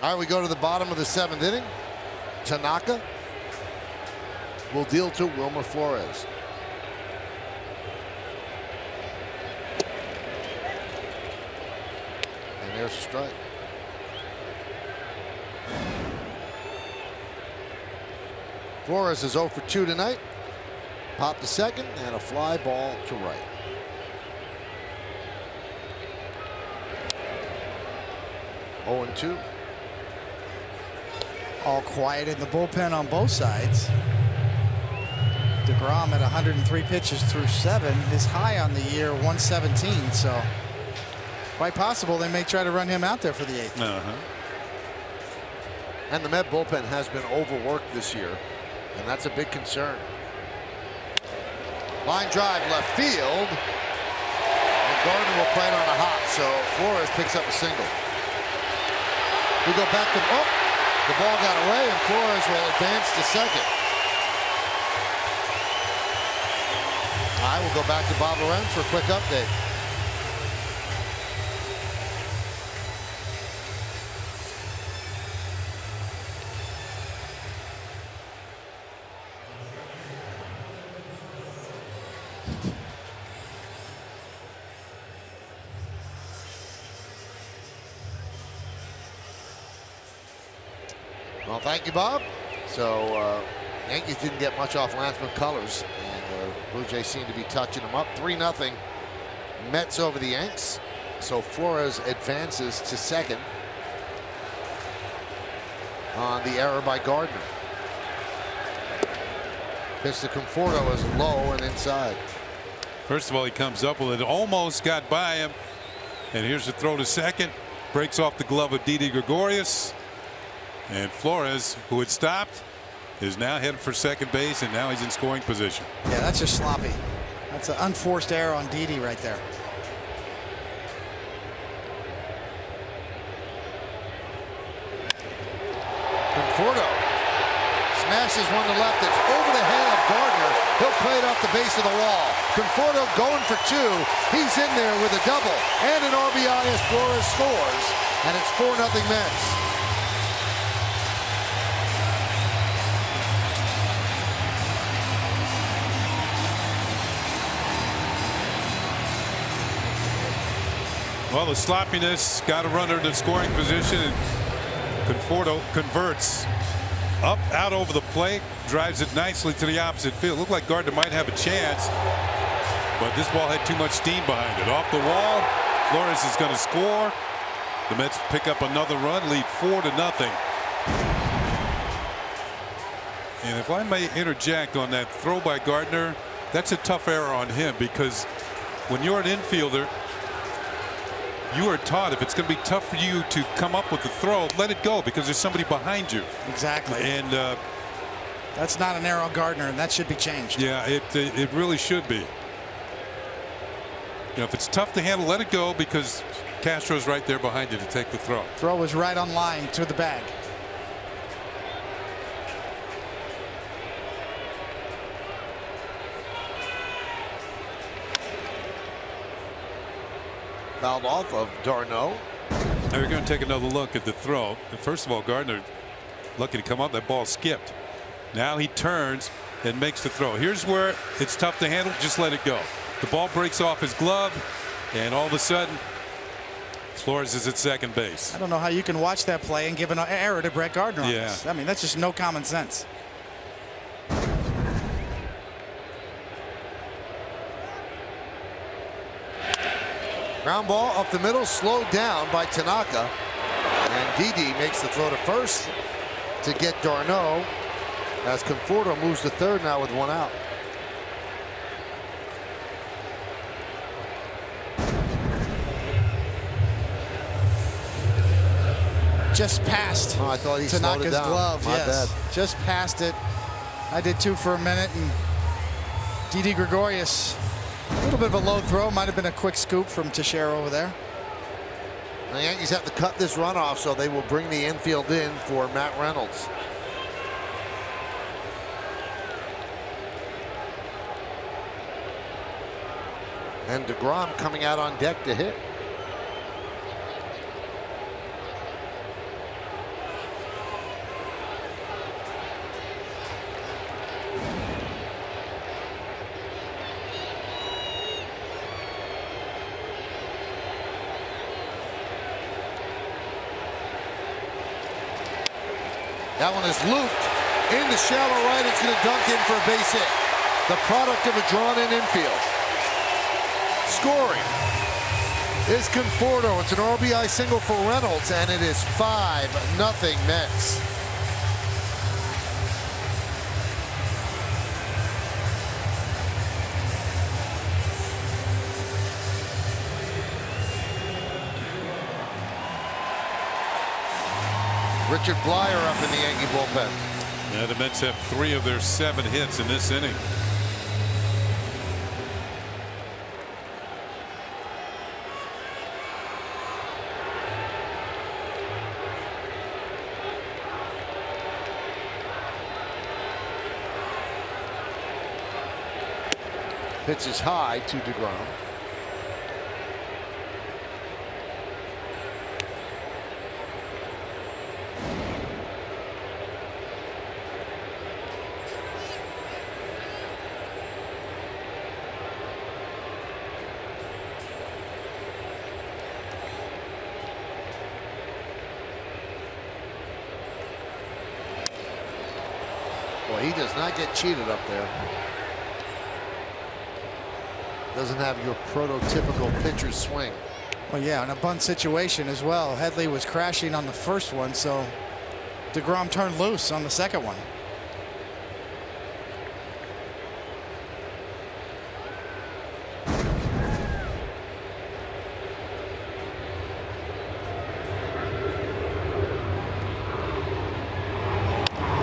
[SPEAKER 2] All right, we go to the bottom of the seventh inning. Tanaka will deal to Wilmer Flores. And there's a strike. Flores is 0 for 2 tonight. Pop to second and a fly ball to right. Oh and 2.
[SPEAKER 9] All quiet in the bullpen on both sides. DeGrom at 103 pitches through 7. His high on the year 117. So quite possible they may try to run him out there for the 8th.
[SPEAKER 2] And the Met bullpen has been overworked this year, and that's a big concern. Line drive left field, and Gardner will play it on a hop, so Flores picks up a single. We go back to, the ball got away, and Flores will advance to second. I will go back to Bob Lorenz for a quick update. Well, thank you, Bob. So Yankees didn't get much off Lance McCullers, and Blue Jays seem to be touching them up. 3-0 Mets over the Yanks. So Flores advances to second on the error by Gardner. Pitch to Conforto is low and inside.
[SPEAKER 8] First of all, he comes up with it, almost got by him, and here's the throw to second. Breaks off the glove of Didi Gregorius. And Flores, who had stopped, is now headed for second base, and now he's in scoring position.
[SPEAKER 9] Yeah, that's just sloppy. That's an unforced error on Didi right there.
[SPEAKER 2] Conforto smashes one to left. It's over the head of Gardner. He'll play it off the base of the wall. Conforto going for 2. He's in there with a double and an RBI as Flores scores, and it's 4-0 Mets.
[SPEAKER 8] Well, the sloppiness got a runner in scoring position, and Conforto converts up out over the plate, drives it nicely to the opposite field. Looked like Gardner might have a chance, but this ball had too much steam behind it. Off the wall, Flores is going to score. The Mets pick up another run, lead 4-0. And if I may interject on that throw by Gardner, that's a tough error on him, because when you're an infielder, you are taught if it's going to be tough for you to come up with the throw, let it go, because there's somebody behind you.
[SPEAKER 9] Exactly.
[SPEAKER 8] And
[SPEAKER 9] that's not an error on Gardner, and that should be changed.
[SPEAKER 8] Yeah, it really should be. You know, if it's tough to handle, let it go, because Castro's right there behind you to take the throw.
[SPEAKER 9] Throw was right on line to the bag.
[SPEAKER 2] Fouled off of Darno.
[SPEAKER 8] Now we're going to take another look at the throw. And first of all, Gardner lucky to come up. That ball skipped. Now he turns and makes the throw. Here's where it's tough to handle. Just let it go. The ball breaks off his glove, and all of a sudden Flores is at second base.
[SPEAKER 9] I don't know how you can watch that play and give an error to Brett Gardner on this. I mean, that's just no common sense.
[SPEAKER 2] Ground ball up the middle, slowed down by Tanaka, and Didi makes the throw to first to get Darno, as Conforto moves to third now with 1 out.
[SPEAKER 9] Just passed
[SPEAKER 2] I thought he
[SPEAKER 9] Tanaka's
[SPEAKER 2] slowed it down.
[SPEAKER 9] glove.
[SPEAKER 2] My
[SPEAKER 9] Yes,
[SPEAKER 2] bad.
[SPEAKER 9] just passed it. I did too for a minute, and Didi Gregorius, a little bit of a low throw, might have been a quick scoop from Teixeira over there.
[SPEAKER 2] The Yankees have to cut this run off, so they will bring the infield in for Matt Reynolds. And DeGrom coming out on deck to hit. That one is looped into shallow right. It's going to dunk in for a base hit. The product of a drawn-in infield. Scoring is Conforto. It's an RBI single for Reynolds, and it is 5-0 Mets. Richard Blyer up in the Yankee bullpen.
[SPEAKER 8] Yeah, the Mets have 3 of their 7 hits in this inning.
[SPEAKER 2] Pitch is high to DeGrom. Boy, he does not get cheated up there. Doesn't have your prototypical pitcher's swing.
[SPEAKER 9] Well, yeah, in a bunt situation as well. Headley was crashing on the first one, so DeGrom turned loose on the second one.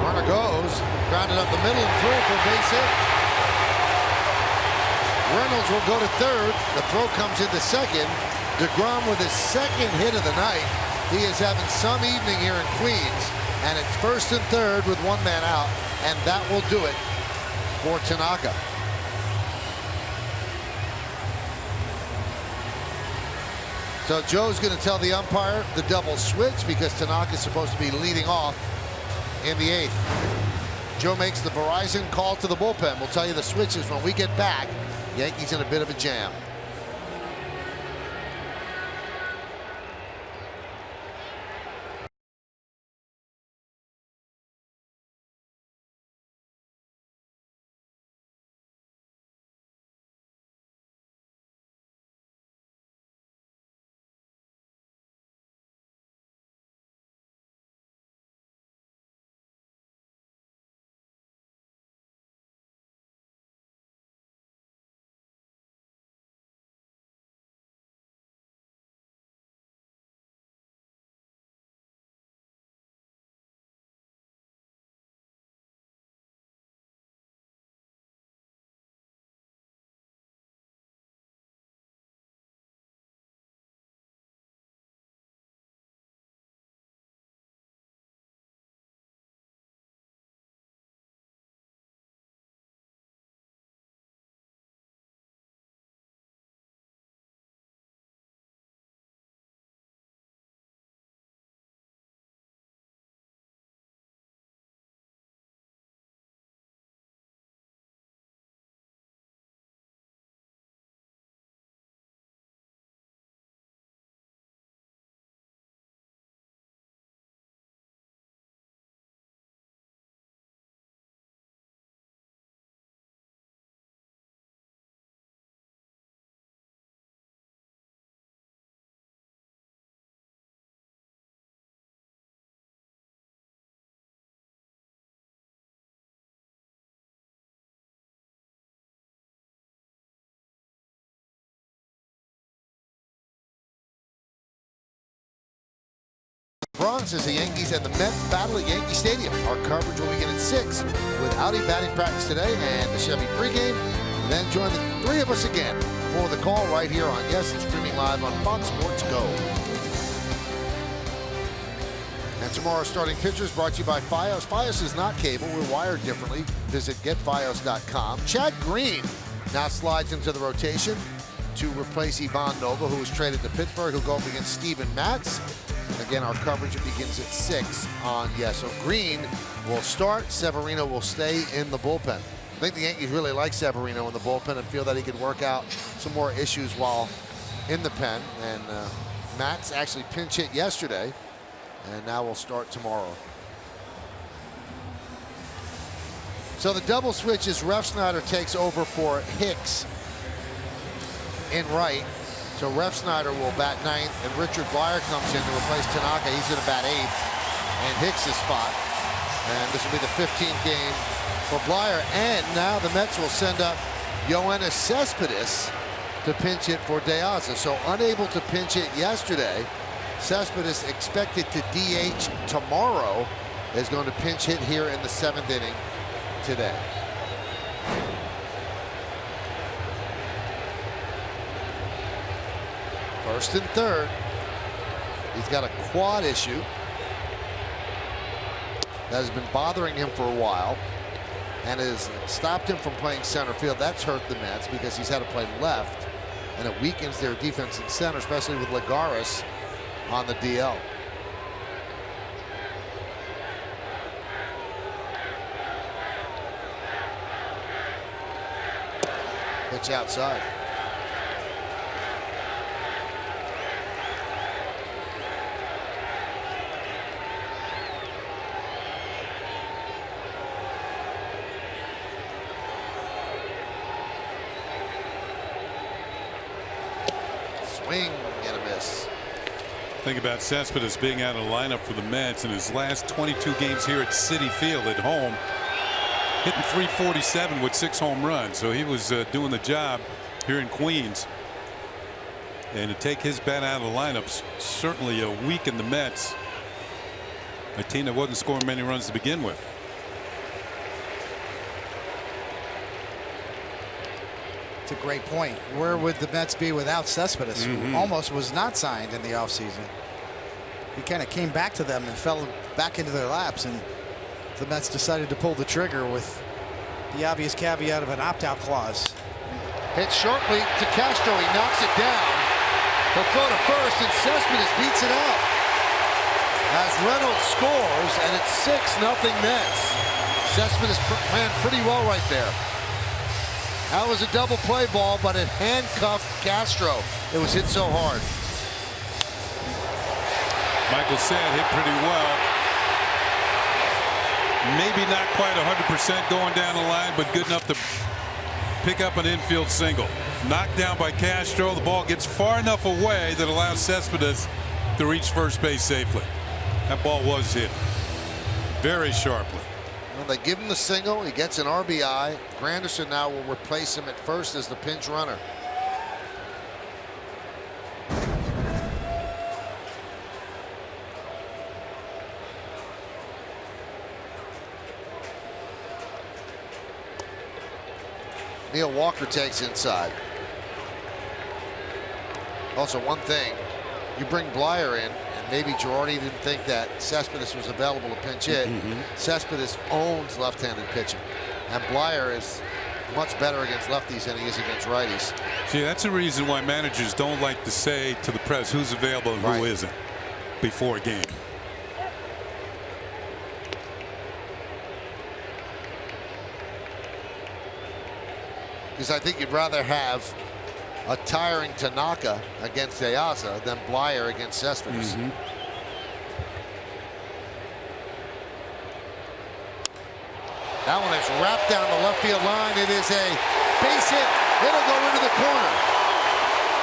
[SPEAKER 2] Runner goes, grounded up the middle and through for a base hit. Reynolds will go to third. The throw comes into second. DeGrom with his second hit of the night. He is having some evening here in Queens. And it's first and third with 1 man out. And that will do it for Tanaka. So Joe's going to tell the umpire the double switch because Tanaka is supposed to be leading off in the 8th. Joe makes the Verizon call to the bullpen. We'll tell you the switches when we get back. Yankees in a bit of a jam. Bronx as the Yankees and the Mets battle at Yankee Stadium. Our coverage will begin at 6 with Audi batting practice today and the Chevy pregame. Then join the 3 of us again for the call right here on Yes, it's streaming live on Fox Sports Go. And tomorrow's starting pitchers brought to you by Fios. Fios is not cable. We're wired differently. Visit getfios.com. Chad Green now slides into the rotation to replace Ivan Nova, who was traded to Pittsburgh. He'll go up against Steven Matz. Again, our coverage begins at 6 on Yes. So Green will start. Severino will stay in the bullpen. I think the Yankees really like Severino in the bullpen and feel that he could work out some more issues while in the pen. And Matz actually pinch hit yesterday, and now will start tomorrow. So the double switch is Refsnyder takes over for Hicks in right. So Refsnyder will bat 9th, and Richard Blyer comes in to replace Tanaka. He's going to bat 8th, and Hicks' spot. And this will be the 15th game for Blyer. And now the Mets will send up Yoenis Cespedes to pinch hit for De Aza. So unable to pinch hit yesterday, Cespedes expected to DH tomorrow is going to pinch hit here in the 7th inning today. First and third. He's got a quad issue that has been bothering him for a while and has stopped him from playing center field. That's hurt the Mets because he's had to play left, and it weakens their defense in center, especially with Lagares on the DL. Pitch outside. Swing and a miss.
[SPEAKER 8] Think about Cespedes being out of the lineup for the Mets in his last 22 games here at Citi Field at home, hitting .347 with 6 home runs. So he was doing the job here in Queens. And to take his bat out of the lineup certainly weakened the Mets, a team that wasn't scoring many runs to begin with.
[SPEAKER 9] It's a great point. Where would the Mets be without Cespedes, who almost was not signed in the offseason? He kind of came back to them and fell back into their laps, and the Mets decided to pull the trigger with the obvious caveat of an opt-out clause.
[SPEAKER 2] Hit shortly to Castro. He knocks it down. He'll throw to first, and Cespedes beats it out as Reynolds scores, and it's 6-0 Mets. Cespedes ran pretty well right there. That was a double play ball, but it handcuffed Castro. It was hit so hard.
[SPEAKER 8] Michael said hit pretty well. Maybe not quite 100% going down the line, but good enough to pick up an infield single. Knocked down by Castro. The ball gets far enough away that allows Cespedes to reach first base safely. That ball was hit very sharply.
[SPEAKER 2] Well, they give him the single. He gets an RBI. Granderson now will replace him at first as the pinch runner. Neil Walker takes inside. Also, one thing, you bring Blyer in, and maybe Girardi didn't think that Cespedes was available to pinch hit. Cespedes owns left-handed pitching, and Blyer is much better against lefties than he is against righties.
[SPEAKER 8] See, that's a reason why managers don't like to say to the press who's available and who isn't before a game.
[SPEAKER 2] Because I think you'd rather have a tiring Tanaka against De Aza than Blyer against Cespedes. That one is wrapped down the left field line. It is a base hit. It'll go into the corner.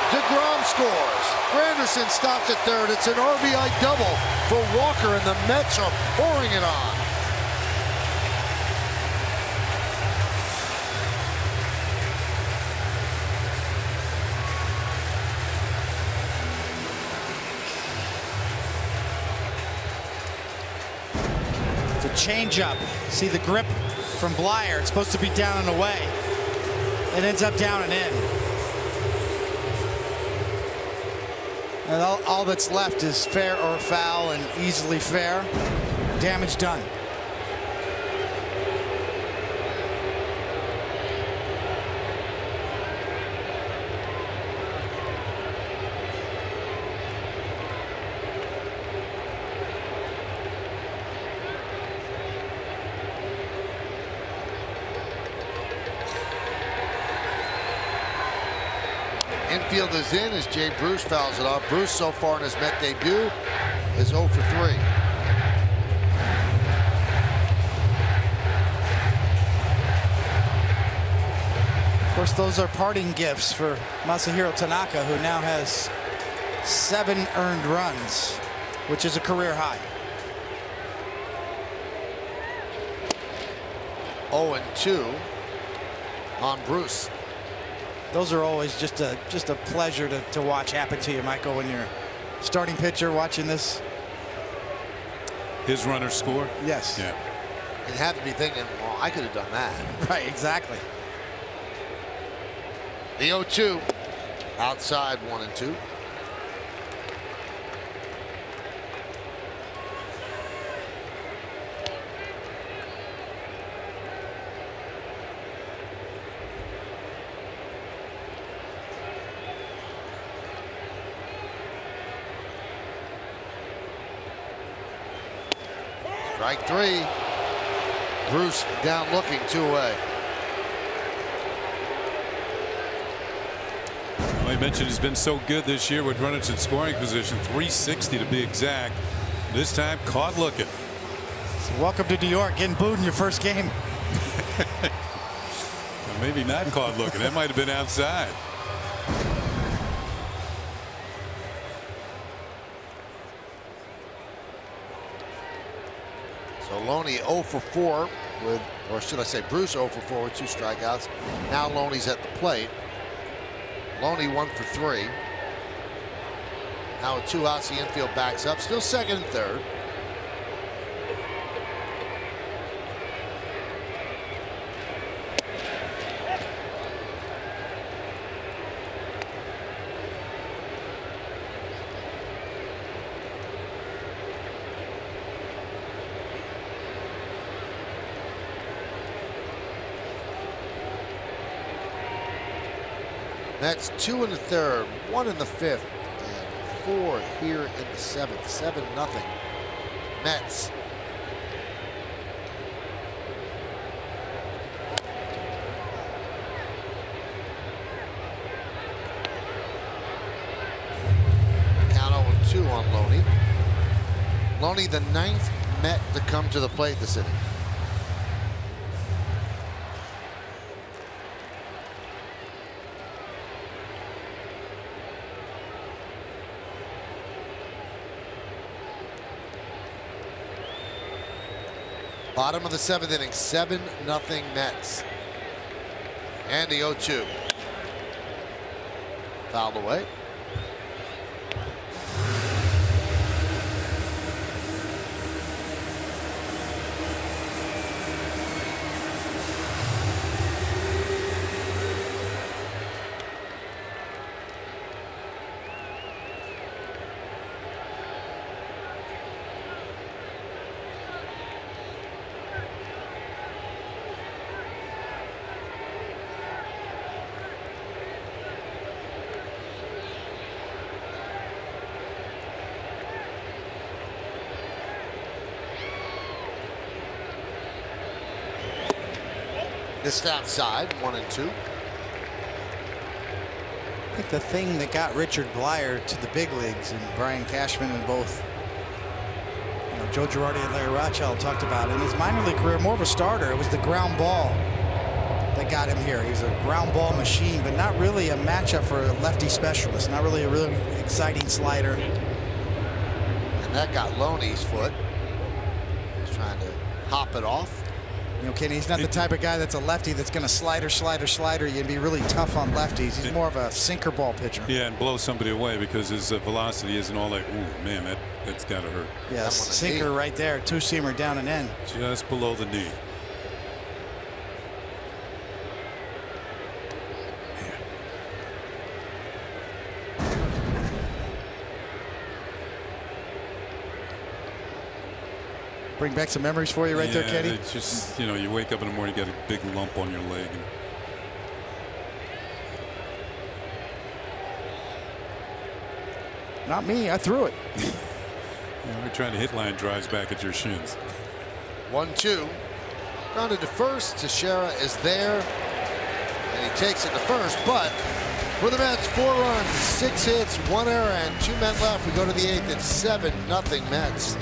[SPEAKER 2] DeGrom scores. Granderson stops at third. It's an RBI double for Walker, and the Mets are pouring it on.
[SPEAKER 9] Changeup. See the grip from Blyer. It's supposed to be down and away. It ends up down and in. And all that's left is fair or foul, and easily fair. Damage done.
[SPEAKER 2] Infield is in as Jay Bruce fouls it off. Bruce so far in his Met debut is 0 for 3.
[SPEAKER 9] course, those are parting gifts for Masahiro Tanaka, who now has 7 earned runs, which is a career high.
[SPEAKER 2] 0-2 on Bruce.
[SPEAKER 9] Those are always just a pleasure to watch happen to you, Michael, when you're starting pitcher watching this.
[SPEAKER 8] His runners score?
[SPEAKER 9] Yes.
[SPEAKER 8] Yeah.
[SPEAKER 2] You have to be thinking, well, I could have done that.
[SPEAKER 9] Right, exactly.
[SPEAKER 2] The 0-2 outside 1-2. Strike 3. Bruce down looking, 2 away.
[SPEAKER 8] Well, you mentioned he's been so good this year with runners in scoring position, 360 to be exact. This time caught looking.
[SPEAKER 9] So welcome to New York, getting booed in your first game.
[SPEAKER 8] Well, maybe not caught looking. That might have been outside.
[SPEAKER 2] So Loney 0 for 4 with, or should I say Bruce 0 for 4 with 2 strikeouts. Now Loney's at the plate. Loney 1 for 3. Now with 2 outs, the infield backs up. Still second and third. Mets 2 in the third, 1 in the fifth, and 4 here in the seventh. 7-0 Mets. Count 0-2 on Loney. Loney, the 9th Met to come to the plate this inning. Bottom of the 7th inning, 7-0 Mets. And the 0-2. Fouled away. Missed outside, 1-2.
[SPEAKER 9] I think the thing that got Richard Blyer to the big leagues, and Brian Cashman and both, you know, Joe Girardi and Larry Rothschild talked about in his minor league career, more of a starter. It was the ground ball that got him here. He's a ground ball machine, but not really a matchup for a lefty specialist. Not really a really exciting slider.
[SPEAKER 2] And that got Loney's foot. He's trying to hop it off.
[SPEAKER 9] You know, Kenny, he's not the type of guy that's a lefty that's going to slider. You'd be really tough on lefties. He's more of a sinker ball pitcher.
[SPEAKER 8] Yeah, and blow somebody away because his velocity isn't all that. Ooh, man, that's got to hurt.
[SPEAKER 9] Yeah, sinker right there, 2-seamer down and in.
[SPEAKER 8] Just below the knee.
[SPEAKER 9] Bring back some memories for you right there, Kenny.
[SPEAKER 8] It's just, you know, you wake up in the morning, you got a big lump on your leg.
[SPEAKER 9] Not me, I threw it.
[SPEAKER 8] We're trying to hit line drives back at your shins.
[SPEAKER 2] 1-2. Grounded to first. Teixeira is there. And he takes it to first, but for the Mets, 4 runs, 6 hits, 1 error, and 2 men left. We go to the 8th. It's 7-0 Mets.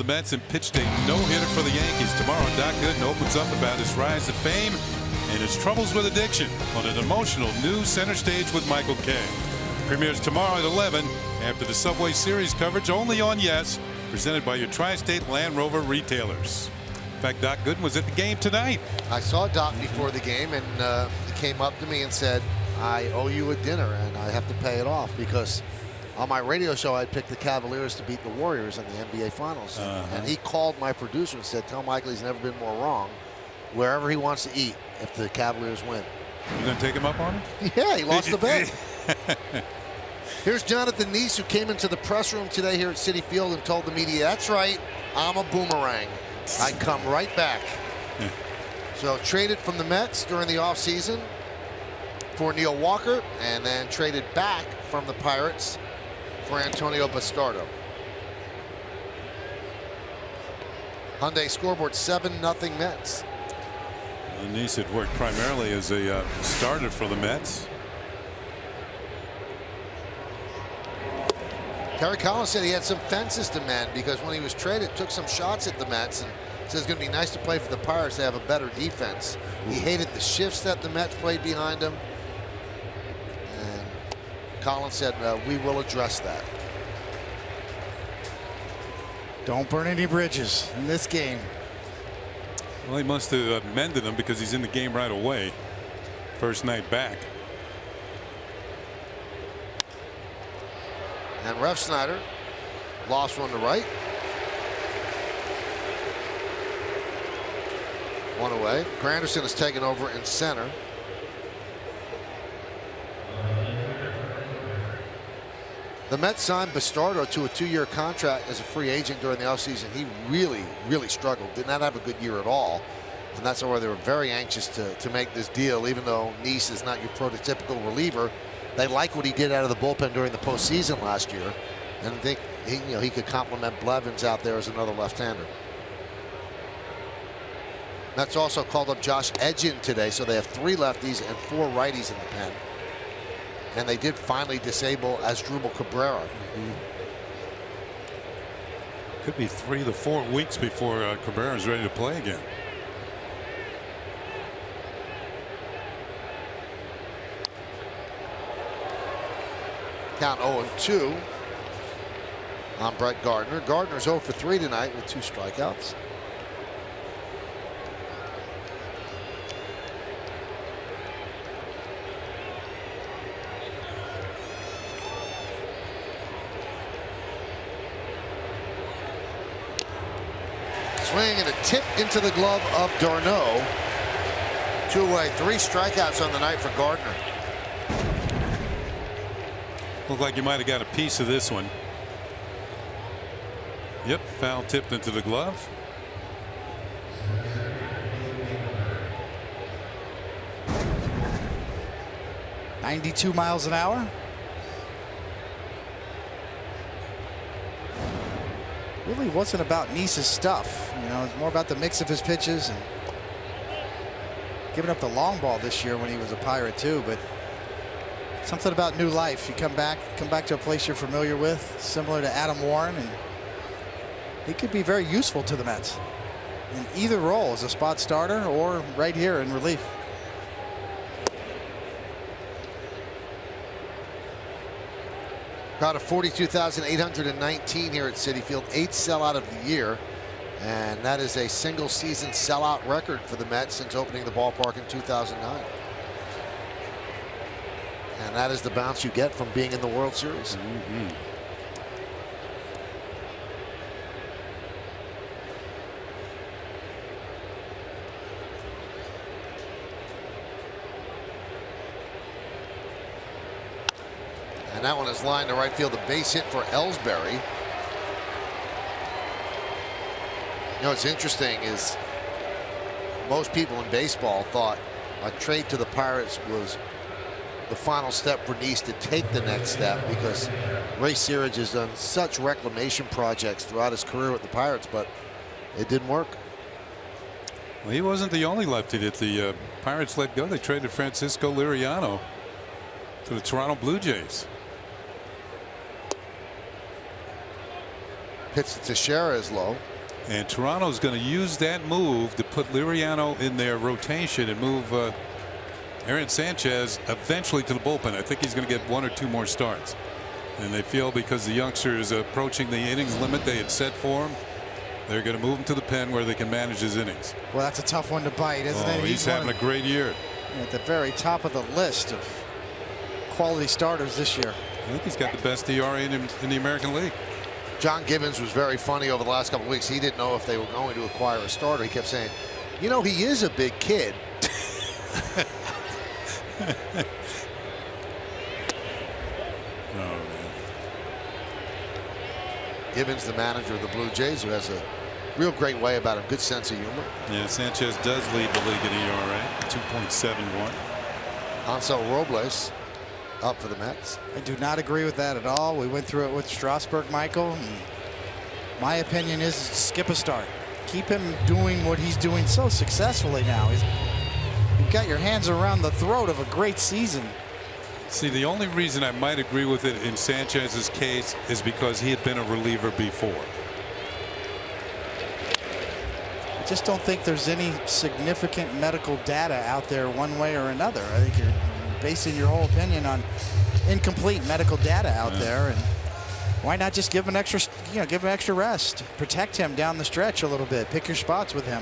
[SPEAKER 8] the Mets and pitched a no-hitter for the Yankees. Tomorrow, Doc Gooden opens up about his rise to fame and his troubles with addiction on an emotional new Center Stage with Michael Kay. Premieres tomorrow at 11 after the Subway Series coverage only on Yes, presented by your Tri-State Land Rover retailers. In fact, Doc Gooden was at the game tonight.
[SPEAKER 2] I saw Doc before the game, and he came up to me and said, I owe you a dinner, and I have to pay it off, because on my radio show, I picked the Cavaliers to beat the Warriors in the NBA Finals. And he called my producer and said, tell Michael he's never been more wrong wherever he wants to eat if the Cavaliers win.
[SPEAKER 8] You going to take him up on it?
[SPEAKER 2] Yeah, he lost the bet. Here's Jonathan Neese, who came into the press room today here at Citi Field and told the media, that's right, I'm a boomerang. I come right back. So traded from the Mets during the offseason for Neil Walker, and then traded back from the Pirates for Antonio Bastardo. Hyundai scoreboard 7-0 Mets.
[SPEAKER 8] Neese had worked primarily as a starter for the Mets.
[SPEAKER 2] Terry Collins said he had some fences to mend because when he was traded, took some shots at the Mets, and says it's going to be nice to play for the Pirates. They have a better defense. He hated the shifts that the Mets played behind him. And Collins said, we will address that.
[SPEAKER 9] Don't burn any bridges in this game.
[SPEAKER 8] Well, he must have mended them because he's in the game right away. First night back.
[SPEAKER 2] And Ref Snyder lost one to right. One away. Granderson is taken over in center. The Mets signed Bastardo to a 2-year contract as a free agent during the offseason. He really struggled. Did not have a good year at all. And that's why they were very anxious to make this deal, even though Neese is not your prototypical reliever. They like what he did out of the bullpen during the postseason last year, and think he could complement Blevins out there as another left-hander. Mets also called up Josh Edgin today, so they have 3 lefties and 4 righties in the pen. And they did finally disable Asdrubal Cabrera.
[SPEAKER 8] Could be 3 to 4 weeks before Cabrera is ready to play again.
[SPEAKER 2] Count 0-2 on Brett Gardner. Gardner's 0 for 3 tonight with 2 strikeouts. Swing and a tip into the glove of Darno. 2 away, 3 strikeouts on the night for Gardner.
[SPEAKER 8] Looked like you might have got a piece of this one. Yep, foul tipped into the glove.
[SPEAKER 9] .92 miles an hour. Really wasn't about Neese's stuff. It's more about the mix of his pitches and giving up the long ball this year when he was a Pirate too. But something about new life. You come back to a place you're familiar with, similar to Adam Warren, and he could be very useful to the Mets in either role, as a spot starter or right here in relief.
[SPEAKER 2] Crowd of 42,819 here at Citi Field, 8th sellout of the year, and that is a single season sellout record for the Mets since opening the ballpark in 2009. And that is the bounce you get from being in the World Series. And that one is lined to right field. A base hit for Ellsbury. What's interesting is most people in baseball thought a trade to the Pirates was the final step for Neese to take the next step, because Ray Searage has done such reclamation projects throughout his career with the Pirates, but it didn't work.
[SPEAKER 8] Well, he wasn't the only lefty that the Pirates let go. They traded Francisco Liriano to the Toronto Blue Jays.
[SPEAKER 2] Pitch to Teixeira is low.
[SPEAKER 8] And Toronto's going to use that move to put Liriano in their rotation and move Aaron Sanchez eventually to the bullpen. I think he's going to get 1 or 2 more starts. And they feel because the youngster is approaching the innings limit they had set for him, they're going to move him to the pen where they can manage his innings.
[SPEAKER 9] Well, that's a tough one to bite, isn't it?
[SPEAKER 8] He's having a great year.
[SPEAKER 9] At the very top of the list of quality starters this year.
[SPEAKER 8] I think he's got the best ERA in the American League.
[SPEAKER 2] John Gibbons was very funny over the last couple of weeks. He didn't know if they were going to acquire a starter. He kept saying, you know, he is a big kid. Gibbons, the manager of the Blue Jays, who has a real great way about him, good sense of humor.
[SPEAKER 8] Yeah, Sanchez does lead the league in ERA, 2.71.
[SPEAKER 2] Ansel Robles up for the Mets.
[SPEAKER 9] I do not agree with that at all. We went through it with Strasburg, Michael. And my opinion is skip a start. Keep him doing what he's doing so successfully now. You've got your hands around the throat of a great season.
[SPEAKER 8] See, the only reason I might agree with it in Sanchez's case is because he had been a reliever before.
[SPEAKER 9] I just don't think there's any significant medical data out there one way or another. I think you're basing your whole opinion on incomplete medical data out there, and why not just give him extra, give him extra rest, protect him down the stretch a little bit, pick your spots with him,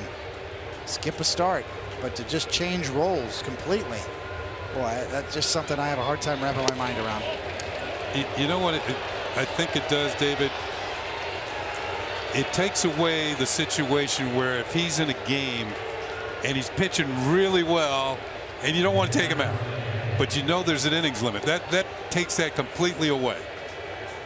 [SPEAKER 9] skip a start, but to just change roles completely. Boy, that's just something I have a hard time wrapping my mind around.
[SPEAKER 8] You know what I think it does, David? It takes away the situation where if he's in a game and he's pitching really well and you don't want to take him out, but you know there's an innings limit, that takes that completely away.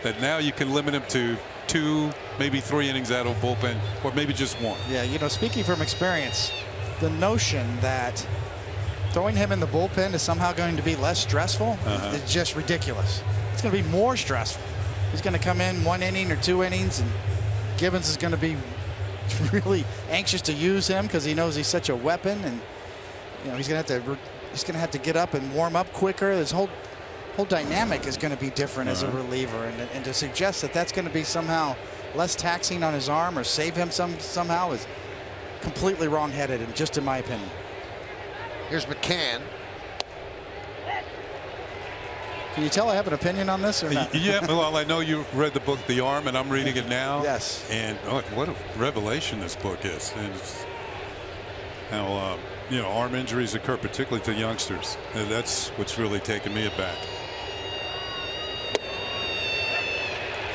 [SPEAKER 8] That now you can limit him to 2, maybe 3 innings out of bullpen, or maybe just 1.
[SPEAKER 9] Yeah, speaking from experience, the notion that throwing him in the bullpen is somehow going to be less stressful is just ridiculous. It's going to be more stressful. He's going to come in 1 inning or 2 innings, and Gibbons is going to be really anxious to use him because he knows he's such a weapon, and he's going to have to get up and warm up quicker. His whole dynamic is going to be different as a reliever, and to suggest that that's going to be somehow less taxing on his arm or save him somehow is completely wrong-headed, and just in my opinion.
[SPEAKER 2] Here's McCann.
[SPEAKER 9] Can you tell I have an opinion on this or not?
[SPEAKER 8] Yeah, well, I know you read the book The Arm, and I'm reading it now.
[SPEAKER 9] Yes.
[SPEAKER 8] And what a revelation this book is. And it's how arm injuries occur, particularly to youngsters. And that's what's really taken me aback.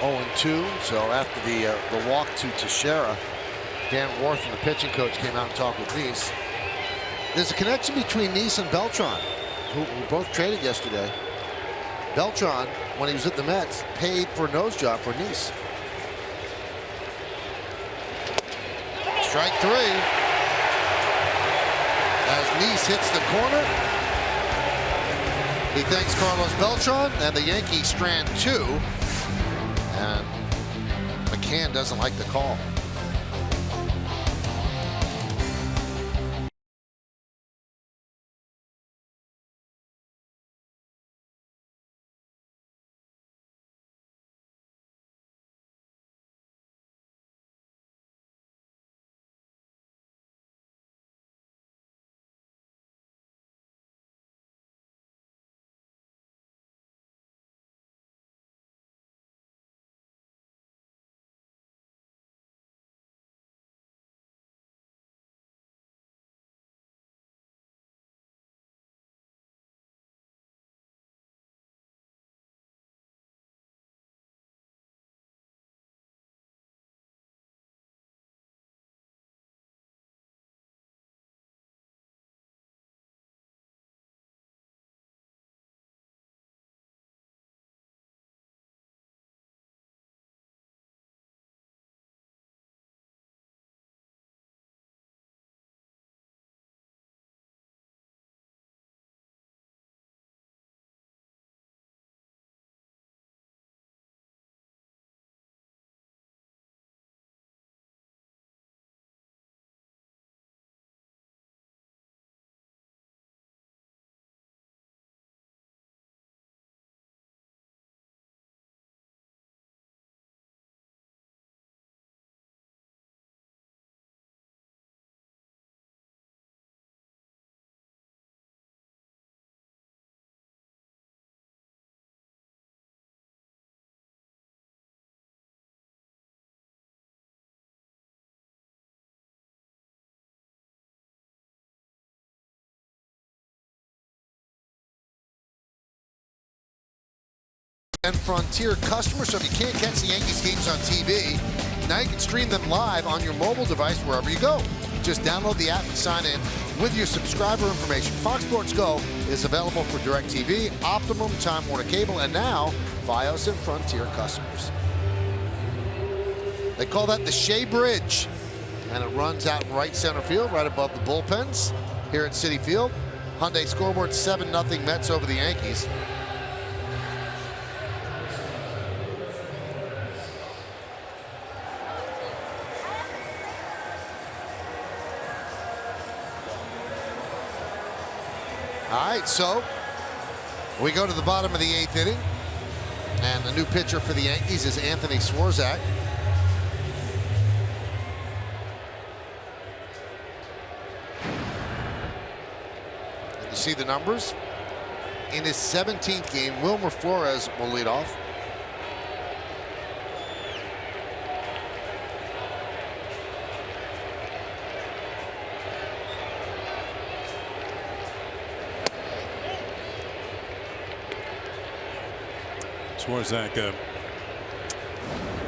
[SPEAKER 2] 0-2. So after the walk to Teixeira, Dan Worth, the pitching coach, came out and talked with Nice. There's a connection between Nice and Beltran, who both traded yesterday. Beltran, when he was at the Mets, paid for a nose job for Nice. Strike 3. As Nice hits the corner, he thanks Carlos Beltran, and the Yankees strand 2. And McCann doesn't like the call. And Frontier customers, so if you can't catch the Yankees games on TV, now you can stream them live on your mobile device wherever you go. Just download the app and sign in with your subscriber information. Fox Sports Go is available for DirecTV, Optimum, Time Warner Cable, and now Fios and Frontier customers. They call that the Shea Bridge, and it runs out in right center field, right above the bullpens here at Citi Field. Hyundai scoreboard 7-0 Mets over the Yankees. All right, so we go to the bottom of the 8th inning, and the new pitcher for the Yankees is Anthony Swarzak. And you see the numbers. In his 17th game, Wilmer Flores will lead off.
[SPEAKER 8] Swarzak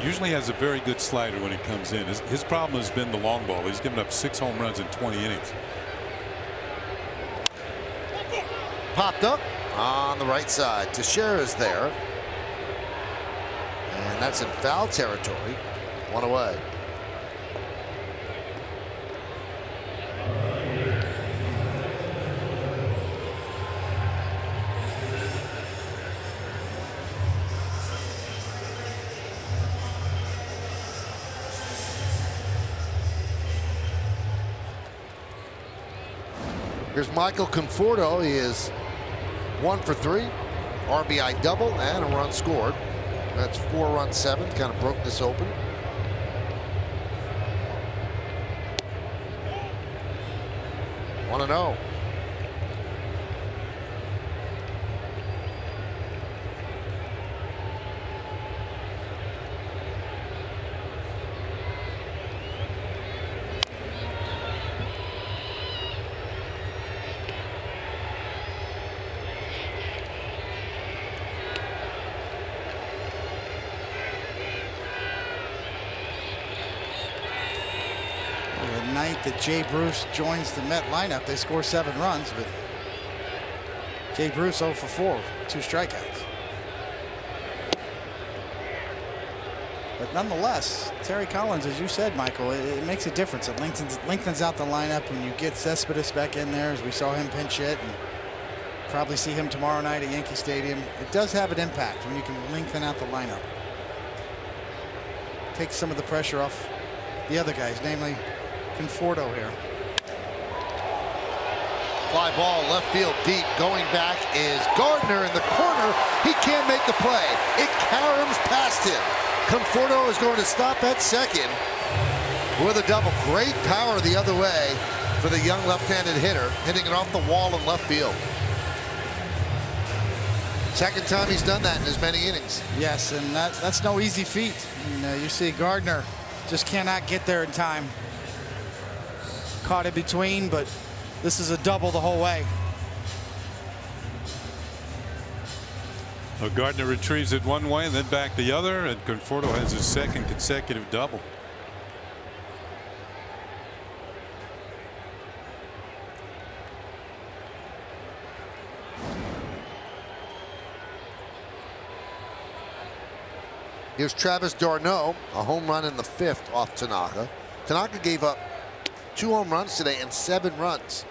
[SPEAKER 8] usually has a very good slider when he comes in. His problem has been the long ball. He's given up 6 home runs in 20 innings.
[SPEAKER 2] Popped up on the right side. Teixeira is there. And that's in foul territory. 1 away. Here's Michael Conforto. He is 1 for 3, RBI double, and a run scored. That's 4-run 7th. Kind of broke this open. One 1-0.
[SPEAKER 9] That Jay Bruce joins the Met lineup, they score 7 runs, but Jay Bruce 0 for 4, 2 strikeouts. But nonetheless, Terry Collins, as you said, Michael, it makes a difference. It lengthens out the lineup when you get Cespedes back in there, as we saw him pinch hit, and probably see him tomorrow night at Yankee Stadium. It does have an impact when you can lengthen out the lineup. Takes some of the pressure off the other guys, namely Conforto here.
[SPEAKER 2] Fly ball left field deep. Going back is Gardner in the corner. He can't make the play. It caroms past him. Conforto is going to stop at second with a double. Great power the other way for the young left-handed hitter, hitting it off the wall in left field. Second time he's done that in as many innings.
[SPEAKER 9] Yes, and that's no easy feat. And, you see Gardner just cannot get there in time. Caught in between, but this is a double the whole way.
[SPEAKER 8] Well, Gardner retrieves it one way and then back the other, and Conforto has his 2nd consecutive double.
[SPEAKER 2] Here's Travis d'Arnaud, a home run in the 5th off Tanaka. Tanaka gave up 2 home runs today and 7 runs.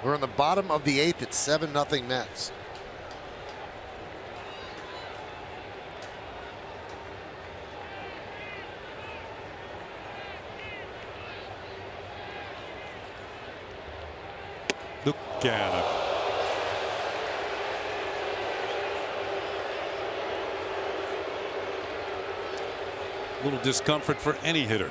[SPEAKER 2] We're in the bottom of the 8th. It's 7-0 Mets.
[SPEAKER 8] Look at it. Little discomfort for any hitter.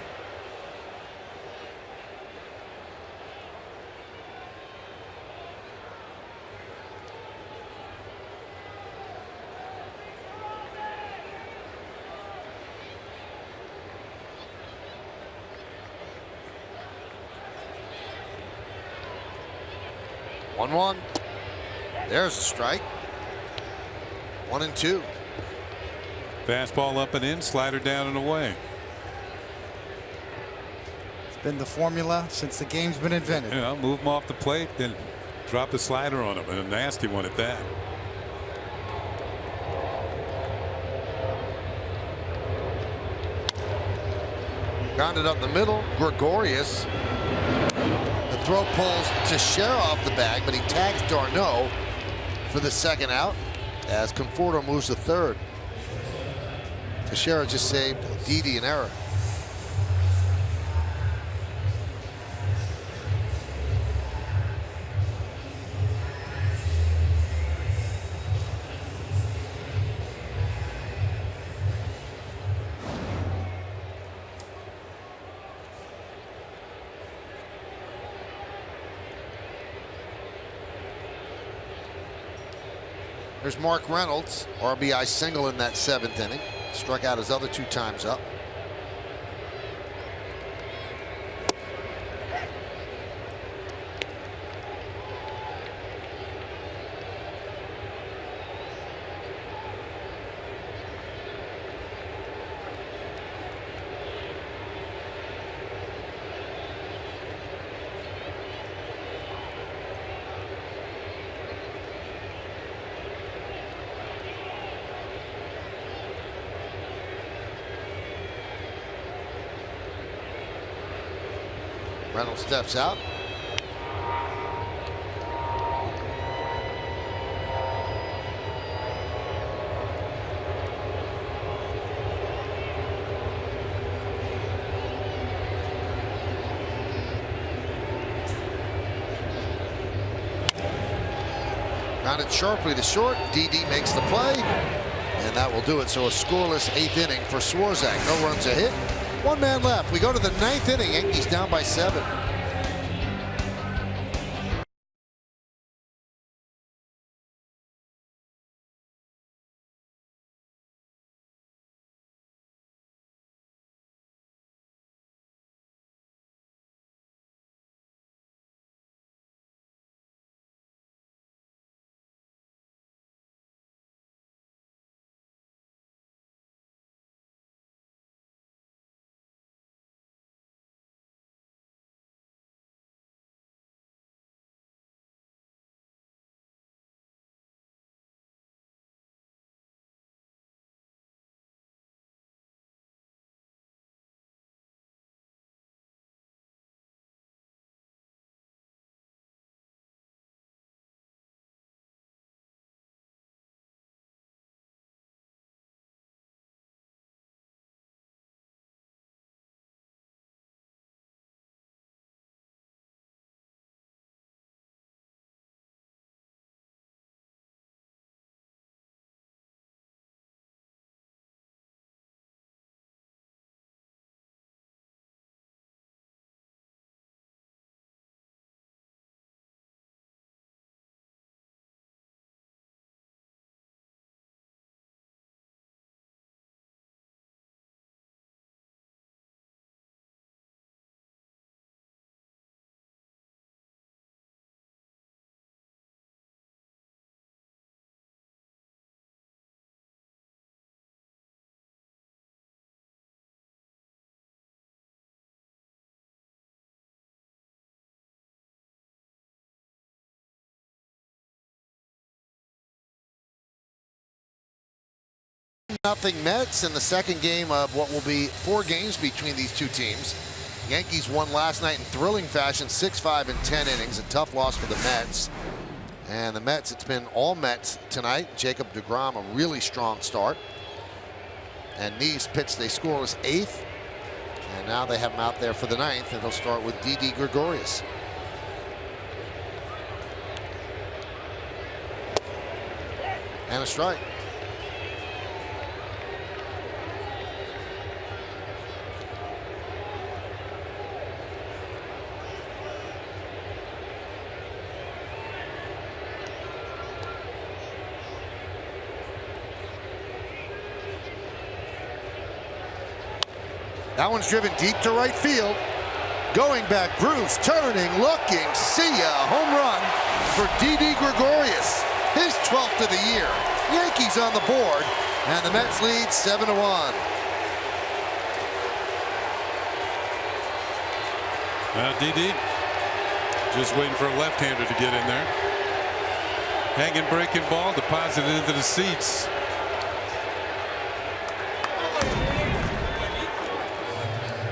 [SPEAKER 2] One. There's a strike. 1-2.
[SPEAKER 8] Fastball up and in, slider down and away.
[SPEAKER 9] It's been the formula since the game's been invented.
[SPEAKER 8] Yeah, move him off the plate, then drop the slider on him, and a nasty one at that.
[SPEAKER 2] Grounded up the middle. Gregorius. The throw pulls Teixeira off the bag, but he tags Darno for the second out as Conforto moves to third. Teixeira just saved Didi an error. There's Mark Reynolds, RBI single in that 7th inning. Struck out his other 2 times up. Reynolds steps out. Grounded sharply to short. Didi makes the play, and that will do it. So a scoreless 8th inning for Swarzak. No runs a hit. 1 man left. We go to the 9th inning. Yankees down by 7. Nothing Mets in the second game of what will be 4 games between these 2 teams. Yankees won last night in thrilling fashion, 6-5 in 10 innings. A tough loss for the Mets. And the Mets, it's been all Mets tonight. Jacob deGrom, a really strong start. And Nice pitched a scoreless 8th. And now they have him out there for the 9th, and they'll start with Didi Gregorius. And a strike. That one's driven deep to right field. Going back, Bruce turning, looking, see ya, home run. for Didi Gregorius, his 12th of the year. Yankees on the board, and the Mets lead 7-1.
[SPEAKER 8] Didi just waiting for a left-hander to get in there. Hanging breaking ball, deposited into the seats.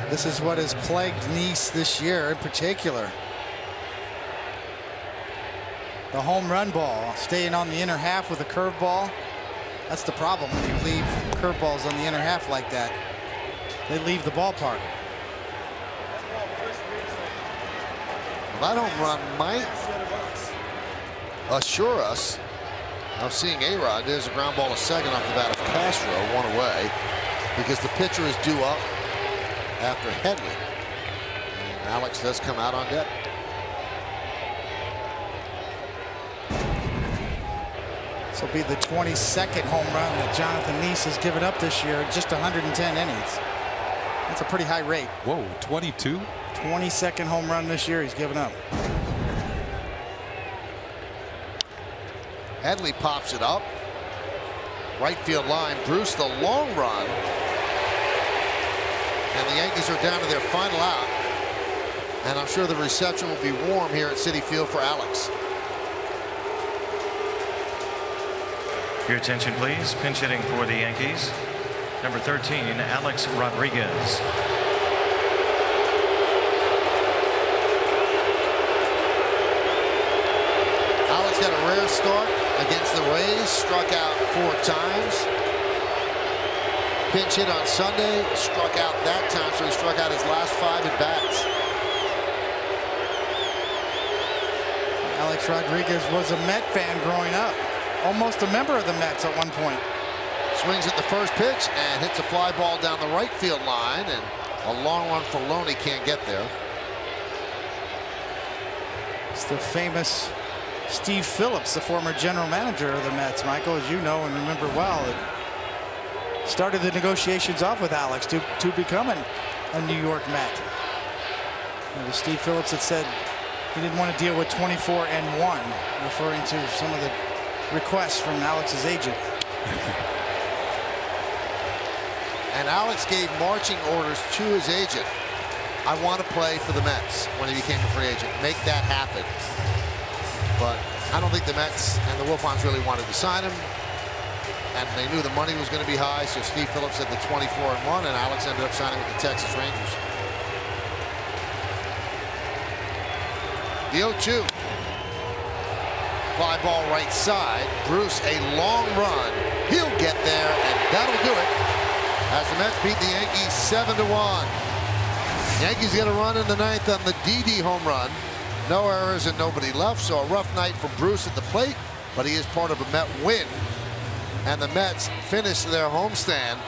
[SPEAKER 9] This is what has plagued Nice this year in particular. The home run ball, staying on the inner half with a curveball. That's the problem when you leave curveballs on the inner half like that. They leave the ballpark.
[SPEAKER 2] That home run might assure us of seeing A-Rod. There's a ground ball to second off the bat of Castro, one away, because the pitcher is due up after Headley. And Alex does come out on deck.
[SPEAKER 9] This will be the 22nd home run that Jonathan Nice has given up this year, just 110 innings. That's a pretty high rate.
[SPEAKER 8] Whoa, 22?
[SPEAKER 9] 22nd home run this year he's given up.
[SPEAKER 2] Headley pops it up. Right field line. Bruce the long run. And the Yankees are down to their final out. And I'm sure the reception will be warm here at Citi Field for Alex.
[SPEAKER 10] Your attention, please. Pinch hitting for the Yankees. Number 13, Alex Rodriguez.
[SPEAKER 2] Alex got a rare start against the Rays. Struck out 4 times. Pinch hit on Sunday. Struck out that time, so he struck out his last 5 at bats.
[SPEAKER 9] Alex Rodriguez was a Met fan growing up. Almost a member of the Mets at one point.
[SPEAKER 2] Swings at the first pitch and hits a fly ball down the right field line, and a long run for Loney can't get there.
[SPEAKER 9] It's the famous Steve Phillips, the former general manager of the Mets, Michael, as you know and remember well. It started the negotiations off with Alex to become a New York Met. It was Steve Phillips that said he didn't want to deal with 24-1, referring to some of the requests from Alex's agent.
[SPEAKER 2] And Alex gave marching orders to his agent. I want to play for the Mets when he became a free agent. Make that happen. But I don't think the Mets and the Wilpons really wanted to sign him. And they knew the money was going to be high, so Steve Phillips said the 24-1, and Alex ended up signing with the Texas Rangers. The 0-2. Fly ball right side. Bruce, a long run. He'll get there, and that'll do it. As the Mets beat the Yankees 7-1. Yankees get a run in the 9th on the Didi home run. No errors and nobody left, so a rough night for Bruce at the plate, but he is part of a Met win. And the Mets finish their homestand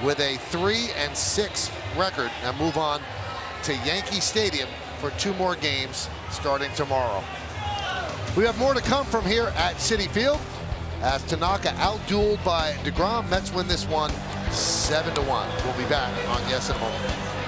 [SPEAKER 2] with a 3-6 record and move on to Yankee Stadium for 2 more games starting tomorrow. We have more to come from here at Citi Field as Tanaka outdueled by DeGrom. Mets win this one 7-1. We'll be back on Yes in a moment.